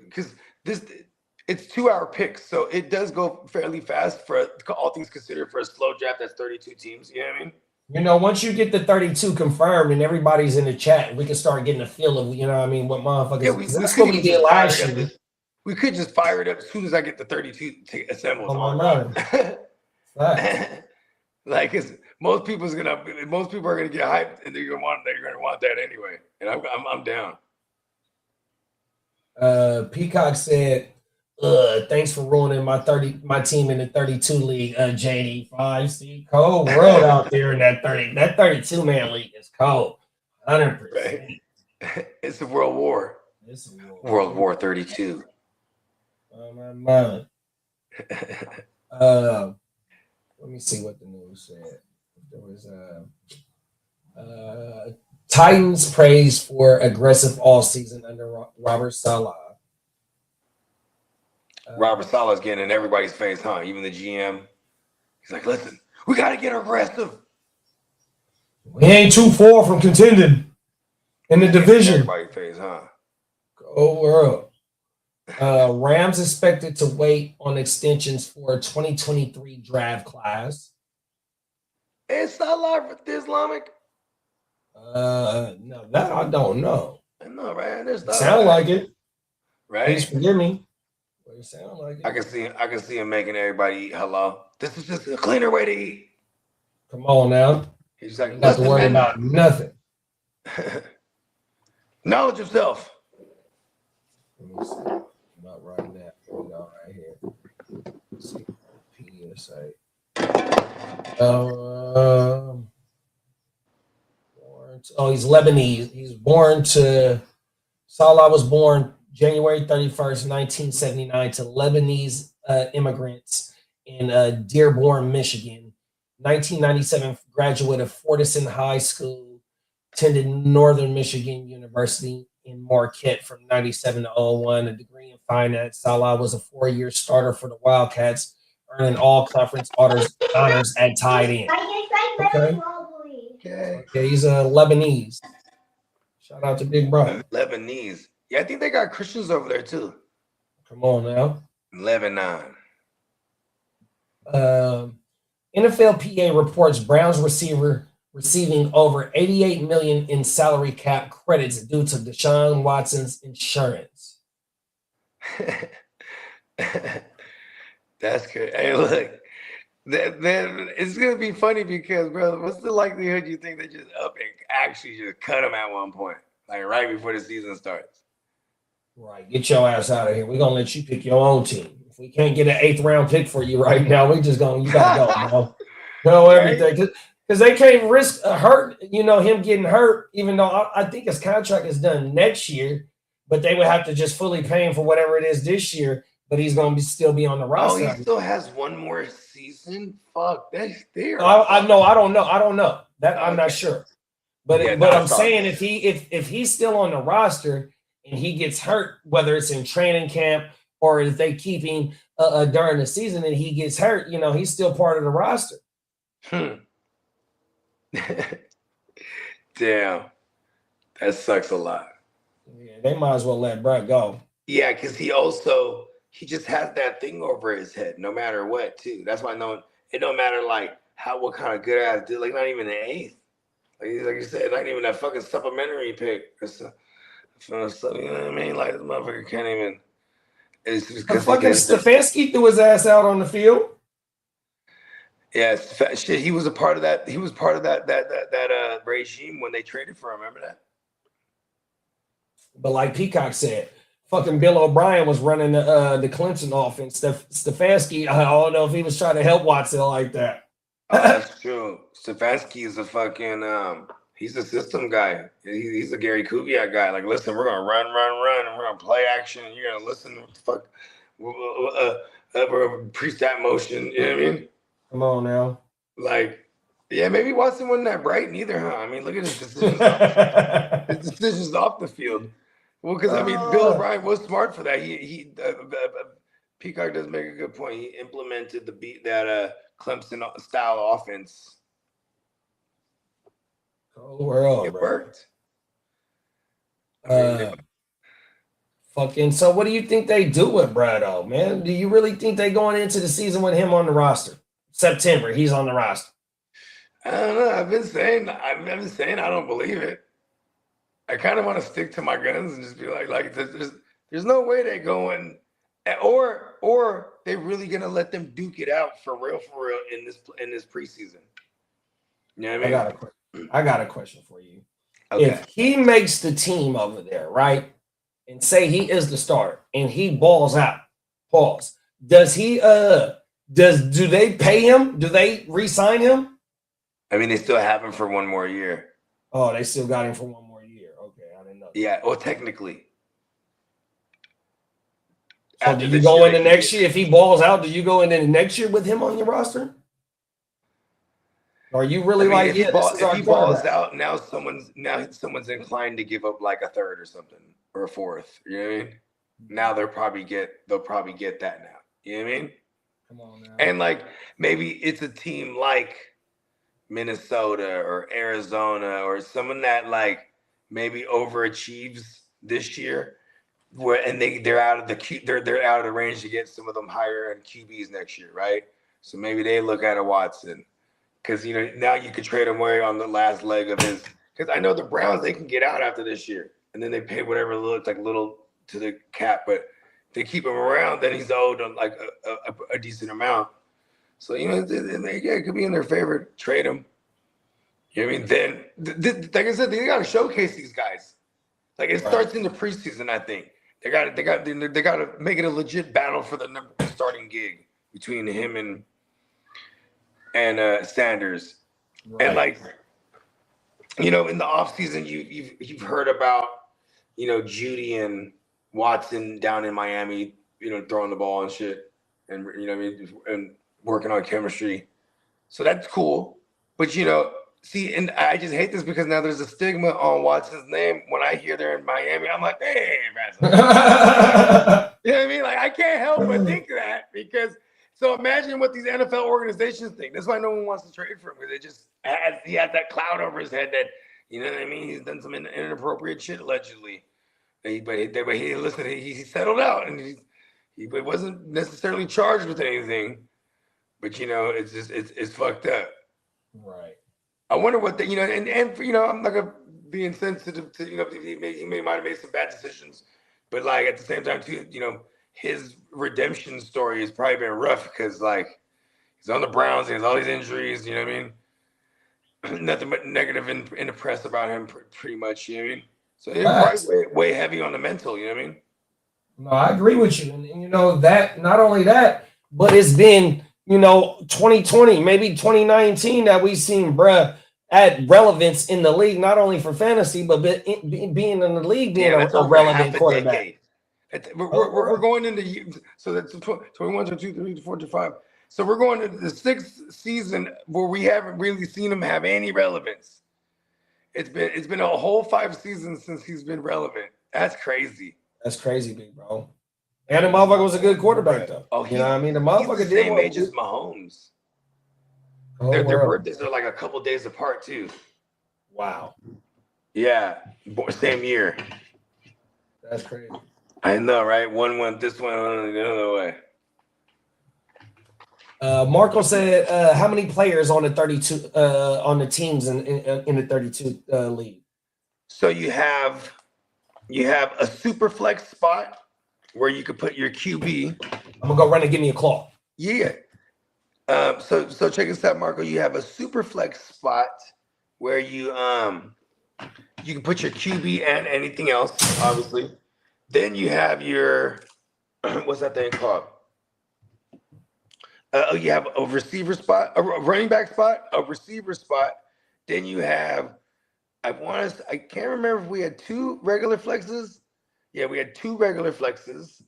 because it's 2-hour picks, so it does go fairly fast for all things considered for a slow draft that's 32 teams. You know what I mean? Once you get the 32 confirmed and everybody's in the chat, we can start getting a feel of what motherfuckers. Yeah, that's what we did last year. We could just fire it up as soon as I get the 32 assembled. Like, most people are gonna get hyped, and they're gonna want that anyway. And I'm down. Peacock said, thanks for ruining my team in the 32 league, JD5. See, cold world out there in that 32-man league is cold. 100%. Right. It's a world war. It's a World War 32. Oh my mind. Let me see what the news said. There was Titans praised for aggressive all season under Robert Saleh. Robert Saleh's getting in everybody's face, huh? Even the GM. He's like, listen, we got to get aggressive. We ain't too far from contending in the division. Everybody's face, huh? Go world. Rams expected to wait on extensions for a 2023 draft class. It's not live with the Islamic. No, that I don't know. I know, right? There's not sound like it. Right? Please forgive me. But it sound like it. I can see him making everybody eat halal. This is just a cleaner way to eat. Come on now. He's like, not to worry about nothing. Knowledge of self. Let me see. About writing that. Here we go, right here. Let's see. PSA. He's Lebanese. He's born to Salah was born January 31st, 1979 to Lebanese immigrants in Dearborn, Michigan. 1997 graduate of Fortison High School, attended Northern Michigan University in Marquette from 97 to 01, a degree in finance. Salah was a 4-year starter for the Wildcats, earning all conference honors at tight end. Okay, he's a Lebanese. Shout out to Big Bro. Lebanese. Yeah, I think they got Christians over there too. Come on now. 11-9. NFLPA reports Browns receiver receiving over $88 million in salary cap credits due to Deshaun Watson's insurance. That's good. Hey, look, then it's gonna be funny because, brother, what's the likelihood you think they just up and actually just cut him at one point, like right before the season starts? Right, get your ass out of here. We're gonna let you pick your own team. If we can't get an 8th round pick for you right now, we just gonna you gotta go, bro. Know everything because they can't risk hurt. Him getting hurt, even though I think his contract is done next year, but they would have to just fully pay him for whatever it is this year. But he's gonna still be on the roster. Oh, he still has one more season. Fuck, that's there. I know. I don't know. That I'm not sure. But I'm saying if he's still on the roster and he gets hurt, whether it's in training camp or if they keep him during the season and he gets hurt, he's still part of the roster. Damn, that sucks a lot. Yeah, they might as well let Brett go. Yeah, because he just has that thing over his head, no matter what, too. That's why it don't matter what kind of good ass dude, not even an 8th. Like you said, not even that fucking supplementary pick. You know what I mean? Like this motherfucker can't even. It's just fucking Stefanski threw his ass out on the field. Yeah, shit. He was a part of that. He was part of that regime when they traded for him. Remember that? But like Peacock said, fucking Bill O'Brien was running the Clemson offense. Stefanski, I don't know if he was trying to help Watson like that. Oh, that's true. Stefanski is a fucking he's a system guy. He's a Gary Kubiak guy. Like, listen, we're gonna run, and we're gonna play action, and you're gonna listen to what the fuck. We're gonna preach that motion. You know what I mean? Come on now. Yeah, maybe Watson wasn't that bright neither, huh? I mean, look at his decisions. His decisions off the field. Well, because Bill O'Brien was smart for that. He Peacock does make a good point. He implemented that Clemson style offense. Cold world, it worked. So what do you think they do with Brado, man? Do you really think they going into the season with him on the roster? September, he's on the roster. I don't know. I've been saying I don't believe it. I kind of want to stick to my guns and just be like there's no way they're going, or they really gonna let them duke it out for real in this preseason. You know what I mean? I got a question for you. Okay. If he makes the team over there, right, and say he is the starter and he balls out, does he do they pay him? Do they re-sign him? I mean, they still have him for one more year. Oh, they still got him for one more year. Okay, I didn't know that. Yeah, well, technically. So do you go into next year if he balls out? Do you go into next year with him on your roster? Or are you really if he balls out, now someone's inclined to give up like a third or something or a fourth. You know what I mean? Now they'll probably get that now. You know what I mean? Come on now. And maybe it's a team like Minnesota or Arizona or someone that maybe overachieves this year, they're out of the range to get some of them higher end QBs next year, right? So maybe they look at a Watson because now you could trade him away on the last leg of his. Because I know the Browns, they can get out after this year and then they pay whatever looks little to the cap, but if they keep him around, then he's owed a decent amount. So, it could be in their favor. Trade them. You know what I mean? Then, like I said, they got to showcase these guys. It starts in the preseason, I think. They got to make it a legit battle for the number one starting gig between him and Sanders. Right. And in the offseason, you've heard about, Judy and Watson down in Miami, throwing the ball and shit, and and working on chemistry. So that's cool. But see, and I just hate this because now there's a stigma on Watson's name. When I hear they're in Miami, I'm like, hey, you know what I mean? I can't help but think that because so imagine what these NFL organizations think. That's why no one wants to trade for him because he has that cloud over his head that, you know what I mean? He's done some inappropriate shit allegedly. But he listened. He settled out, and he wasn't necessarily charged with anything. But it's just it's fucked up. Right. I wonder what and I'm not gonna be insensitive to he might have made some bad decisions, but like at the same time too, his redemption story has probably been rough because like he's on the Browns, he has all these injuries. You know what I mean? Nothing but negative in the press about him, pretty much. You know what I mean? So it's probably way heavy on the mental. You know what I mean? No, I agree with you, and that not only that, but it's been 2020, maybe 2019 that we've seen bruh add relevance in the league, not only for fantasy, but being in the league, being a relevant quarterback. We're going into so that's 21, 22, 23, 24, 25. So we're going into the 6th season where we haven't really seen him have any relevance. It's been a whole 5 seasons since he's been relevant. That's crazy. That's crazy, big bro. And the motherfucker was a good quarterback, though. Oh, you know what I mean? The motherfucker he's the same age as Mahomes. Their birthdays are like a couple days apart, too. Wow. Yeah, same year. That's crazy. I know, right? One went this one, the other way. Marco said, "How many players on the 32 on the teams in the 32 league?" So you have a super flex spot where you could put your QB. I'm gonna go run and give me a claw. Yeah. So check this out, Marco. You have a super flex spot where you can put your QB and anything else, obviously. Then you have your what's that thing called? You have a receiver spot, a running back spot, a receiver spot. Then you have, I can't remember if we had 2 regular flexes. Yeah, we had 2 regular flexes,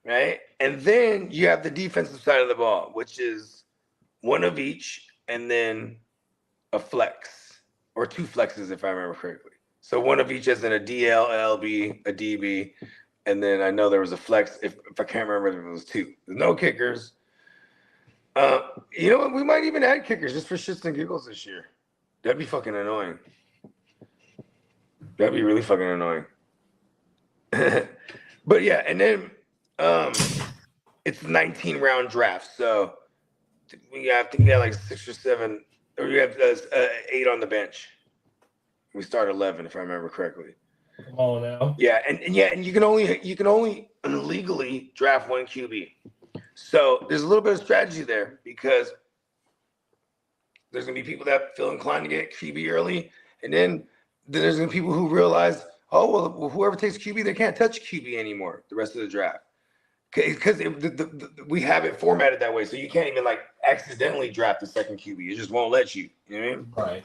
right? And then you have the defensive side of the ball, which is 1 of each, and then a flex, or 2 flexes, if I remember correctly. So 1 of each as in a DL, LB, a DB, and then I know there was a flex, if I can't remember if it was 2. There's no kickers. You know what? We might even add kickers just for shits and giggles this year. That'd be fucking annoying. That'd be really fucking annoying. But yeah, and then it's 19-round draft. So we have like 6 or 7, or you have 8 on the bench. We start 11, if I remember correctly. Come on now. Yeah, and you can only legally draft 1 QB. So there's a little bit of strategy there because there's going to be people that feel inclined to get QB early. And then there's going to be people who realize, oh, well, whoever takes QB, they can't touch QB anymore the rest of the draft. Because we have it formatted that way. So you can't even like accidentally draft the second QB. It just won't let you. You know what I mean? Right.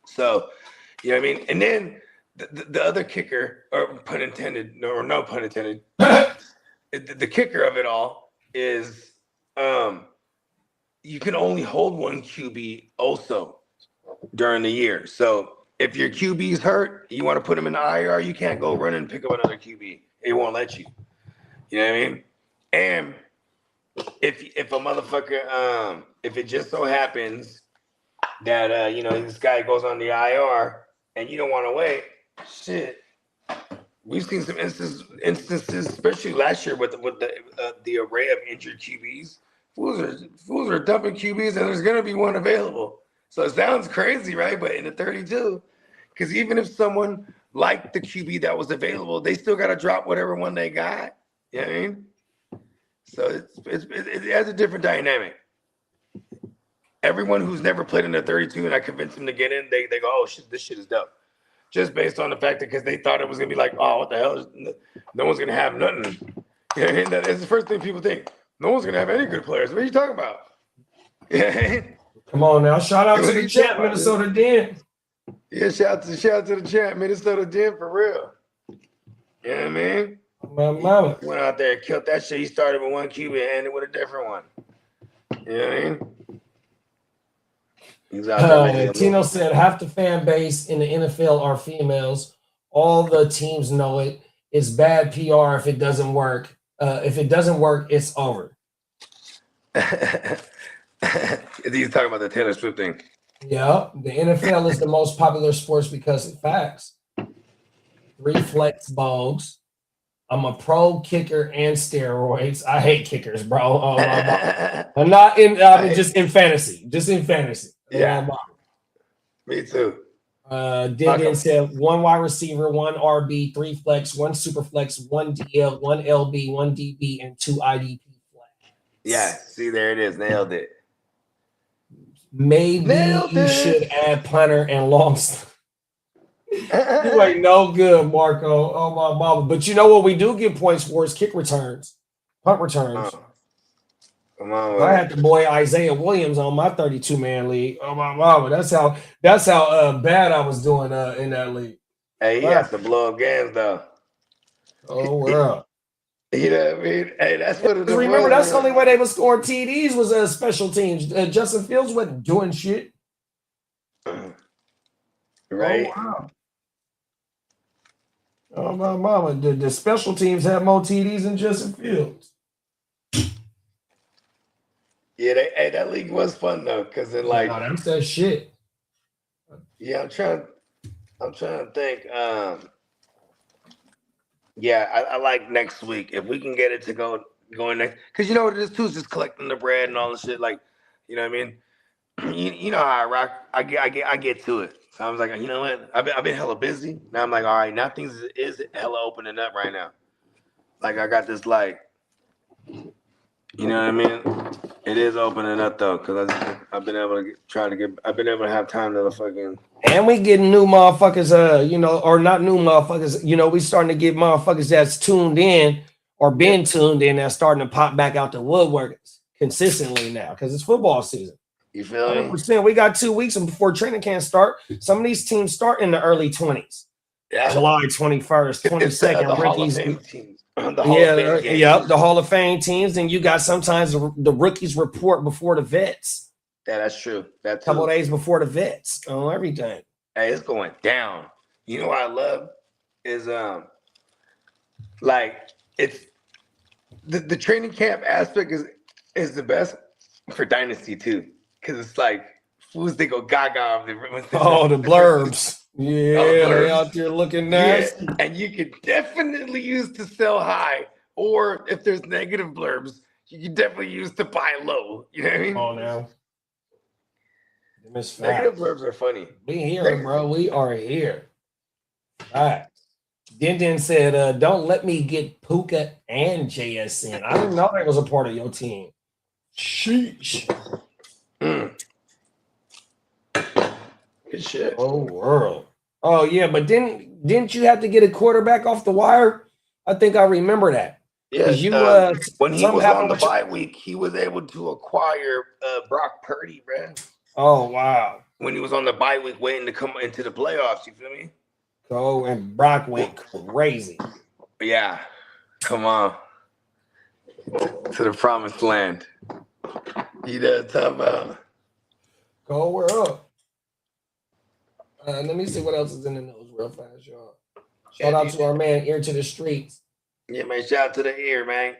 So, you know what I mean? And then the other kicker, or pun intended, or no pun intended, the kicker of it all is you can only hold 1 QB also during the year. So if your QB is hurt, you want to put him in the IR, you can't go run and pick up another QB. It won't let you. You know what I mean? And if a motherfucker, if it just so happens that this guy goes on the IR and you don't want to wait, shit. We've seen some instances, especially last year with the array of injured QBs. Fools are dumping QBs, and there's going to be one available. So it sounds crazy, right? But in the 32, because even if someone liked the QB that was available, they still got to drop whatever one they got. You know what I mean? So it has a different dynamic. Everyone who's never played in the 32, and I convinced them to get in, they go, oh, shit, this shit is dope. Just based on the fact that because they thought it was going to be like, oh, what the hell? No one's going to have nothing. You know what I mean? That's the first thing people think. No one's going to have any good players. What are you talking about? Yeah. Come on now. Shout out to the champ, Minnesota Den. Yeah, shout out to the champ, Minnesota Den, for real. You know what I mean? Mama. He went out there and killed that shit. He started with 1 QB and ended with a different one. You know what I mean? Tino said half the fan base in the NFL are females. All the teams know it. It's bad PR if it doesn't work. If it doesn't work, it's over. He's talking about the Taylor Swift thing. Yeah, the NFL is the most popular sports because of facts. 3 flex bows. I'm a pro kicker and steroids. I hate kickers, bro. Oh, I'm not in. Just in fantasy. Just in fantasy. Yeah. Me too. Then said 1 wide receiver, 1 RB, 3 flex, 1 super flex, 1 DL, 1 LB, 1 DB, and 2 IDP flex. Yeah. See, there it is. Nailed it. Maybe you should add punter and long. You ain't no good, Marco. Oh my mama. But you know what we do get points for is kick returns, punt returns. Come on, I had the boy Isaiah Williams on my 32-man league. Oh my mama. That's how bad I was doing in that league. Hey, he has to blow up games though. Oh wow. You know what I mean? Hey, that's what it is. Remember, that's the only way they would score TDs was special teams. Justin Fields wasn't doing shit. Right. Oh, wow. Oh my mama, the special teams had more TDs than Justin Fields. Yeah, that league was fun though, because it like that's that shit. Yeah, I'm trying to think. Yeah, I like next week if we can get it to going next, because you know what it is too, is just collecting the bread and all the shit. Like, you know what I mean? You know how I rock. I get to it. So I was like, you know what? I've been hella busy. Now I'm like, all right, now things is hella opening up right now. Like I got this like, you know what I mean? It is opening up though, because I've been able to I've been able to have time to fucking. And we getting new motherfuckers, or not new motherfuckers. You know, we starting to get motherfuckers that's tuned in or been tuned in that's starting to pop back out the woodwork consistently now because it's football season. You feel me? 100%. We got 2 weeks before training camp start. Some of these teams start in the early 20s. Yeah. July 21st, 22nd. Rookies. The Hall of Fame teams. And you got sometimes the rookies report before the vets. Yeah, that's true. That's a couple of days before the vets on everything. Hey, it's going down. You know what I love is like it's the training camp aspect is the best for dynasty too. Cause it's like fools they go gaga. The blurbs. Yeah, they out there looking nice. Yeah. And you could definitely use to sell high, or if there's negative blurbs, you can definitely use to buy low. You know what I mean? Oh, now. Negative blurbs are funny. We here, bro. We are here. All right. Din said, don't let me get Puka and JSN. I didn't know that was a part of your team. Sheesh. Good shit. Oh, world. Oh, yeah, but didn't you have to get a quarterback off the wire? I think I remember that. Yeah, when he was on the bye week, he was able to acquire Brock Purdy, man. Oh, wow. When he was on the bye week waiting to come into the playoffs, you feel me? Oh, and Brock went crazy. Yeah. Come on. To the promised land. You know what I'm talking about? Go, we're up. Let me see what else is in the news real fast, y'all. Shout out to our man, Ear to the Streets. Yeah, man. Shout out to the ear, man.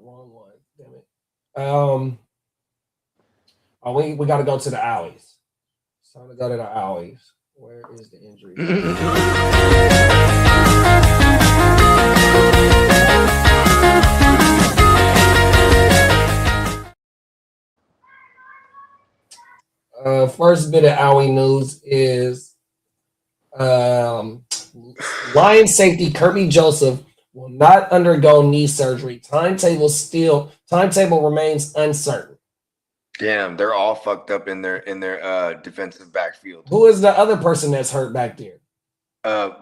Wrong one. Damn it. We got to go to the alleys. It's time to go to the alleys. Where is the injury? First bit of alley news is Lion safety Kirby Joseph will not undergo knee surgery. Timetable remains uncertain. Damn, they're all fucked up in their defensive backfield. Who is the other person that's hurt back there?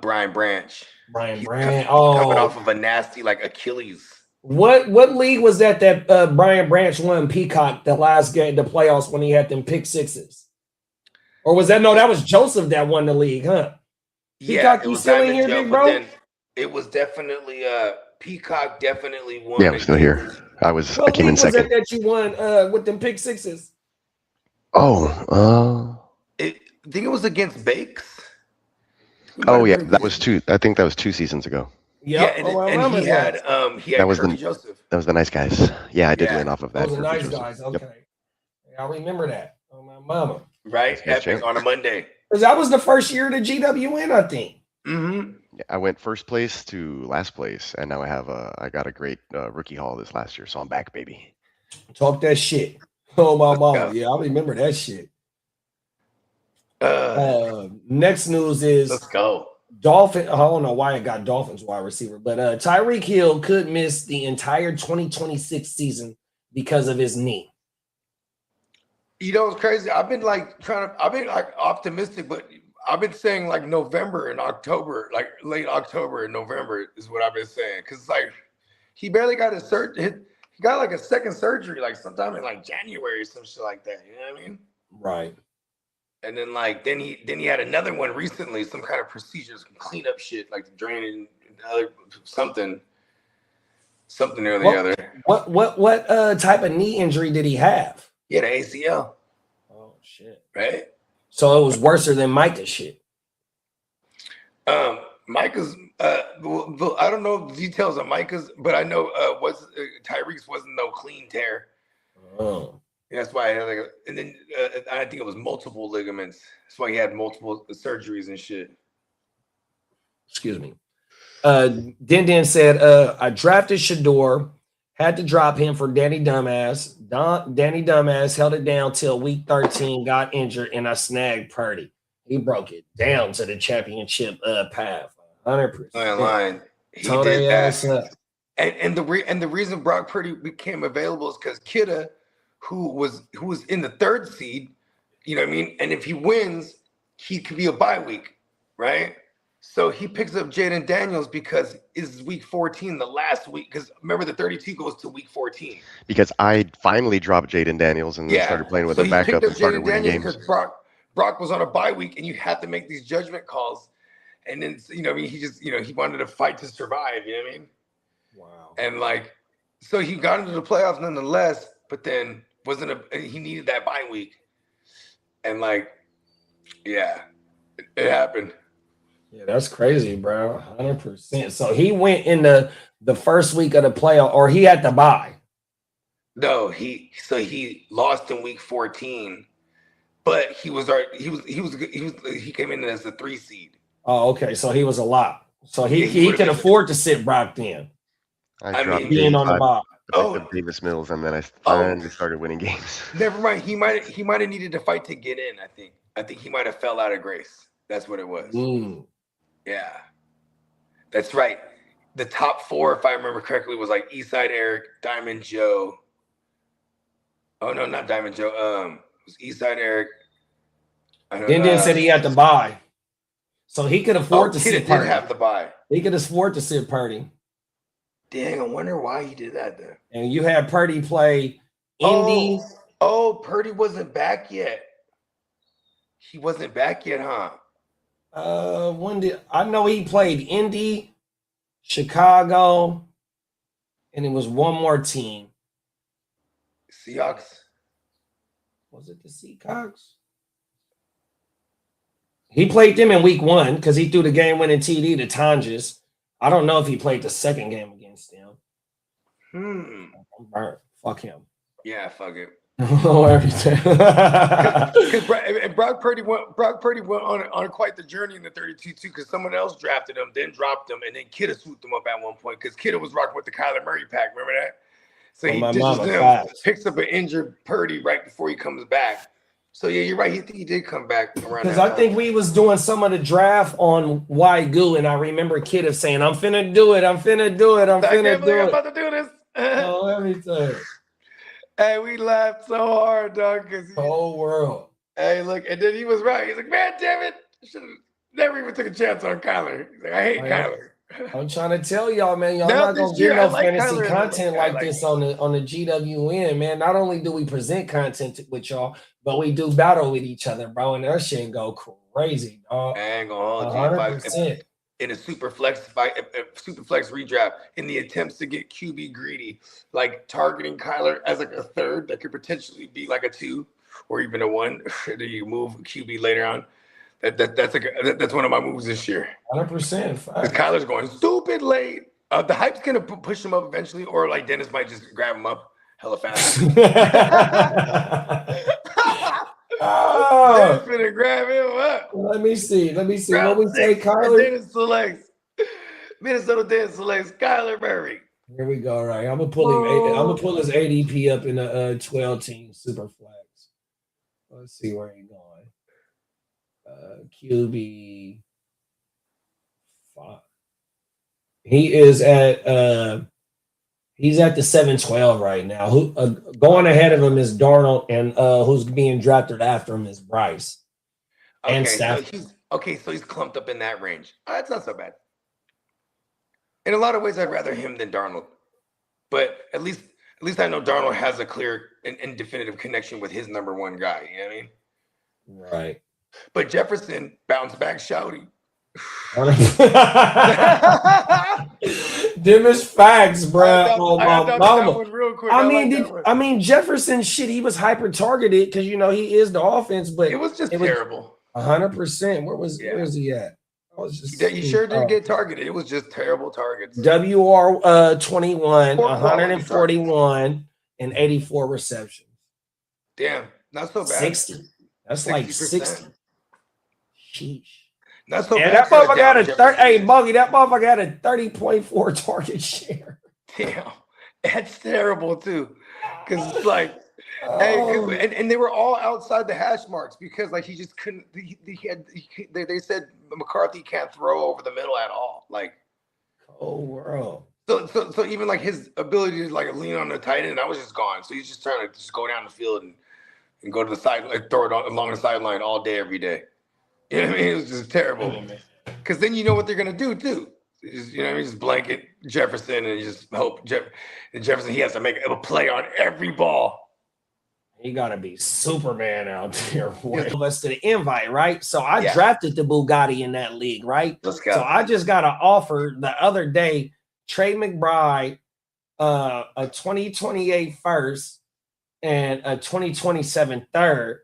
Brian Branch. Coming off of a nasty like Achilles. What league was that Brian Branch won Peacock the last game, the playoffs, when he had them pick sixes? Or was that that was Joseph that won the league, huh? Peacock, you still in here, big bro? It was definitely Peacock definitely won. Yeah, I'm still here. I came in second. What league was that you won with them pick sixes? I think it was against Bakes. Oh yeah, that was two. I think that was 2 seasons ago. Yep. Yeah, and he had that was Joseph. That was the nice guys. Yeah, I did win off of that. Those are nice guys. Okay, yep. I remember that. Oh my mama. Right, Epic on a Monday. Because that was the first year of the GWN, I think. Mm-hmm. I went first place to last place, and now I got a great rookie haul this last year, so I'm back, baby. Talk that shit. Oh my mama, yeah, I remember that shit. Next news is let's go. Dolphin. I don't know why it got Dolphins wide receiver, but Tyreek Hill could miss the entire 2026 season because of his knee. You know, it's crazy. I've been like optimistic, but I've been saying like November and October, like late October and November is what I've been saying. Cause like he barely got his surgery. He got like a second surgery, like sometime in like January or some shit like that. You know what I mean? Right. And then like then he had another one recently, some kind of procedure, some cleanup shit, like the draining, something or the other. What type of knee injury did he have? He had an ACL. Oh shit! Right. So it was worse than Micah's shit. Micah's. I don't know the details of Micah's, but I know Tyreek's wasn't no clean tear. Oh. That's why I had and then I think it was multiple ligaments. That's why he had multiple surgeries and shit. Excuse me. Den said, I drafted Shador, had to drop him for Danny Dumbass. Danny Dumbass held it down till week 13, got injured, and I snagged Purdy. He broke it down to the championship path. 100%. Line. He did that. And the reason Brock Purdy became available is because Kitteh, who was in the third seed, you know what I mean? And if he wins, he could be a bye week, right? So he picks up Jaden Daniels because it's week 14, the last week. Because remember, the 32 goes to week 14. Because I finally dropped Jaden Daniels and started playing with a backup and started winning games. Brock was on a bye week, and you had to make these judgment calls. And then, you know, I mean, he just, you know, he wanted to fight to survive. You know what I mean? Wow. And like, so he got into the playoffs nonetheless, but then he needed that bye week. And like, yeah, it happened. Yeah, that's crazy, bro. 100%. So he went in the first week of the playoff, or he had to bye. No, he lost in week 14, but he came in as the 3 seed. Oh, okay. So he was a lot. So he could afford to sit Brock then. I dropped being on the bye. Davis Mills, and then I finally started winning games. Never mind. He might have needed to fight to get in. I think he might have fell out of grace. That's what it was. Yeah, that's right. The top 4, if I remember correctly, was like Eastside Eric, Diamond Joe. Oh no, not Diamond Joe. It was Eastside Eric. Then said he had to buy, so he could afford to sit Purdy. Have the buy. He could afford to sit Purdy. Dang, I wonder why he did that then. And you had Purdy play Indy. Oh, Purdy wasn't back yet. He wasn't back yet, huh? I know he played Indy, Chicago, and it was one more team. Seahawks. Was it the Seahawks? He played them in week 1 because he threw the game-winning TD to Tonjes. I don't know if he played the second game against them. I'm burnt. Fuck him. Yeah, fuck it. Everything. And Brock Purdy went on quite the journey in the 32 too, because someone else drafted him, then dropped him, and then Kitteh swooped him up at one point because Kitteh was rocking with the Kyler Murray pack. Remember that? So he ditches him, picks up an injured Purdy right before he comes back. So yeah, you're right. He did come back around. Because I think we was doing some of the draft on WYGU, and I remember Kitteh saying, "I'm finna do it. I'm finna do it. I'm about to do this." Oh, everything. Hey, we laughed so hard, dog. Cause the whole world. Hey, look, and then he was right. He's like, "Man, damn it! Should have never even took a chance on Kyler." He's like, "I hate Kyler." I'm trying to tell y'all, man, y'all not gonna get no fantasy content like this on the GWN, man. Not only do we present content with y'all, but we do battle with each other, bro, and that shit go crazy, dog. I ain't gonna hold you. In a super flex redraft, in the attempts to get QB greedy, like targeting Kyler as like a 3rd that could potentially be like a 2 or even a 1. Do you move QB later on? That's one of my moves this year. 100%. Because Kyler's going stupid late. The hype's gonna push him up eventually, or like Dennis might just grab him up hella fast. Dennis gonna grab him up. Let me see. What we say, Kyler? Dennis selects. Minnesota didn't select Skyler Murray. Here we go. Right, I'm gonna pull him. I'm gonna pull his ADP up in the 12-team super flex. Let's see where he's going. QB 5. He is at he's at the 7-12 right now. Who going ahead of him is Darnold, and who's being drafted after him is Bryce. Okay, And Stafford. So he's clumped up in that range. That's not so bad. In a lot of ways, I'd rather him than Darnold, but at least I know Darnold has a clear and definitive connection with his number one guy. You know what I mean? Right. But Jefferson bounced back shouty. Them is facts, bro. Real quick. I mean, Jefferson shit. He was hyper targeted because he is the offense, but it was just terrible. 100%. Where's he at? You sure did get targeted. It was just terrible targets. WR 21, 141, and 84 receptions. Damn, not so bad. 60. That's 60%. Like 60. Sheesh. Not so bad. That motherfucker got a Bogey. That motherfucker had a 30.4 target share. Damn, that's terrible too. Because it's like, and they were all outside the hash marks because like he just couldn't. They said McCarthy can't throw over the middle at all. Like, oh, bro. So even like his ability to like lean on the tight end, that was just gone. So he's just trying to just go down the field and go to the side, like throw it along the sideline all day, every day. You know what I mean? It was just terrible. Because then you know what they're gonna do too. Just, just blanket Jefferson and just hope Jefferson he has to make a play on every ball. He gotta be Superman out there. Us to the invite, right? So I drafted the Bugatti in that league, right? Let's go. So I just got an offer the other day. Trey McBride, a 2028 first and a 2027 third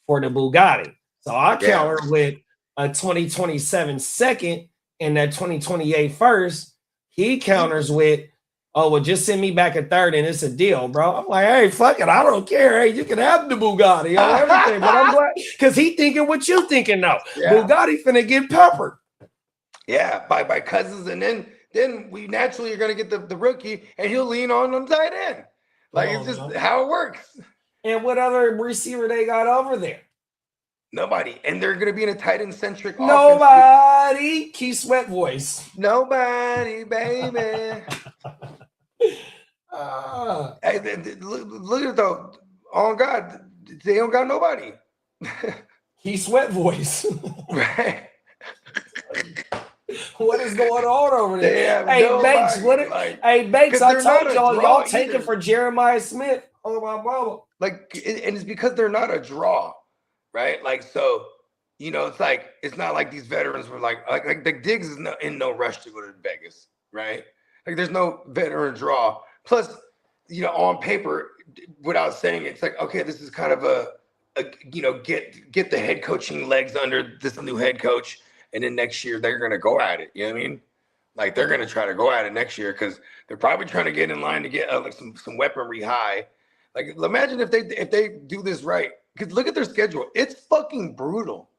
for the Bugatti. So I counter with a 2027 second and that 2028 first. He counters with, oh, well, just send me back a third and it's a deal, bro. I'm like, hey, fuck it. I don't care. Hey, you can have the Bugatti on everything. But I'm glad because he thinking what you thinking now. Yeah. Bugatti finna get peppered. Yeah, by Cousins. And then we naturally are going to get the rookie and he'll lean on tight end. Like, it's just how it works. And what other receiver they got over there? Nobody. And they're going to be in a tight end centric offense. Nobody. Keith Sweat voice. Nobody, baby. Hey, look at it though. Oh God, they don't got nobody. Keith Sweat voice. Right. What is going on over there? Hey, nobody. Banks, hey, Banks, I told y'all taking for Jeremiah Smith. Oh, my mama. Like, and it's because they're not a draw, right? Like, so, it's like, it's not like these veterans were like the Diggs is in no rush to go to Vegas, right? Like, there's no veteran draw. Plus, on paper, without saying it, it's like, okay, this is kind of a get the head coaching legs under this new head coach. And then next year they're going to go at it. You know what I mean? Like they're going to try to go at it next year because they're probably trying to get in line to get like some weaponry high. Like imagine if they do this right. Because look at their schedule. It's fucking brutal.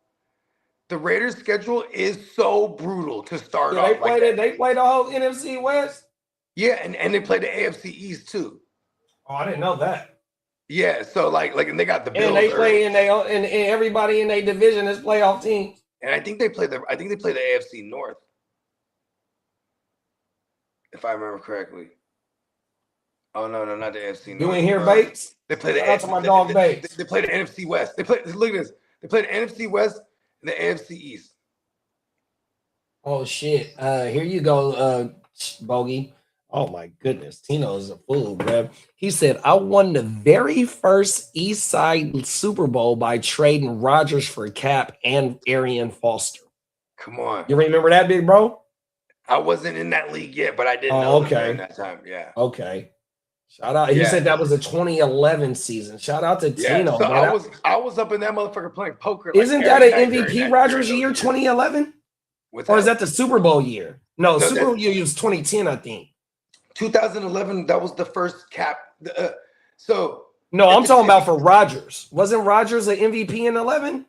The Raiders' schedule is so brutal to start off. They play the whole NFC West. Yeah, and they play the AFC East too. Oh, I didn't know that. Yeah, so like and they got the Bills. And they play and everybody in their division is playoff teams. And I think they play the AFC North, if I remember correctly. Oh no, not the AFC North. You ain't hear Bates? They play the Shout out to my dog Bates. They play the NFC West. Look at this. They play the NFC West and the AFC East. Oh shit! Here you go, Bogey. Oh my goodness, Tino's a fool, bro. He said, I won the very first East Side Super Bowl by trading Rodgers for Cap and Arian Foster. Come on. You remember that, big bro? I wasn't in that league yet, but I didn't know during that time. Yeah. Okay. Shout out. He said that was a 2011 season. Shout out to Tino. So I was up in that motherfucker playing poker. Isn't that an MVP Rodgers year, 2011? Or is that the Super Bowl year? No, Super Bowl year was 2010, I think. 2011, that was the first Cap. I'm talking about for Rodgers. Wasn't Rodgers an MVP in 11?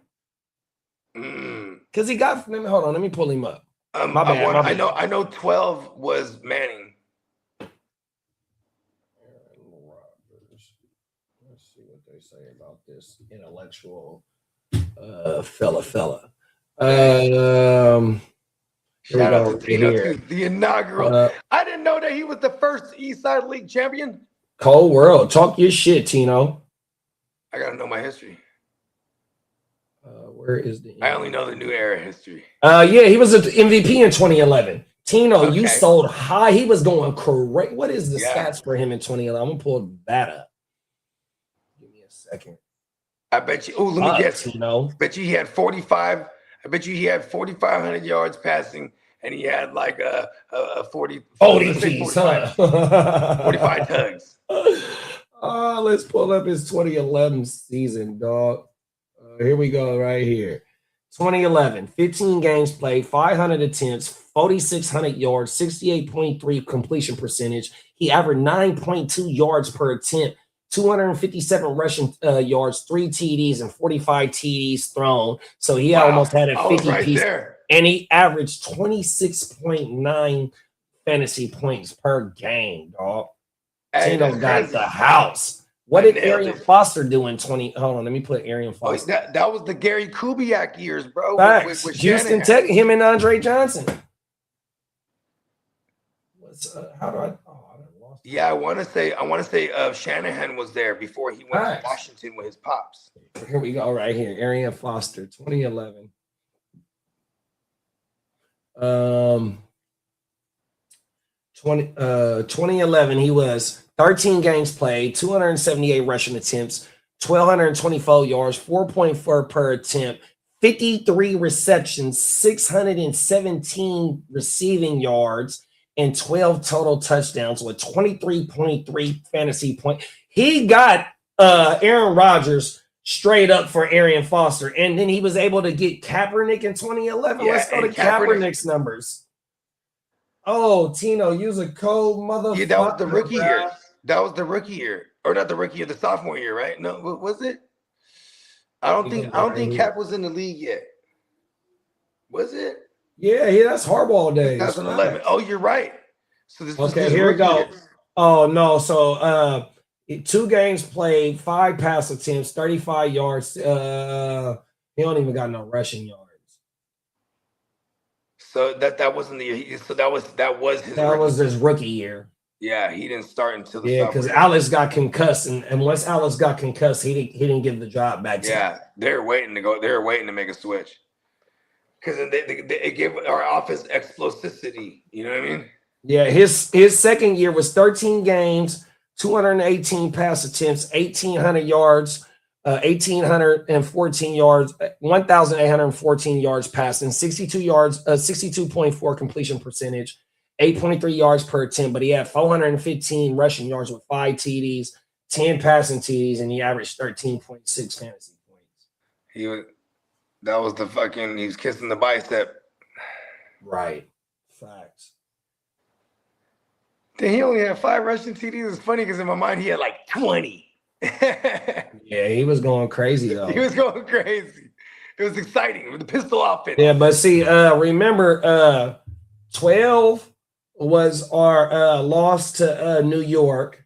Because he got. Hold on, let me pull him up. My bad. I know 12 was Manning. Let's see what they say about this intellectual fella. Shout out to Tino too, the inaugural. I didn't know that he was the first East Side League champion. Cold world. Talk your shit, Tino. I gotta know my history. Where is the? I only know the new era history. Yeah, he was an MVP in 2011. Tino, you sold high. He was going correct. What is the stats for him in 2011? I'm gonna pull that up. Give me a second. I bet you. Oh, let me guess. Tino. I bet you he had 45. I bet you he had 4,500 yards passing, and he had like a 40. 45 tugs. Let's pull up his 2011 season, dog. Here we go, right here. 2011, 15 games played, 500 attempts, 4,600 yards, 68.3 completion percentage. He averaged 9.2 yards per attempt, 257 rushing yards, 3 TDs, and 45 TDs thrown. So he almost had a 50 piece. There. And he averaged 26.9 fantasy points per game, dog. Tino got the house. What did Arian Foster do in 20? Hold on, let me put Arian Foster. That was the Gary Kubiak years, bro. With Houston Tech, him and Andre Johnson. How do I? Oh, I lost. Yeah, I want to say Shanahan was there before he went to Washington with his pops. Here we go, right here. Arian Foster, 2011. 2011, he was 13 games played, 278 rushing attempts, 1,224 yards, 4.4 per attempt, 53 receptions, 617 receiving yards, and 12 total touchdowns with 23.3 fantasy points. He got Aaron Rodgers straight up for Arian Foster, and then he was able to get Kaepernick in 2011. Let's go to Kaepernick's numbers. Oh, Tino, use a cold motherfucker. Yeah, that was the rookie year. That was the rookie year, or not the rookie year, the sophomore year, right? No, was it? I don't think Cap was in the league yet. Was it? Yeah, that's Harbaugh days. 2011. Oh, you're right. So this was here we go. Oh no, so 2 games played, 5 pass attempts, 35 yards. He don't even got no rushing yards. So that wasn't the year. So that was his rookie year. Yeah, he didn't start until because Alex got concussed, and once Alex got concussed, he didn't give the job back to him. They're waiting to go. They're waiting to make a switch because they give our offense explosivity. You know what I mean? Yeah, his second year was 13 games, 218 pass attempts, 1,800 yards. 1,814 yards, 1,814 yards passing, 62.4 completion percentage, 8.3 yards per attempt, but he had 415 rushing yards with 5 TDs, 10 passing TDs, and he averaged 13.6 fantasy points. He was kissing the bicep. Right. Facts. Then he only had 5 rushing TDs. It's funny because in my mind he had like 20. Yeah, he was going crazy though. He was going crazy. It was exciting with the pistol offense. Yeah, but see, remember, 12 was our loss to New York.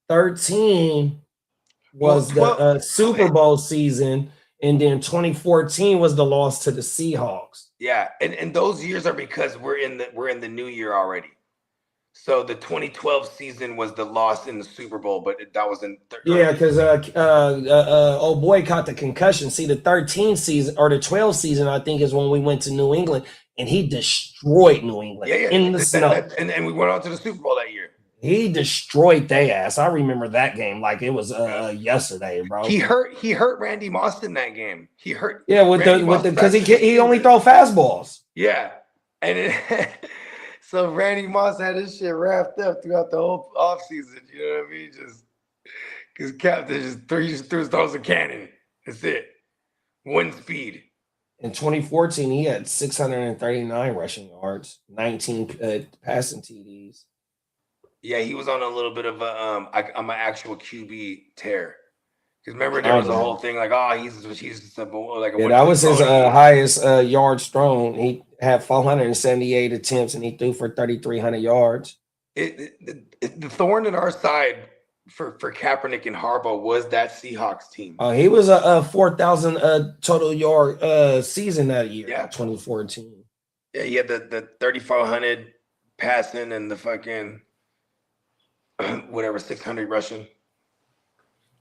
13 was the Super Bowl season, and then 2014 was the loss to the Seahawks. Yeah, and those years are because we're in the new year already. So the 2012 season was the loss in the Super Bowl, but that was in. Yeah, because old boy caught the concussion. See, the 13 season or the 12 season, I think, is when we went to New England and he destroyed New England in the snow. And we went on to the Super Bowl that year. He destroyed their ass. I remember that game like it was yesterday, bro. He hurt Randy Moss in that game. He hurt. Yeah, because he only throw fastballs. Yeah, and so Randy Moss had his shit wrapped up throughout the whole offseason. You know what I mean? Just because Captain just throws a cannon. That's it. 1 speed. In 2014, he had 639 rushing yards, 19 passing TDs. Yeah, he was on a little bit of I'm an actual QB tear. Because remember, there was a whole thing like, oh, he's like that was his highest yards thrown. He had 478 attempts and he threw for 3,300 yards. The thorn in our side for Kaepernick and Harbaugh was that Seahawks team. He was a 4,000 total yard season that year, 2014. Yeah, he had the 3,400 passing and the fucking whatever 600 rushing.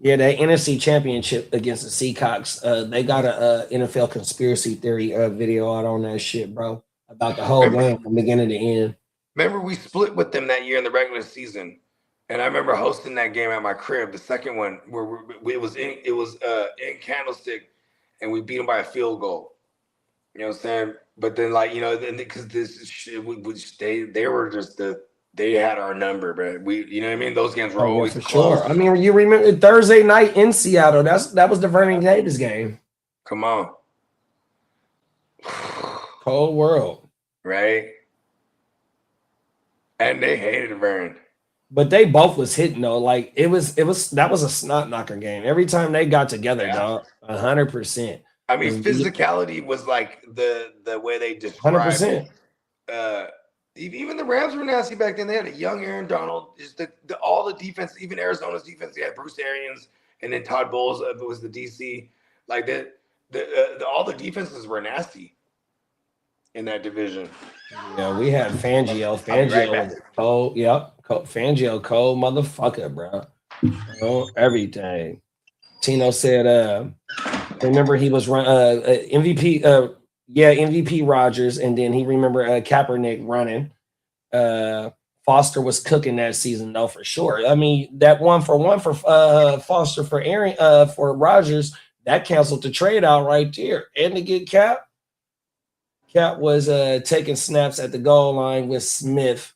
Yeah, that NFC Championship against the Seahawks, they got a NFL conspiracy theory video out on that shit, bro, about the whole game from beginning to end. Remember, we split with them that year in the regular season, and I remember hosting that game at my crib. The second one, where it was in Candlestick, and we beat them by a field goal. You know what I'm saying? But then, like, you know, because this shit, they were just they had our number, but you know what I mean? Those games were always close. Sure. I mean, you remember Thursday night in Seattle? That was the Vernon Davis game. Come on, cold world, right? And they hated Vern, but they both was hitting though. Like that was a snot knocker game. Every time they got together, dog, 100%. I mean, physicality was like the way they described 100%. Even the Rams were nasty back then. They had a young Aaron Donald. Just all the defense, even Arizona's defense. They had Bruce Arians, and then Todd Bowles was the DC. Like that, all the defenses were nasty in that division. Yeah, we had Fangio. Fangio was cold. Yep, Fangio, cold motherfucker, bro. Everything. Tino said, remember he was MVP. MVP Rodgers, and then he remember Kaepernick running. Foster was cooking that season though for sure. I mean, that 1-for-1 for Foster for Rodgers, that canceled the trade out right there. And to get Cap was taking snaps at the goal line with Smith.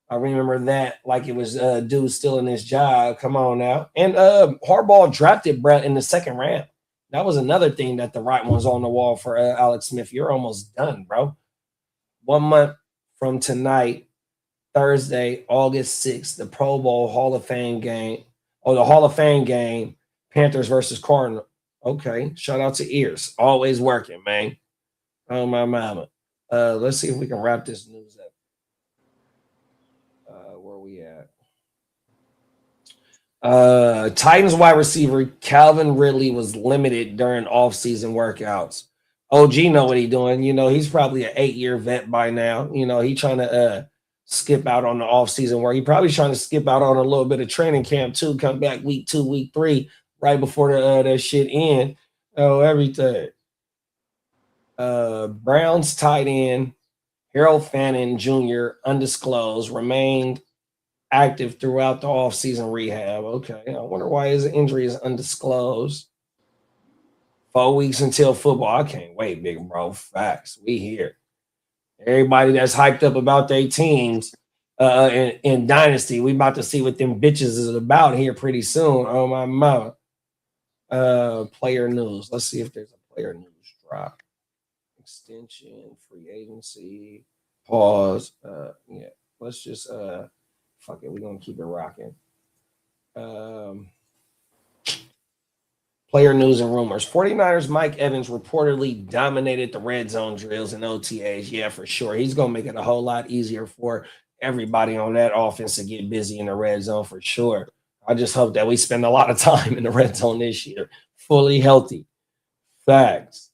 I remember that like it was dude still in his job. Come on now. And Harbaugh drafted Brett in the second round. That was another thing that the right one's on the wall for Alex Smith. You're almost done, bro. 1 month from tonight, Thursday, August 6th, the Pro Bowl Hall of Fame game. Oh, the Hall of Fame game, Panthers versus Cardinals. Okay, shout out to Ears. Always working, man. Oh, my mama. Let's see if we can wrap this news up. Where we at? Titans wide receiver Calvin Ridley was limited during off-season workouts. OG know what he's doing. You know, he's probably an 8-year vet by now. You know, he trying to skip out on the off-season work. He probably trying to skip out on a little bit of training camp too. Come back week 2, week 3, right before that shit end. Oh, everything. Browns tight end Harold Fannin Jr., undisclosed, remained active throughout the offseason rehab. Okay, I wonder why his injury is undisclosed. 4 weeks until football. I can't wait, big bro. Facts. We here. Everybody that's hyped up about their teams in Dynasty, we about to see what them bitches is about here pretty soon. Oh, my mama. Player news. Let's see if there's a player news drop. Extension, free agency, pause. Yeah, let's just fuck it. We're gonna keep it rocking. Player news and rumors. 49ers Mike Evans reportedly dominated the red zone drills and OTAs. Yeah, for sure. He's gonna make it a whole lot easier for everybody on that offense to get busy in the red zone for sure. I just hope that we spend a lot of time in the red zone this year, fully healthy. Facts.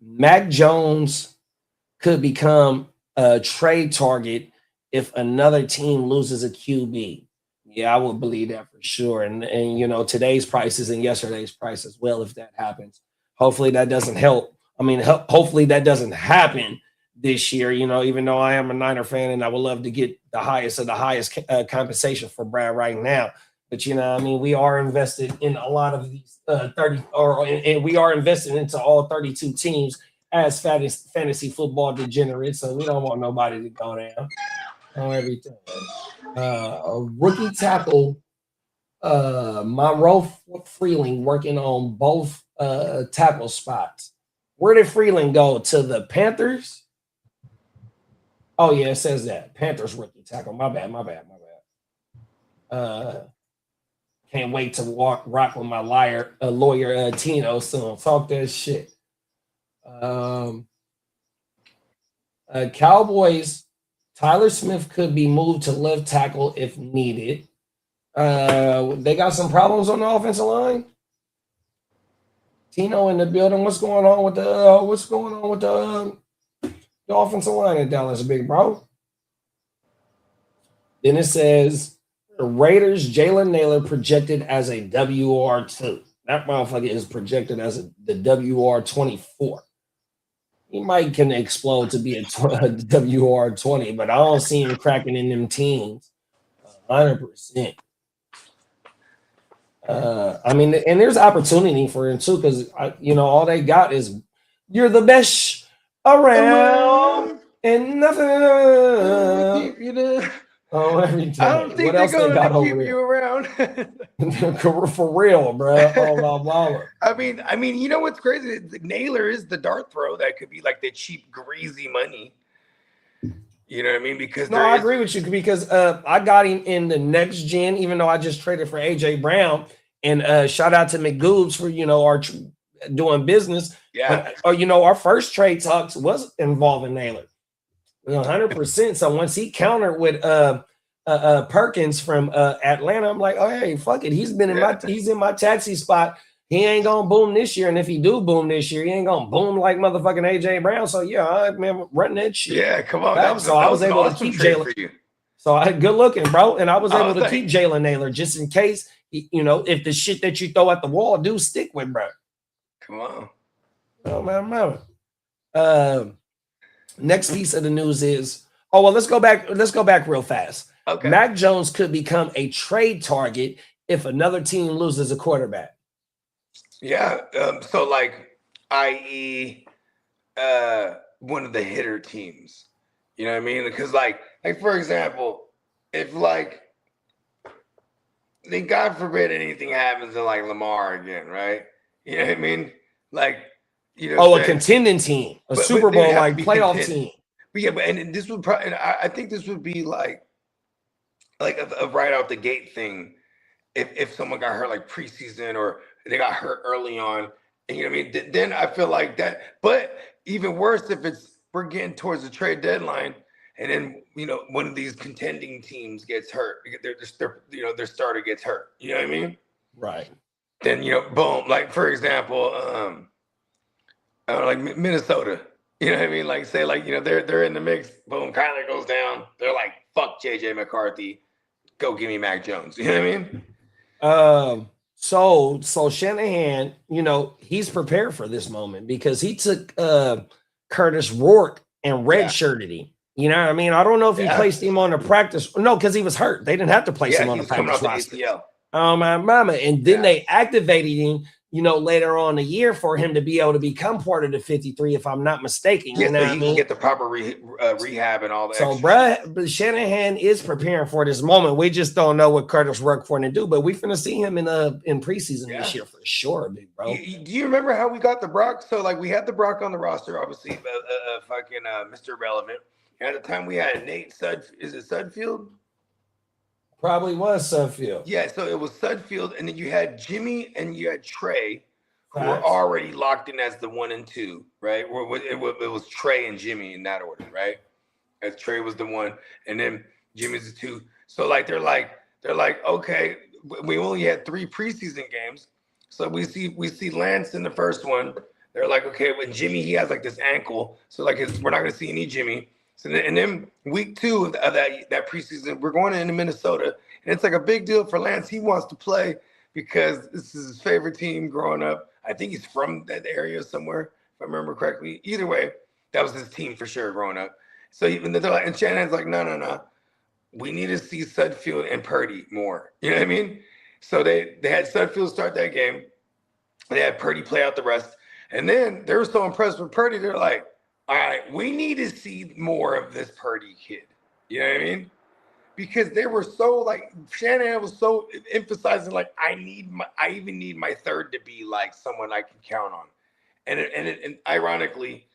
Mac Jones could become a trade target if another team loses a QB. Yeah, I would believe that for sure. And you know, today's prices and yesterday's price as well, if that happens. Hopefully that doesn't help. I mean, hopefully that doesn't happen this year, you know, even though I am a Niner fan and I would love to get the highest of the highest compensation for Brad right now. But, you know, I mean, we are invested in a lot of these and we are invested into all 32 teams as fantasy football degenerates. So we don't want nobody to go down on everything. Rookie tackle Monroe Freeling working on both tackle spots. Where did Freeling go? To the Panthers? Oh, yeah, it says that. Panthers rookie tackle. My bad. Can't wait to rock with my lawyer Tino soon. Talk that shit. Cowboys, Tyler Smith could be moved to left tackle if needed. They got some problems on the offensive line. Tino in the building. What's going on with the offensive line in Dallas, big bro? Then it says the Raiders, Jalen Naylor projected as a WR2. That motherfucker is projected as the WR24. He might can explode to be a WR20, but I don't see him cracking in them teams 100%. I mean, and there's opportunity for him too, because all they got is you're the best around and nothing. Oh, every time. I don't think they're gonna keep you around. For real, bro. Oh, I mean, you know what's crazy? Naylor is the dart throw that could be like the cheap, greasy money. You know what I mean? Because I agree with you, because I got him in the next gen, even though I just traded for AJ Brown. And shout out to McGoobs for our doing business. Yeah. But, our first trade talks was involving Naylor. 100%. So once he countered with Perkins from Atlanta, I'm like, oh hey, fuck it. He's in my taxi spot. He ain't gonna boom this year, and if he do boom this year, he ain't gonna boom like motherfucking AJ Brown. So yeah, I'm running that shit. Yeah, come on. I was able to keep Jalen. So good looking, bro, and I was able to keep Jalen Naylor just in case if the shit that you throw at the wall do stick with, bro. Come on. Oh man. Next piece of the news is, let's go back real fast. Okay. Mac Jones could become a trade target if another team loses a quarterback. Yeah. So like, i.e., one of the hitter teams. You know what I mean? Because like for example, if like God forbid anything happens to like Lamar again, right? You know what I mean? Like, a contending team, Super Bowl like playoff team. But yeah, and this would probably, and I think this would be like a right out the gate thing. If someone got hurt like preseason or they got hurt early on, and you know what I mean, then I feel like that. But even worse, if we're getting towards the trade deadline, and then one of these contending teams gets hurt, their starter gets hurt. You know what I mean? Right. Then boom. Like for example, like Minnesota. You know what I mean? Like say like they're in the mix. Boom, Kyler goes down. They're like, fuck JJ McCarthy. Go give me Mac Jones. You know what I mean? So Shanahan, he's prepared for this moment because he took Curtis Rourke and redshirted him. You know what I mean? I don't know if he placed him on the practice. No, because he was hurt. They didn't have to place him on the practice roster. Oh my mama! And then they activated him, later on in the year for him to be able to become part of the 53, if I'm not mistaken. Yeah, so he can get the proper rehab and all that. So, bruh, Shanahan is preparing for this moment. We just don't know what Curtis Rourke for to do, but we're finna see him in preseason this year for sure, big bro. Do you remember how we got the Brock? So, like, we had the Brock on the roster, obviously, fucking Mr. Relevant. At the time, we had Nate Sudfield? Probably was Sudfield. Yeah, so it was Sudfield, and then you had Jimmy and you had Trey, who were already locked in as the 1 and 2, right? It was Trey and Jimmy in that order, right? As Trey was the 1, and then Jimmy's the 2. So like they're like, okay, we only had 3 preseason games, so we see Lance in the first one. They're like, okay, when Jimmy, he has like this ankle, so like we're not gonna see any Jimmy. So then week 2 of that preseason, we're going into Minnesota, and it's like a big deal for Lance. He wants to play because this is his favorite team growing up. I think he's from that area somewhere, if I remember correctly. Either way, that was his team for sure growing up. So even they're like, and Shanahan's like, no. We need to see Sudfield and Purdy more. You know what I mean? So they had Sudfield start that game. They had Purdy play out the rest. And then they were so impressed with Purdy, they're like, all right, we need to see more of this Purdy kid. You know what I mean? Because they were so like, Shanahan was so emphasizing like, I even need my third to be like someone I can count on. And ironically,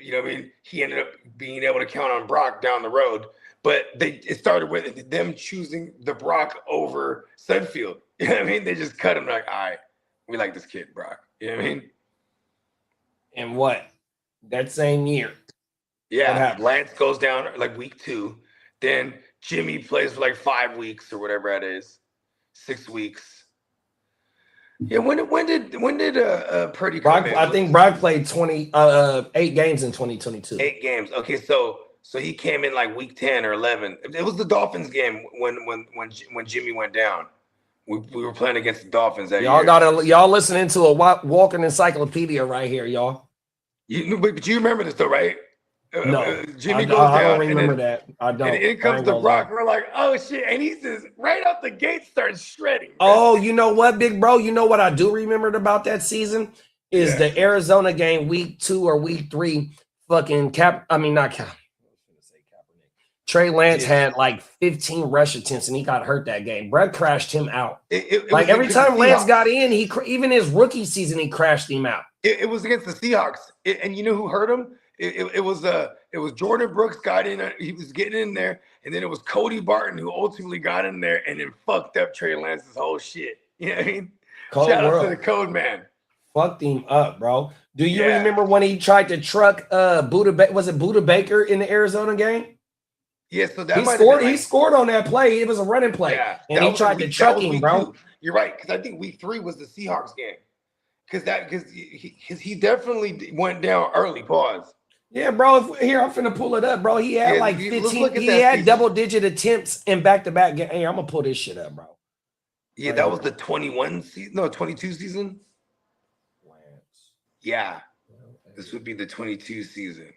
you know what I mean, he ended up being able to count on Brock down the road. But it started with them choosing the Brock over Sudfield. You know what I mean? They just cut him like, all right, we like this kid, Brock. You know what I mean? And what? That same year. Yeah, Lance goes down like week 2. Then Jimmy plays for like 5 weeks or whatever that is, 6 weeks. Yeah, when did Purdy come in? I think Brock played 8 games in 2022. 8 games. Okay, so he came in like week 10 or 11. It was the Dolphins game when Jimmy went down. We were playing against the Dolphins that year. Y'all listening to a walking encyclopedia right here, y'all. But you remember this though, right? No, Jimmy goes I down. don't remember that. I don't. And in comes the Brock. We're like, oh shit! And he just right out the gate starts shredding. Bro. Oh, you know what, big bro? You know what I do remember about that season is the Arizona game, week 2 or week 3. Fucking Trey Lance had like 15 rush attempts and he got hurt that game. Brett crashed him out. Like every time Lance got in, even his rookie season, he crashed him out. It was against the Seahawks, and you know who hurt him? It was Jordan Brooks got in. He was getting in there, and then it was Cody Barton who ultimately got in there and then fucked up Trey Lance's whole shit. You know what I mean? Shout out to the Code Man. Fucked him up, bro. Do you remember when he tried to truck Buda Baker in the Arizona game? Yeah, so that he scored on that play. It was a running play, and he tried to truck him, bro. You're right, because I think week 3 was the Seahawks game, because he definitely went down early. Pause. Yeah, bro. Here, I'm finna pull it up, bro. He had like 15. He had double-digit attempts in back-to-back games. Hey, I'm gonna pull this shit up, bro. Yeah, that was the 21 season. No, 22 season. Yeah, this would be the 22 season.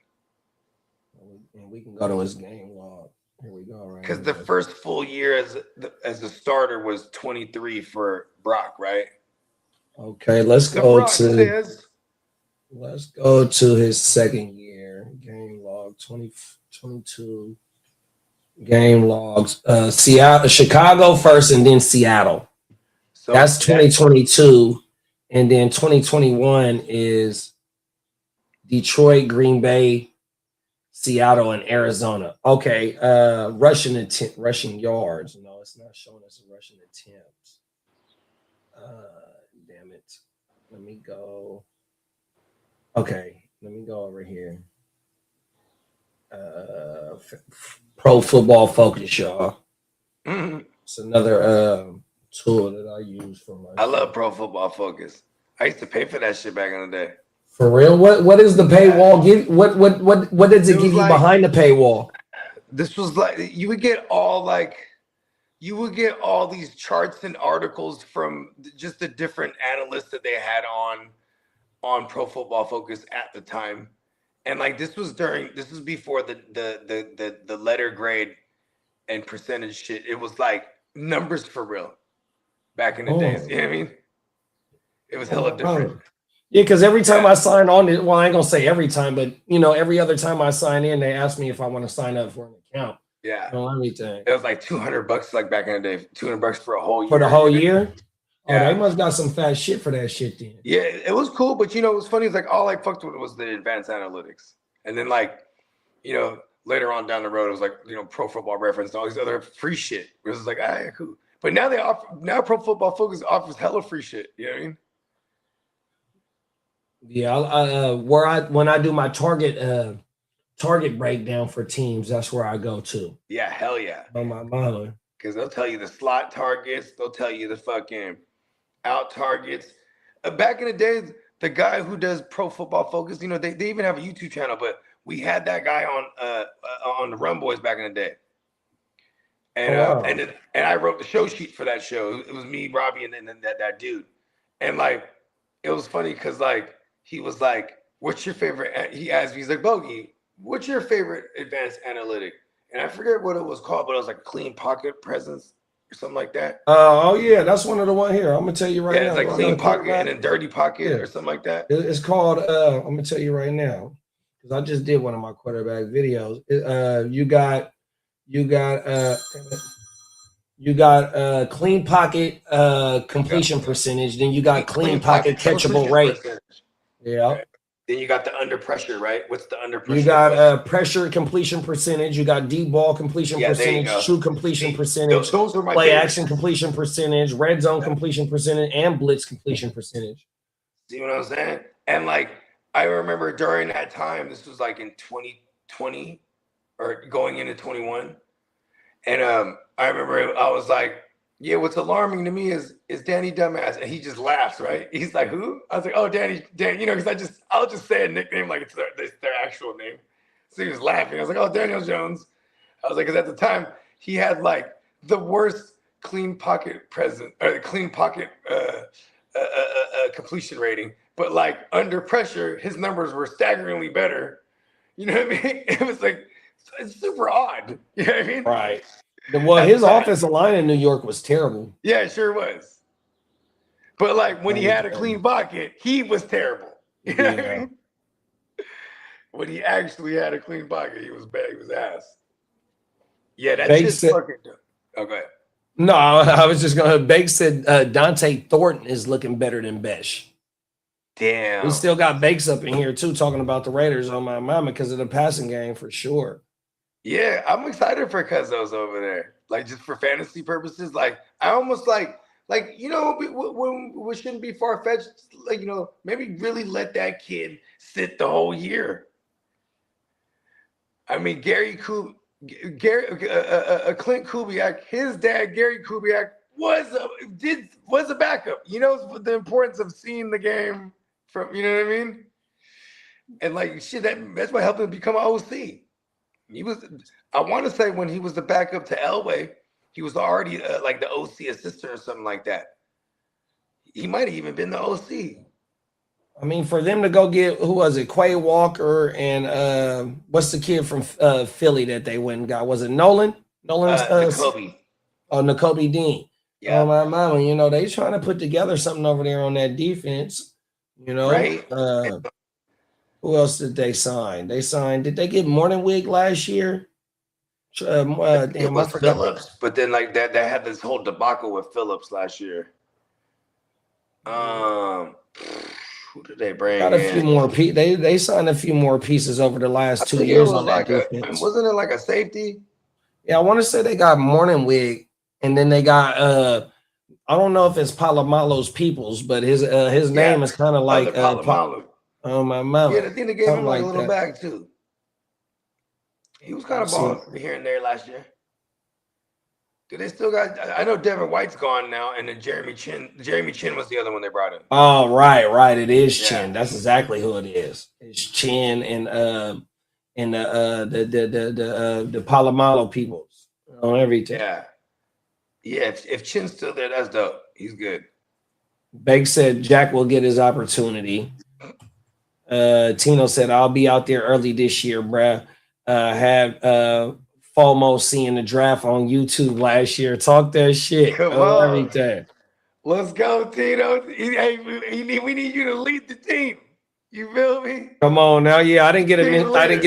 And we can go to his game log. Here we go. Right. Because the first full year as a starter was 23 for Brock, right? Okay, let's go to his second year. Game log 2022. Game logs. Seattle, Chicago first, and then Seattle. So that's 2022, and then 2021 is Detroit, Green Bay, Seattle, and Arizona. Okay, rushing yards. No, it's not showing us a rushing attempts. Damn it. Let me go. Okay, let me go over here. Pro Football Focus, y'all. It's another tool that I use for my. I love Pro Football Focus. I used to pay for that shit back in the day. For real? What is the paywall give? What does it give you behind the paywall? This was like you would get all these charts and articles from just the different analysts that they had on Pro Football Focus at the time. And like this was before the letter grade and percentage shit. It was like numbers for real back in the days. You know what I mean? It was hella different. Yeah, because every time I sign on, well, I ain't gonna say every time, but every other time I sign in, they ask me if I want to sign up for an account. Yeah. Let me think. It was like $200 like back in the day. $200 for a whole year. For the whole year? Yeah. Oh, they must got some fat shit for that shit then. Yeah, it was cool, but it was funny. It's like all I fucked with was the advanced analytics. And then later on down the road, it was like, Pro Football Reference and all these other free shit. It was like, yeah, cool. But now now Pro Football Focus offers hella free shit. You know what I mean? Yeah, when I do my target breakdown for teams, that's where I go to. Yeah, hell yeah. On my mother. Because they'll tell you the slot targets, they'll tell you the fucking out targets. Back in the day, the guy who does Pro Football Focus, they even have a YouTube channel, but we had that guy on the Run Boys back in the day. And and I wrote the show sheet for that show. It was me, Robbie, and then that dude. And it was funny because he was like, what's your favorite? He asked me, he's like, Bogey, what's your favorite advanced analytic? And I forget what it was called, but it was like clean pocket presence or something like that. Oh, yeah, that's one of the one here. I'm going to tell you right now. Yeah, it's like clean pocket and then dirty pocket or something like that. It's called, I'm going to tell you right now, because I just did one of my quarterback videos. You got clean pocket completion percentage, then you got clean pocket catchable rate. Yeah. Then you got the under pressure, right? What's the under pressure? You got pressure completion percentage. You got deep ball completion percentage, true completion percentage, those are my play favorites. action completion percentage, red zone completion percentage, and blitz completion percentage. See what I'm saying? And like, I remember during that time, this was like in 2020 or going into 21. And I remember I was like, yeah, what's alarming to me is Danny Dumbass. And he just laughs, right? He's like, who? I was like, oh, Danny, you know, because I'll just say a nickname like it's their actual name. So he was laughing. I was like, oh, Daniel Jones. I was like, because at the time he had like the worst clean pocket completion rating, but like under pressure, his numbers were staggeringly better. You know what I mean? It was like, it's super odd. You know what I mean? Right. Well, his offensive line in New York was terrible. Yeah, it sure was. But like when he had a clean pocket, he was terrible. You know what I mean? When he actually had a clean pocket, he was bad. He was ass. Yeah, that's just fucking. Oh, go ahead. No, I was just gonna. Bake said Dante Thornton is looking better than Besh. Damn. We still got Bakes up in here too, talking about the Raiders on my mama because of the passing game for sure. Yeah, I'm excited for Cuzzo's over there. Like just for fantasy purposes, like I almost like you know, we shouldn't be far fetched. Like, you know, maybe really let that kid sit the whole year. I mean, Clint Kubiak, his dad Gary Kubiak was a backup. You know the importance of seeing the game from, you know what I mean? And like shit, that's what helped him become an OC. He was, I want to say when he was the backup to Elway, he was already like the OC assistant or something like that. He might have even been the OC. I mean, for them to go get, who was it, Quay Walker and what's the kid from Philly that they went and got? Was it Nolan? Nakobe. Oh, Nakobe Dean. Yeah. Oh, my mama, you know, they trying to put together something over there on that defense, you know. Right. Who else did they sign? Did they get Morningwig last year? It was Phillips, but then like that had this whole debacle with Phillips last year. Who did they bring? Got a few more. They signed a few more pieces over the last 2 years on that defense. Wasn't it like a safety? Yeah, I want to say they got Morningwig, and then they got I don't know if it's Palomalo's Peoples, but his name is kind of like oh my mama. Yeah, I think they gave him like a little bag too. He was kind of balling here and there last year. Do they still got? I know Devin White's gone now, and then Jeremy Chin. Jeremy Chin was the other one they brought in. Oh, right. It is Chin. That's exactly who it is. It's Chin and the Palomalo Peoples on everything. Yeah. If Chin's still there, that's dope. He's good. Beg said Jack will get his opportunity. Tino said, I'll be out there early this year, bruh. Had FOMO seeing the draft on YouTube last year. Talk that shit. Come on. Everything. Let's go, Tino. Hey, we need you to lead the team. You feel me? Come on now. Yeah, I didn't get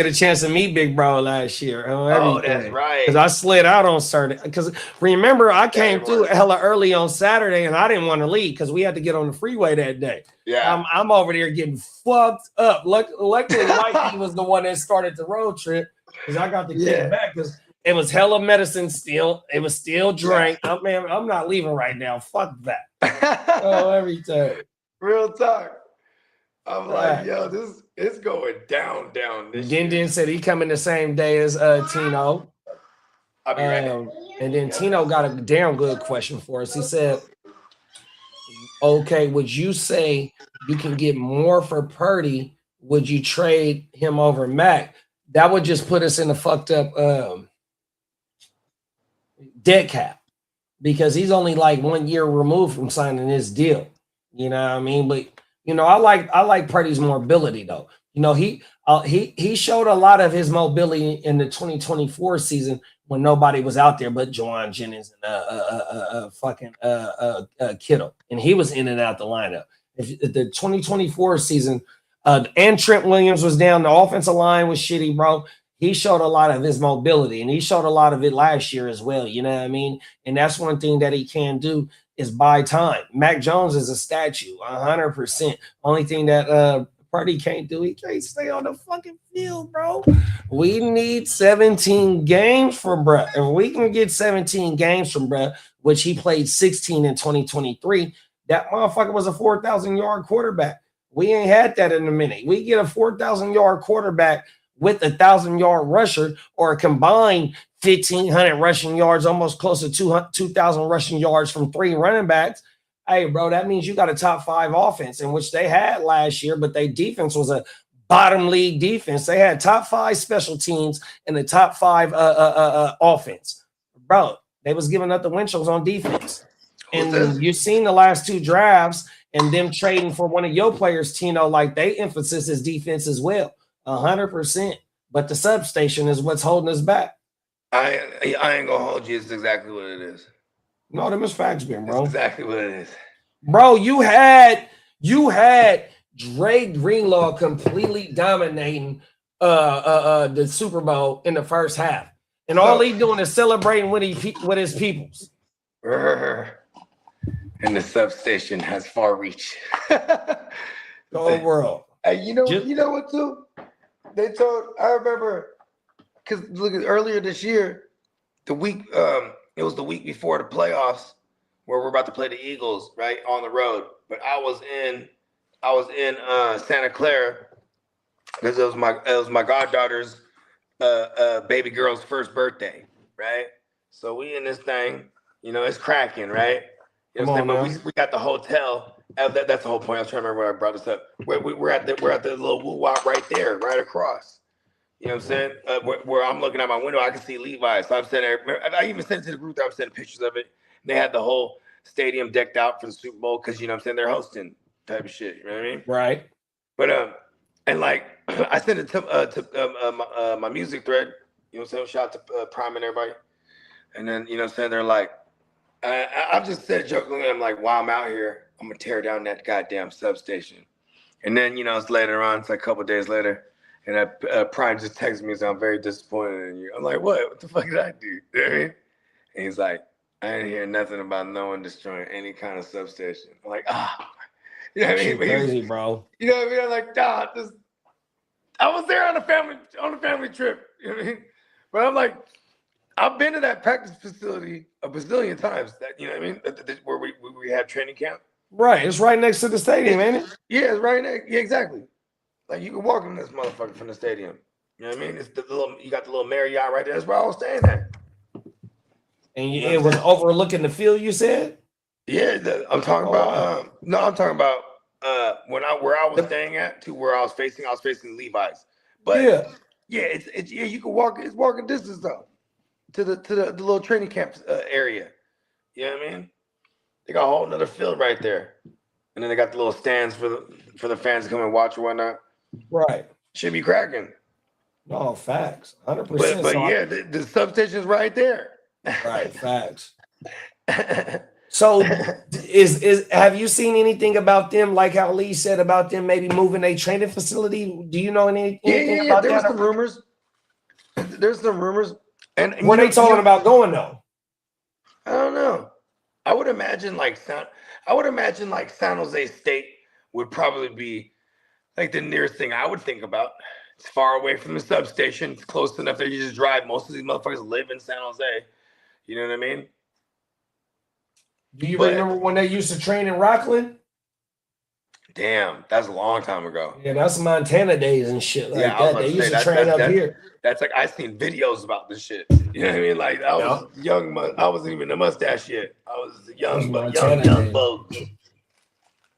a chance to meet Big Bro last year. Oh, that's right. Because I slid out on Saturday. Because remember, I came through hella early on Saturday and I didn't want to leave because we had to get on the freeway that day. Yeah. I'm over there getting fucked up. Luckily, Mikey was the one that started the road trip because I got to get back because it was hella medicine still. It was still drank. Man, I'm not leaving right now. Fuck that. Everything. Real talk. I'm like, yo, this is going down. Din said he coming the same day as Tino. I'll be right back. And then Tino got a damn good question for us. He said, okay, would you say you can get more for Purdy? Would you trade him over Mac? That would just put us in a fucked up dead cap because he's only like 1 year removed from signing his deal. You know what I mean? But you know, I like Purdy's mobility though. You know, he showed a lot of his mobility in the 2024 season when nobody was out there but Juwan Jennings and fucking Kitteh, and he was in and out the lineup. If the 2024 season, and Trent Williams was down, the offensive line was shitty, bro. He showed a lot of his mobility, and he showed a lot of it last year as well. You know what I mean? And that's one thing that he can do is buy time. Mac Jones is a statue, 100%. Only thing that part he can't do. He can't stay on the fucking field, bro. We need 17 games from bruh. If we can get 17 games from bruh, which he played 16 in 2023, that motherfucker was a 4,000-yard quarterback. We ain't had that in a minute. We get a 4,000-yard quarterback with a 1,000-yard rusher or a combined 1,500 rushing yards, almost close to 2,000 rushing yards from 3 running backs. Hey, bro, that means you got a top 5 offense, in which they had last year, but their defense was a bottom league defense. They had top 5 special teams and the top 5 offense. Bro, they was giving up the Winchell's on defense. And you've seen the last 2 drafts and them trading for one of your players, Tino, like they emphasis is defense as well, 100%. But the substation is what's holding us back. I ain't gonna hold you. It's exactly what it is. No, them is facts, bro. That's exactly what it is. Bro, you had Dre Greenlaw completely dominating the Super Bowl in the first half. And all he doing is celebrating with his peoples. And the substation has far reach. The whole world. Hey, you know what too? I remember, because look at earlier this year, it was the week before the playoffs where we're about to play the Eagles, right, on the road. But I was in Santa Clara because it was my goddaughter's baby girl's first birthday, right? So we in this thing, it's cracking, right? You know what I'm saying? But we got the hotel. That's the whole point. I was trying to remember when I brought this up. We're at the little woo-wop right there, right across. You know what I'm saying? Where I'm looking out my window, I can see Levi's. So I'm sitting there. I even sent it to the group that I'm sending pictures of it. They had the whole stadium decked out for the Super Bowl because, you know what I'm saying, they're hosting type of shit. You know what I mean? Right. But, and like, I sent it to my music thread. You know what I'm saying? Shout out to Prime and everybody. And then, you know what I'm saying, they're like, I've just said jokingly, I'm like, while I'm out here, I'm going to tear down that goddamn substation. And then, it's later on, it's like a couple of days later. And Prime just texted me, so I'm very disappointed in you. I'm like, what? What the fuck did I do? You know what I mean? And he's like, I didn't hear nothing about no one destroying any kind of substation. I'm like, you know what I mean? Crazy, bro. You know what I mean? I'm like, I was there on a family trip. You know what I mean? But I'm like, I've been to that practice facility a bazillion times. That, you know what I mean? Where we had training camp. Right. It's right next to the stadium, ain't it? Yeah, it's right next. Yeah, exactly. Like you can walk in this motherfucker from the stadium. You know what I mean? It's you got the little Marriott right there. That's where I was staying at. And it was overlooking the field, you said? Yeah, I'm talking about. I'm talking about where I was staying at to where I was facing Levi's. But it's you can walk. It's walking distance though to the little training camp area. You know what I mean? They got a whole another field right there, and then they got the little stands for the fans to come and watch or whatnot. Right. Should be cracking. No, facts. 100%. But yeah, the substation's right there. Right, facts. So have you seen anything about them, like how Lee said about them maybe moving a training facility? Do you know anything about that? There's some rumors. There's some rumors. And what are they talking about going though? I don't know. I would imagine like San Jose State would probably be like the nearest thing I would think about. It's far away from the substation. It's close enough that you just drive. Most of these motherfuckers live in San Jose. You know what I mean? Do you remember when they used to train in Rockland? Damn, that's a long time ago. Yeah, that's Montana days and shit like that. They used to train up here. That's like I seen videos about this shit. You know what I mean? Like I was young. I wasn't even a mustache yet. I was young bugs.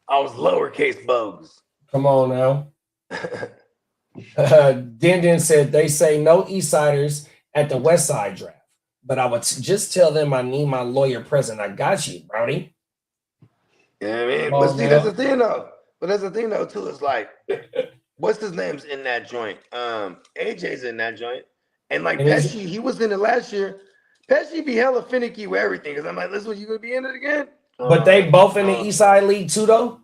I was lowercase bugs. Come on now. Den said they say no Eastsiders at the West Side draft, but I would just tell them I need my lawyer present. I got you, Brownie. You know what I mean? But see, that's the thing though. But that's the thing though too. It's like, what's his name's in that joint? AJ's in that joint, and like Pesci, he was in it last year. Pesci be hella finicky with everything because I'm like, listen, you gonna be in it again? But they both in the East Side League too, though.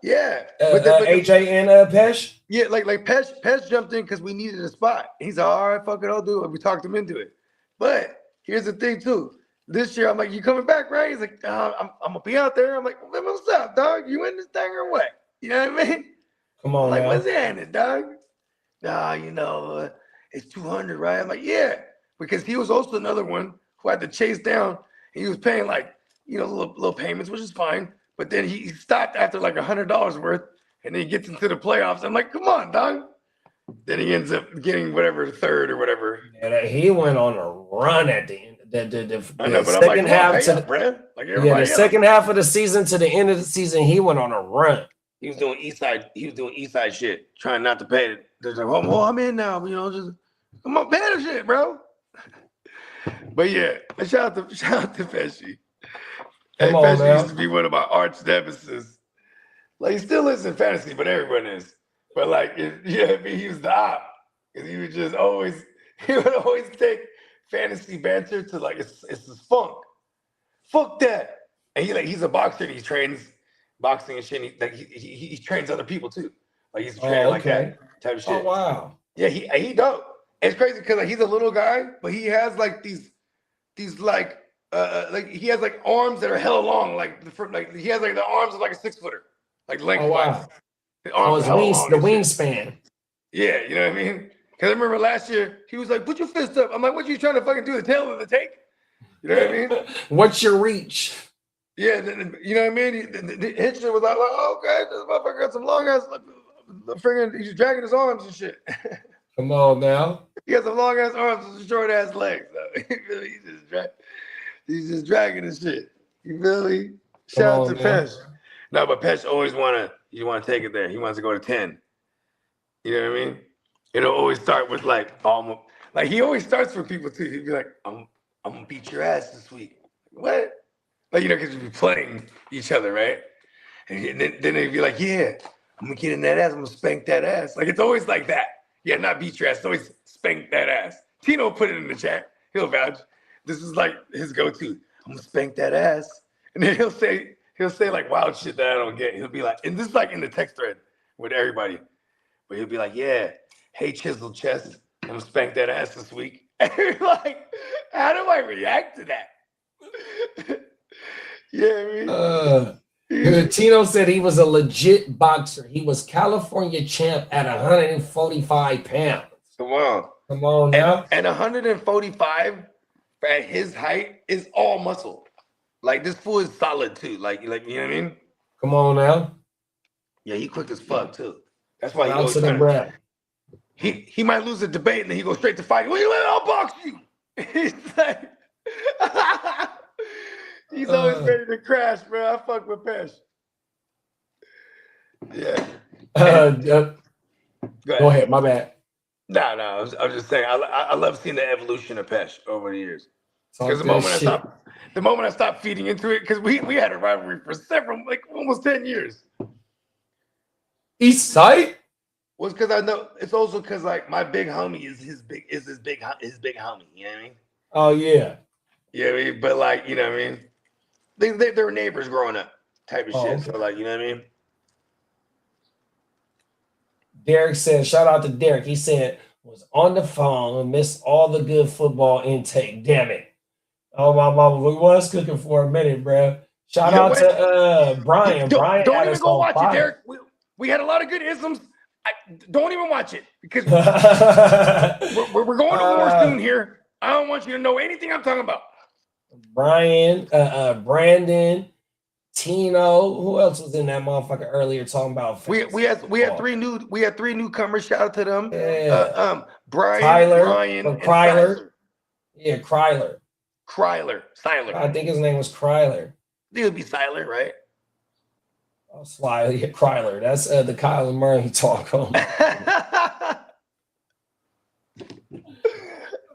Yeah. But AJ and Pesh. Yeah, like Pesh jumped in because we needed a spot. He's like, all right, fuck it, I'll do it. We talked him into it. But here's the thing too. This year, I'm like, you coming back, right? He's like, I'm gonna be out there. I'm like, well, what's up, dog? You in this thing or what? You know what I mean? Come on, like, now. what's that in it, dog? Nah, it's 200, right? I'm like, yeah, because he was also another one who had to chase down. And he was paying like, little payments, which is fine. But then he stopped after like $100 worth, and then he gets into the playoffs. I'm like, come on, dog. Then he ends up getting whatever third or whatever. Yeah, he went on a run at the end. The second half the second half of the season to the end of the season, he went on a run. He was doing East Side shit, trying not to pay it. They're like, well, I'm in now, just come on, pay the shit, bro. But yeah, shout out to Pesci. Hey, Pesci used to be one of my arch nemesis. Like, he still is in fantasy, but everyone is. But like, he was the op. Because he would always take fantasy banter to like, it's his funk. Fuck that. And he's a boxer and he trains boxing and shit. He trains other people too. Like, he's a trainer like that type of shit. Oh, wow. Yeah, he dope. It's crazy because like, he's a little guy, but he has like these like he has like arms that are hella long. Like he has like the arms of like a 6-footer, like lengthwise. Oh, wow. The wingspan. Yeah, you know what I mean? Because I remember last year he was like, "Put your fist up." I'm like, "What you trying to fucking do? The tail of the take?" You know what I mean? What's your reach? Yeah, you know what I mean? The Hitcher was like, "Oh, okay, this motherfucker got some long ass, friggin', he's dragging his arms and shit." Come on now. He has some long ass arms and some short ass legs. So he's just dragging his shit. You feel me? Shout out to Pesh. No, but Pesh always want to take it there. He wants to go to 10. You know what I mean? It'll always start with like he always starts for people too. He'd be like, I'm gonna beat your ass this week. What? Like, because you be playing each other, right? And then they'd be like, yeah, I'm gonna get in that ass, I'm gonna spank that ass. Like, it's always like that. Yeah, not beat your ass, it's always spank that ass. Tino put it in the chat. He'll vouch. This is like his go-to. I'm gonna spank that ass. And then he'll say like wild shit that I don't get. He'll be like, and this is like in the text thread with everybody. But he'll be like, yeah, hey, chisel chest, I'm gonna spank that ass this week. And you're like, how do I react to that? Yeah, I mean. Tino said he was a legit boxer. He was California champ at 145 pounds. Come on now. And 145 at his height is all muscle. Like, this fool is solid too. Like you know what I mean? Come on now. Yeah, he quick as fuck too. That's why he might lose a debate and then he goes straight to fight. Well, I'll box you. He's like, he's always ready to crash, bro. I fuck with Pesh. Yeah. Go ahead, my bad. No, I was just saying, I love seeing the evolution of Pesh over the years. Because the moment I stopped feeding into it, because we had a rivalry for almost 10 years. East Side? Was because I know it's also because like my big homie is his big homie. You know what I mean? Oh yeah. Yeah, I mean, but like, you know what I mean? They were neighbors growing up, type of shit. Okay. So like, you know what I mean? Derek said, shout out to Derek. He said, was on the phone and missed all the good football intake. Damn it. Oh, my mama, we was cooking for a minute, bro. Shout out to Brian. Brian, don't even go watch it, Derek. We had a lot of good isms. Don't even watch it because we're going to war soon here. I don't want you to know anything I'm talking about. Brian, Brandon, Tino. Who else was in that motherfucker earlier talking about? We had three newcomers. Shout out to them. Yeah. Brian, and Kryler. Yeah, Kryler. Siler. I think his name was Kryler. It would be Siler, right? Oh, Slyly, Kryler. That's the Kyler Murray talk on.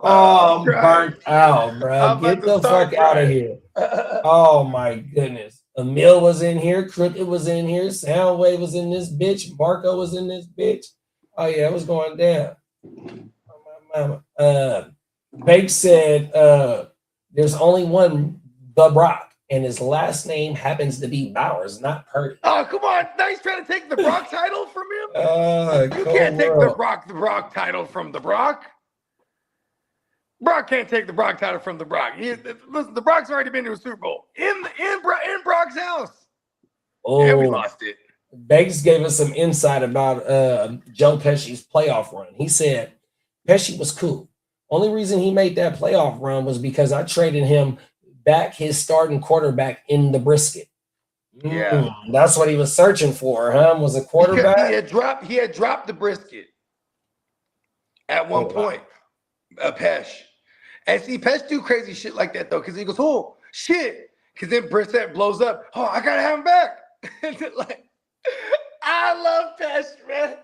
Oh, I'm burnt out, bro. Get the fuck out of here. Oh my goodness. Emil was in here, Crooked was in here, Soundwave was in this bitch, Marco was in this bitch. Oh yeah, it was going down. Bake said there's only one The Brock. And his last name happens to be Bowers, not Purdy. Oh, come on. Now he's trying to take the Brock title from him? You can't take the Brock title from the Brock. Brock can't take the Brock title from the Brock. Listen, the Brock's already been to a Super Bowl in Brock's house. Oh, yeah, we lost it. Banks gave us some insight about Joe Pesci's playoff run. He said Pesci was cool. Only reason he made that playoff run was because I traded him back his starting quarterback in the brisket. Yeah, that's what he was searching for, huh? Was a quarterback. Because he had dropped the brisket at one point. Pesh. And see, Pesh do crazy shit like that though, because he goes, "Oh shit," because then Brissett blows up. Oh, I gotta have him back. Like, I love Pesh, man.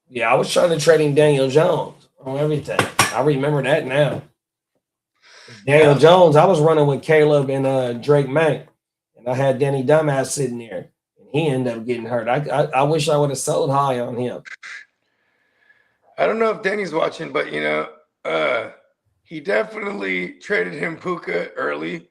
Yeah, I was trying to trade him Daniel Jones on everything. I remember that now. Daniel Jones, I was running with Caleb and Drake May, and I had Danny Dumbass sitting there, and he ended up getting hurt. I wish I would have sold high on him. I don't know if Danny's watching, but he definitely traded him Puka early.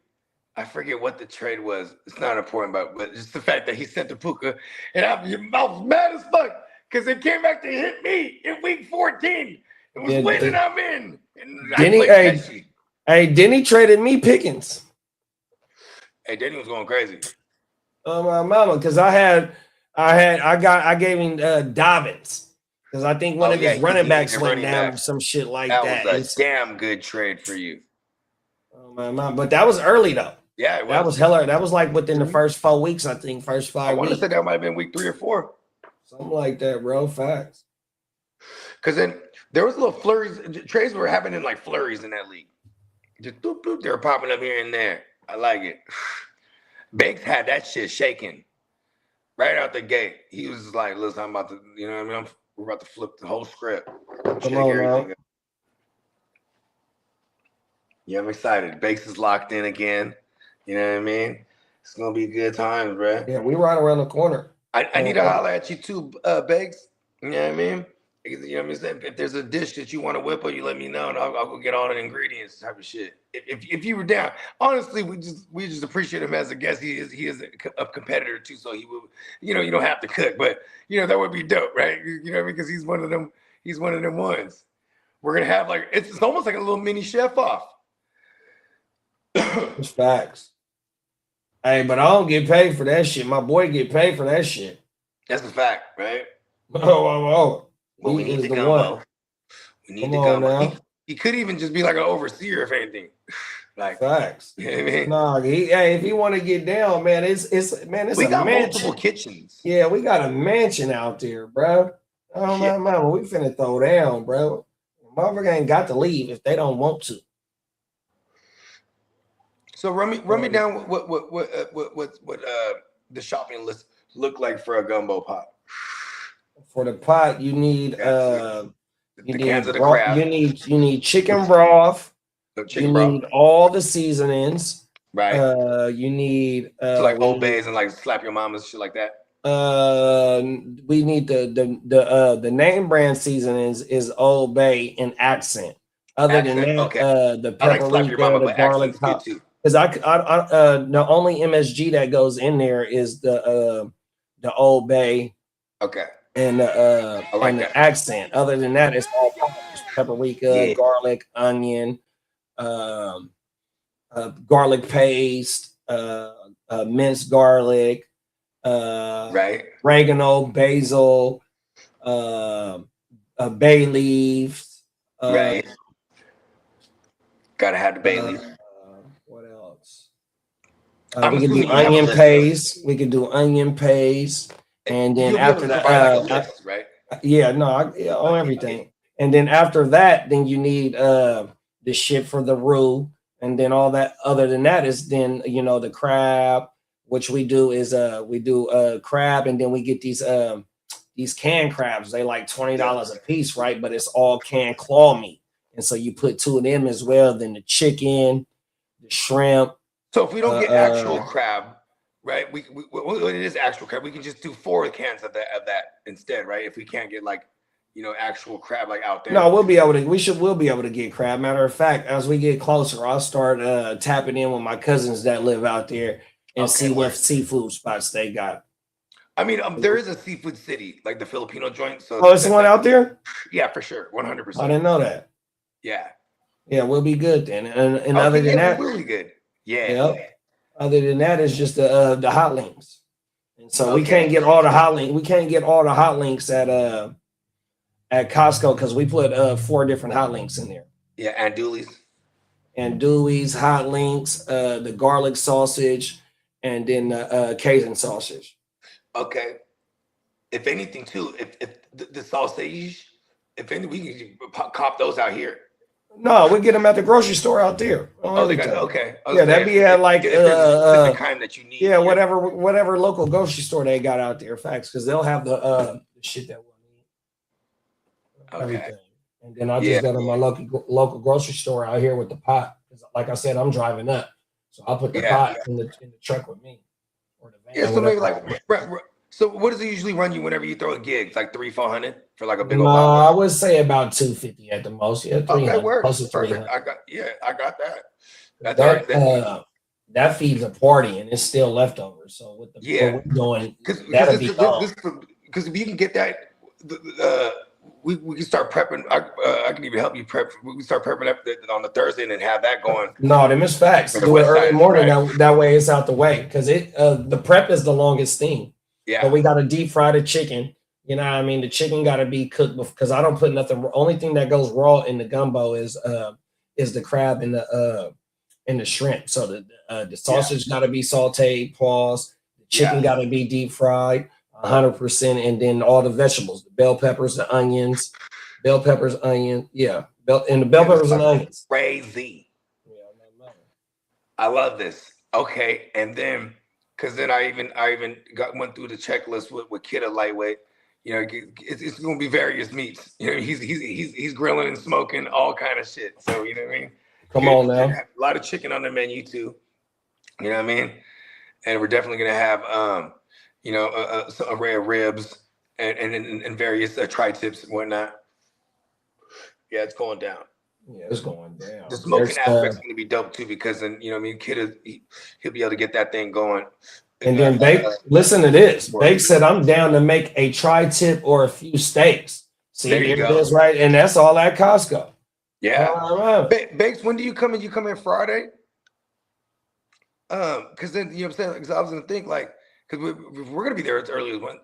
I forget what the trade was. It's not important, but just the fact that he sent the Puka, and I was mad as fuck because it came back to hit me in week 14. It was winning, I'm in. Denny traded me Pickens. Hey, Denny was going crazy. Oh my mama, because I gave him Dobbins. Because I think one of his running backs went down or some shit like that. That was a damn good trade for you. Oh my mama. But that was early though. Yeah, that was hella. That was like within the first 4 weeks, I think. First 5 weeks. I want to say that might have been week 3 or 4. Something like that, bro. Facts. Because then there was little flurries. Trades were happening like flurries in that league. Just doop, doop, they were popping up here and there. I like it. Banks had that shit shaking right out the gate. He was like, listen, I'm about to, you know what I mean? We're about to flip the whole script. Come on, man. Yeah, I'm excited. Banks is locked in again. You know what I mean? It's going to be good times, bro. Yeah, we right around the corner. I need to holler at you too, Banks. You know what I mean? You know what I mean? If there's a dish that you want to whip up, you let me know, and I'll go get all the ingredients type of shit. If you were down, honestly, we just appreciate him as a guest. He is a competitor too, so he will. You know, you don't have to cook, but that would be dope, right? You know what I mean? Because he's one of them. He's one of them ones. We're gonna have like it's almost like a little mini chef off. It's facts. Hey, but I don't get paid for that shit. My boy get paid for that shit. That's a fact, right? Oh. Well, we need the gumbo. We need the gumbo. He could even just be like an overseer, if anything. Like facts. You know what I mean? Nah, if he want to get down, man, it's we got mansion. Multiple kitchens. Yeah, we got a mansion out there, bro. Oh my mama, we finna throw down, bro. Motherfucker ain't got to leave if they don't want to. So run me down what the shopping list look like for a gumbo pot. For the pot, you need cans of the crab. You need chicken broth. Need all the seasonings. Right. You need so like Old Bays and like slap your mama's shit like that. We need the name brand seasonings is Old Bay and Accent. Other than that, the paprika, the garlic powder. Because the only MSG that goes in there is the Old Bay. Okay. And the Accent. Other than that, it's all paprika, garlic, onion, garlic paste, minced garlic, oregano, basil, bay leaves. Right. Gotta have the bay leaves. What else? We can do onion paste. We can do onion paste. And then after that, right? On everything. And then after that, then you need the shit for the roux, and then all that. Other than that is then the crab, which we do is we do crab, and then we get these canned crabs. They like $20 a piece, right? But it's all canned claw meat, and so you put 2 of them as well. Then the chicken, the shrimp. So if we don't get actual crab. Right, it is actual crab. We can just do 4 cans of that instead, right? If we can't get actual crab out there. No, we'll be able to get crab. Matter of fact, as we get closer, I'll start tapping in with my cousins that live out there and see what seafood spots they got. I mean, there is a seafood city, like the Filipino joint. So it's the one out there? Yeah, for sure, 100%. I didn't know that. Yeah, we'll be good then. And other than that, really good. Yeah. Yep. Other than that, it's just the hot links. And so we can't get all the hot links. We can't get all the hot links at Costco because we put 4 different hot links in there. Yeah, and Dewey's hot links, the garlic sausage, and then the Cajun sausage. Okay. If anything, too, if the sausage, if any, we can cop those out here. No, we get them at the grocery store out there. Oh, they got okay. Yeah, that'd be at like the kind that you need. Yeah, whatever local grocery store they got out there. Facts, because they'll have the shit that we need. Okay. Everything. And then I just got to my local grocery store out here with the pot. Like I said, I'm driving up, so I'll put the pot in the truck with me. Or the van. Yeah, so maybe like. So what does it usually run you whenever you throw a gig? It's like $300-$400 for like a big old I would say about $250 at the most. Yeah, okay, word. Perfect. I got that. That feeds a party and it's still leftovers. So with the what we're doing, because if you can get that, we can start prepping. I can even help you prep. We can start prepping on the Thursday and then have that going. No, them is facts. Do it early morning. Right. That way it's out the way because the prep is the longest thing. Yeah. But we got to deep fry the chicken. You know what I mean? The chicken got to be cooked because I don't put nothing. Only thing that goes raw in the gumbo is the crab and the shrimp. So the sausage got to be sauteed, paused. The chicken got to be deep fried 100%, and then all the vegetables, the bell peppers, the onions, and the bell peppers and onions. Crazy. Yeah, I love this. Okay, and then. Because then I even went through the checklist with Kitteh lightweight. You know, it's going to be various meats. You know, he's grilling and smoking all kind of shit. So you know what I mean. Come on now. A lot of chicken on the menu too. You know what I mean. And we're definitely going to have some array of ribs and various tri-tips and whatnot. Yeah, it's going down. Yeah, it's going down. The smoking aspect's going to be dope too, because then Kitteh, he'll be able to get that thing going. And then Bake, listen to this. Bake said, "I'm down to make a tri-tip or a few steaks." See, there it is, right? And that's all at Costco. Yeah. Bakes, when do you come in? You come in Friday? Because then you know what I'm saying. Because I was going to think like, because we're going to be there as early as when.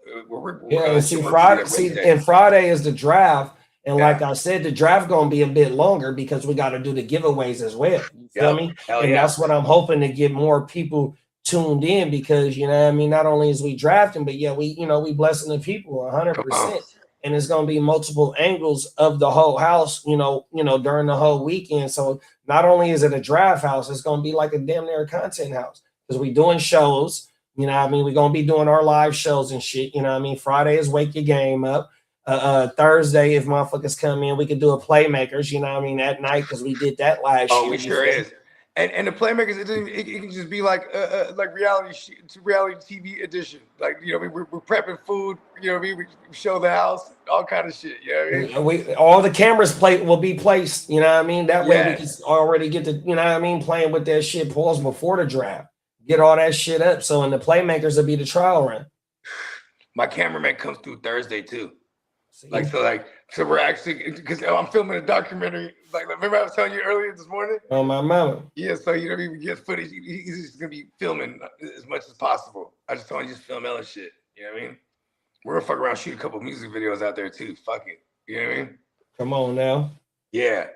Friday is the draft. And like I said, the draft going to be a bit longer because we got to do the giveaways as well. You feel me? And that's what I'm hoping to get more people tuned in because, you know what I mean? Not only is we drafting, but we blessing the people 100%. And it's going to be multiple angles of the whole house, during the whole weekend. So not only is it a draft house, it's going to be like a damn near content house because we doing shows. You know what I mean? We're going to be doing our live shows and shit. You know what I mean? Friday is Wake Your Game Up. Thursday, if motherfuckers come in, we could do a Playmakers, you know what I mean, at night because we did that last year. Oh, we sure is. And the Playmakers, it can just be like reality TV edition. Like, we're prepping food, we show the house, all kind of shit. You know what I mean? All the cameras will be placed, you know what I mean? That way we can already get the, playing with that shit pause before the draft. Get all that shit up. So in the Playmakers will be the trial run. My cameraman comes through Thursday too. So we're actually, because I'm filming a documentary. Like, remember I was telling you earlier this morning? Oh, my mama. Yeah, so we get footage. He's just gonna be filming as much as possible. I just told him just film Ella shit. You know what I mean? We're gonna fuck around, shoot a couple music videos out there too. Fuck it. You know what I mean? Come on now. Yeah,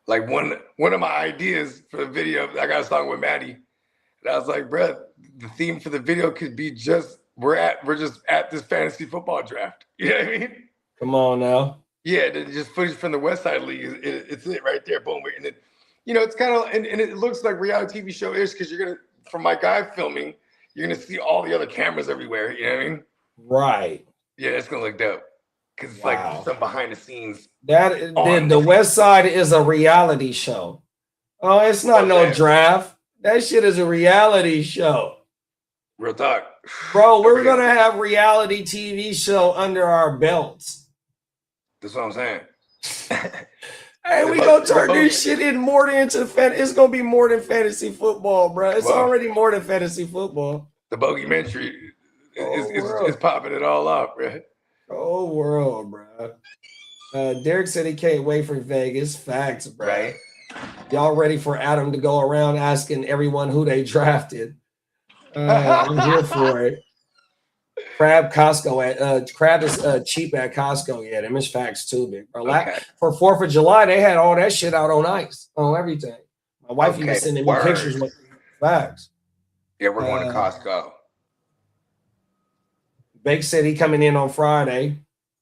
like one of my ideas for the video. I got a song with Maddie, and I was like, bruh, the theme for the video could be just we're just at this fantasy football draft. You know what I mean? Come on now. Yeah, just footage from the West Side League. It's it right there. Boom. And then, it's kind of, and it looks like reality TV show-ish because you're going to, from my guy filming, you're going to see all the other cameras everywhere. You know what I mean? Right. Yeah, that's going to look dope. Because it's like some behind the scenes. The West Side is a reality show. Oh, it's not no draft. That shit is a reality show. Real talk. Bro, we're going to have reality TV show under our belts. That's what I'm saying. Hey, we gonna turn this shit in more into it's gonna be more than fantasy football, bro. It's already more than fantasy football. The Bogeymentary is popping it all off, bro. Oh world, bro. Derek said he can't wait for Vegas. Facts, bro. Right. Y'all ready for Adam to go around asking everyone who they drafted? I'm here for it. Crab Costco crab is cheap at Costco. Yeah, them is facts too, big bro. Okay. For 4th of July, they had all that shit out on ice, on everything. My wife even sending me pictures with facts. Yeah, we're going to Costco. Bake said he coming in on Friday.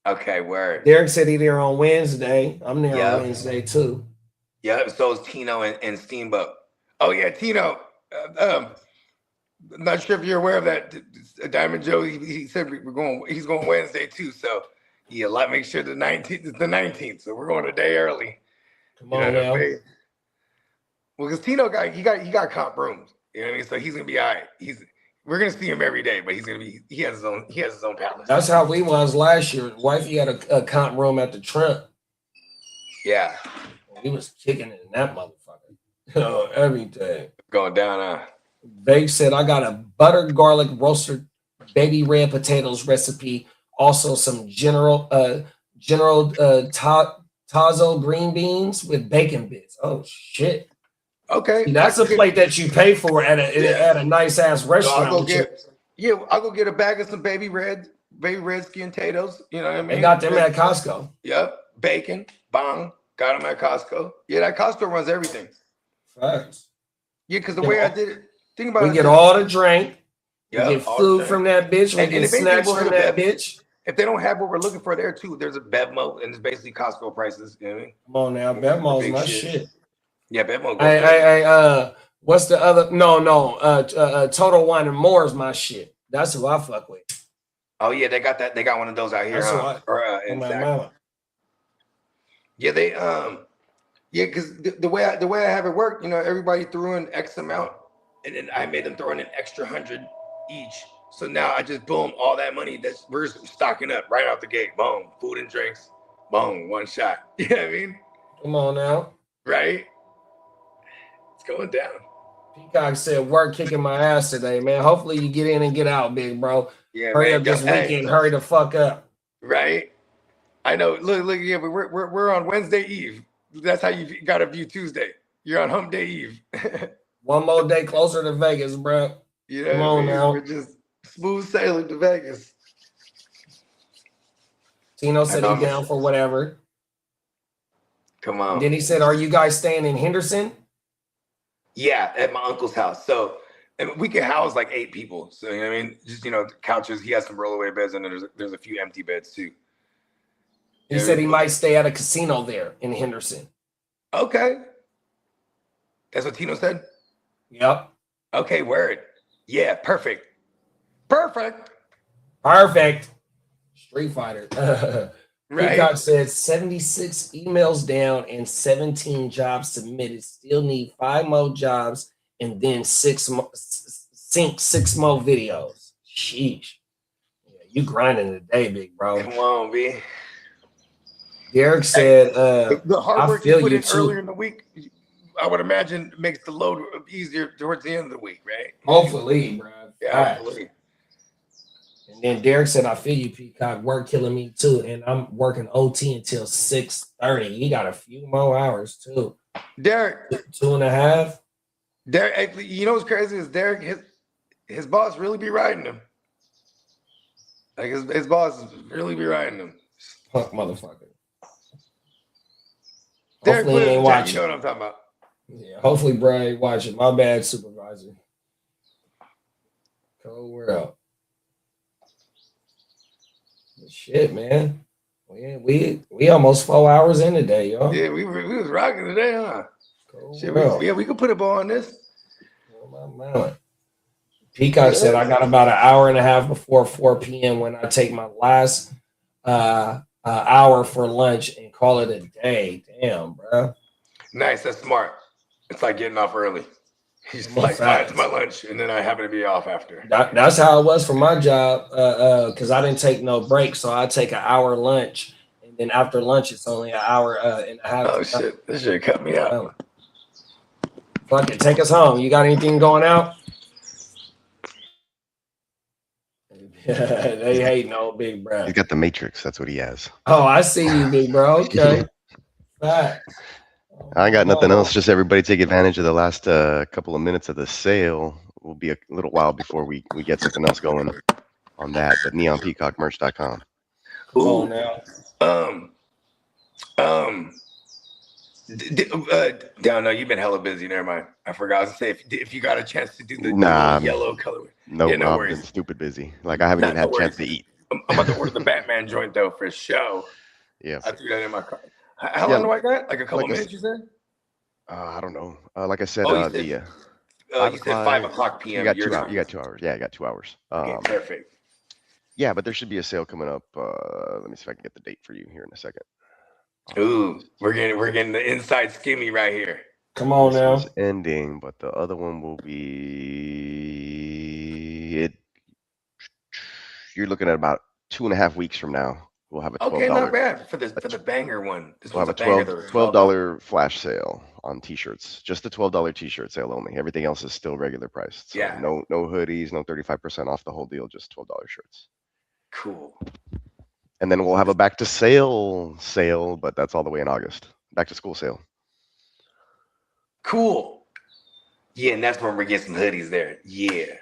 Okay, word. Derek said he there on Wednesday. I'm there on Wednesday too. Yeah, so is Tino and Steamboat. Oh yeah, Tino. I'm not sure if you're aware of that. Diamond Joe, he said he's going Wednesday too. So yeah, make sure the 19th is the 19th. So we're going a day early. Come on now. Well, because Tino got comp rooms. You know what I mean? So he's gonna be all right. We're gonna see him every day, but he has his own palace. That's how we was last year. Wifey had a comp room at the Trump. Yeah. He was kicking it in that motherfucker. Everything. Going down. Bake said, I got a butter garlic roasted baby red potatoes recipe. Also some General Tazo green beans with bacon bits. Oh shit. Okay. See, that's a plate that you pay for at a nice ass restaurant. I'll go get a bag of some baby red skin potatoes. You know what I mean? They got them at Costco. Yep. Bacon, bong. Got them at Costco. Yeah, that Costco runs everything. Facts. Yeah, because the way I did it, think about it. We get all the drink. Yeah, we get food from that bitch. We get snacks from that bitch. If they don't have what we're looking for there too, there's a Bevmo, and it's basically Costco prices. You know what I mean? Come on now, Bevmo's my shit. Yeah, Bevmo. Hey, what's the other? No. Total Wine and More is my shit. That's who I fuck with. Oh yeah, they got that. They got one of those out here. Yeah, they because the way I have it work, everybody threw in X amount, and then I made them throw in an extra 100 each. So now I just boom all that money we're stocking up right out the gate. Boom, food and drinks. Boom, one shot. You know what I mean? Come on now. Right? It's going down. Peacock said, work kicking my ass today, man. Hopefully you get in and get out, big bro. Yeah, hurry up this weekend. Hurry the fuck up. Right? I know. Look. Yeah, but we're on Wednesday Eve. That's how you got to view Tuesday. You're on Hump Day Eve. One more day closer to Vegas, bro. Yeah, come on now. We're just smooth sailing to Vegas. Tino said he's down for whatever. Come on. Then he said, "Are you guys staying in Henderson?" Yeah, at my uncle's house. So we can house like 8 people. So you know what I mean? Just couches. He has some rollaway beds, and there's a few empty beds too. He said he might stay at a casino there in Henderson. Okay. That's what Tino said? Yep. Okay, word. Yeah, perfect. Street Fighter. Right. Peacock said 76 emails down and 17 jobs submitted. Still need 5 more jobs and then 6 more videos. Sheesh. Yeah, you grinding today, big bro. Come on, B. Derek said, the hard work you put in too. earlier in the week, I would imagine makes the load easier towards the end of the week, right? Hopefully, bro. Yeah, hopefully. And then Derek said, I feel you, Peacock. Work killing me too. And I'm working OT until 6:30. You got a few more hours too. Derek. 2.5. Derek, you know what's crazy is Derek, his boss really be riding him. Like his boss really be riding him. Punk motherfucker. Derek, hopefully he ain't watching. You know what I'm talking about. Yeah, hopefully Brian ain't watching. My bad, supervisor. Cold world. Shit, man. We almost 4 hours in today, y'all. Yeah, we was rocking today, huh? Shit, we could put a ball on this. Peacock said I got about an hour and a half before 4 p.m. when I take my last hour for lunch and call it a day. Damn, bro. Nice, that's smart. It's like getting off early. He's like, it's my lunch, and then I happen to be off after. That's how it was for my job, because I didn't take no break, so I take an hour lunch, and then after lunch it's only an hour and a half. Oh shit! This shit cut me out. Fuck it, take us home. You got anything going out? They hate no big bro. He's got the Matrix. That's what he has. Oh, I see you, big bro. Okay. Facts. I got nothing else. Just everybody take advantage of the last couple of minutes of the sale. Will be a little while before we get something else going. on that, but neonpeacockmerch.com. Ooh, now. Down, no, you've been hella busy. Never mind. I forgot. I was gonna say if you got a chance to do the Nah, little yellow color. No, yeah, no I've worries. been stupid busy. Like I haven't even had a chance to eat. I'm about to order the Batman joint though for show. Yeah, I threw that in my car. How long do I got? Like a couple minutes, you said? I don't know. Like I said, you said 5 o'clock p.m. You got 2 hours. You got 2 hours. Yeah, I got 2 hours. Okay, perfect. Yeah, but there should be a sale coming up. Let me see if I can get the date for you here in a second. Ooh, we're getting the inside skimmy right here. Come on now. It's ending, but the other one will be it. You're looking at about 2.5 weeks from now. We'll have a $12. Okay, not bad for the banger one. This we'll have a $12 flash sale on t-shirts. Just the $12 t-shirt sale only. Everything else is still regular priced. So yeah. No hoodies, no 35% off the whole deal. Just $12 shirts. Cool. And then we'll have a back to sale, but that's all the way in August. Back to school sale. Cool. Yeah, and that's when we're getting some hoodies there. Yeah.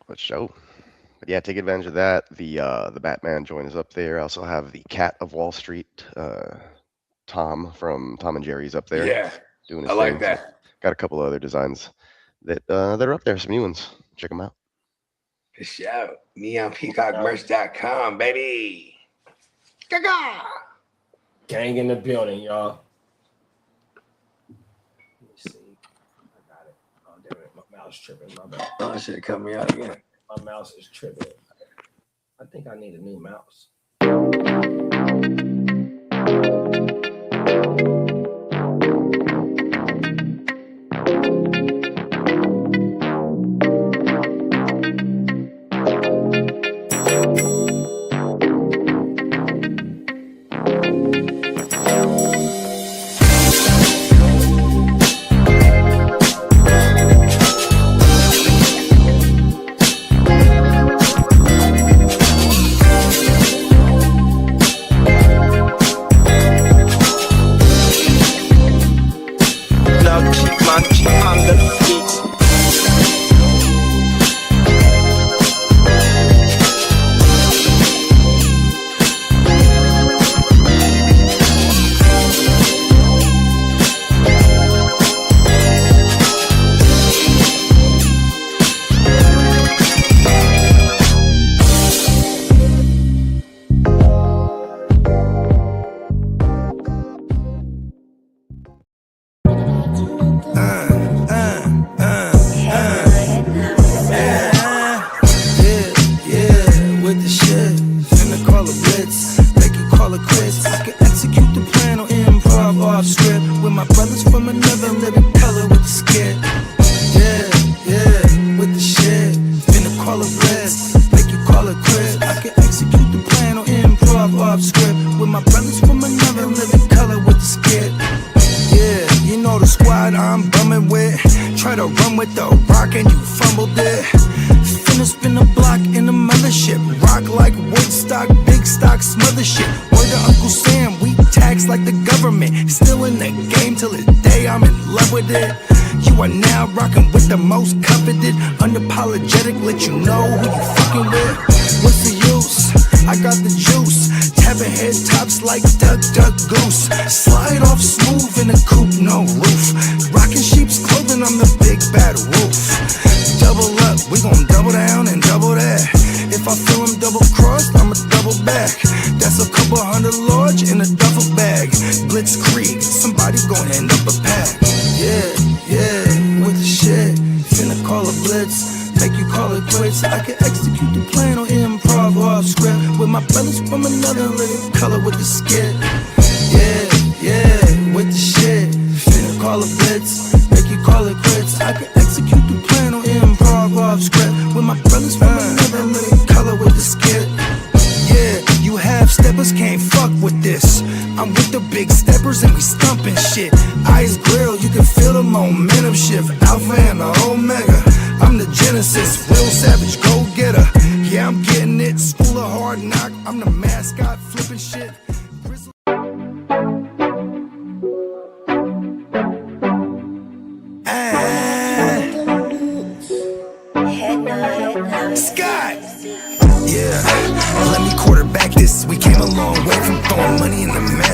Let's show. But yeah, take advantage of that. The Batman joint is up there. I also have the Cat of Wall Street, Tom from Tom and Jerry's up there. Yeah, doing his I like thing. that. So got a couple other designs that are up there. Some new ones. Check them out. Good shout. NeonPeacockMerch.com, baby. Gaga. Gang in the building, y'all. Let me see. I got it. Oh, damn it. My mouse tripping. My bad. Oh, shit, cut me out again. My mouse is tripping. I think I need a new mouse.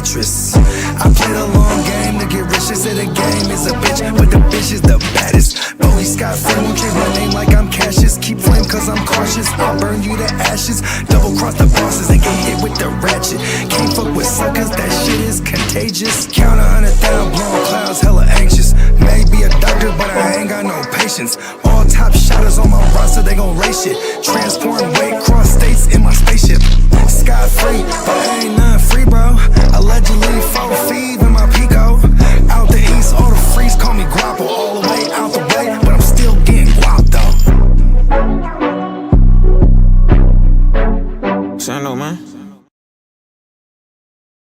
mattress. I played a long game to get rich. They say the game is a bitch, but the bitch is the baddest. Bowie Scott Flame won't change my name like I'm Cassius. Keep flame cause I'm cautious. I'll burn you to ashes. Double cross the bosses and get hit with the ratchet. Can't fuck with suckers, that shit is contagious. Count 100,000 blowing clouds, hella anxious. Maybe a doctor, but I ain't got no patience. All top shotters on my roster, they gon' race shit. Transporting weight cross states in my spaceship. Sky free, but ain't nothing free, bro. Allegedly 4 feet.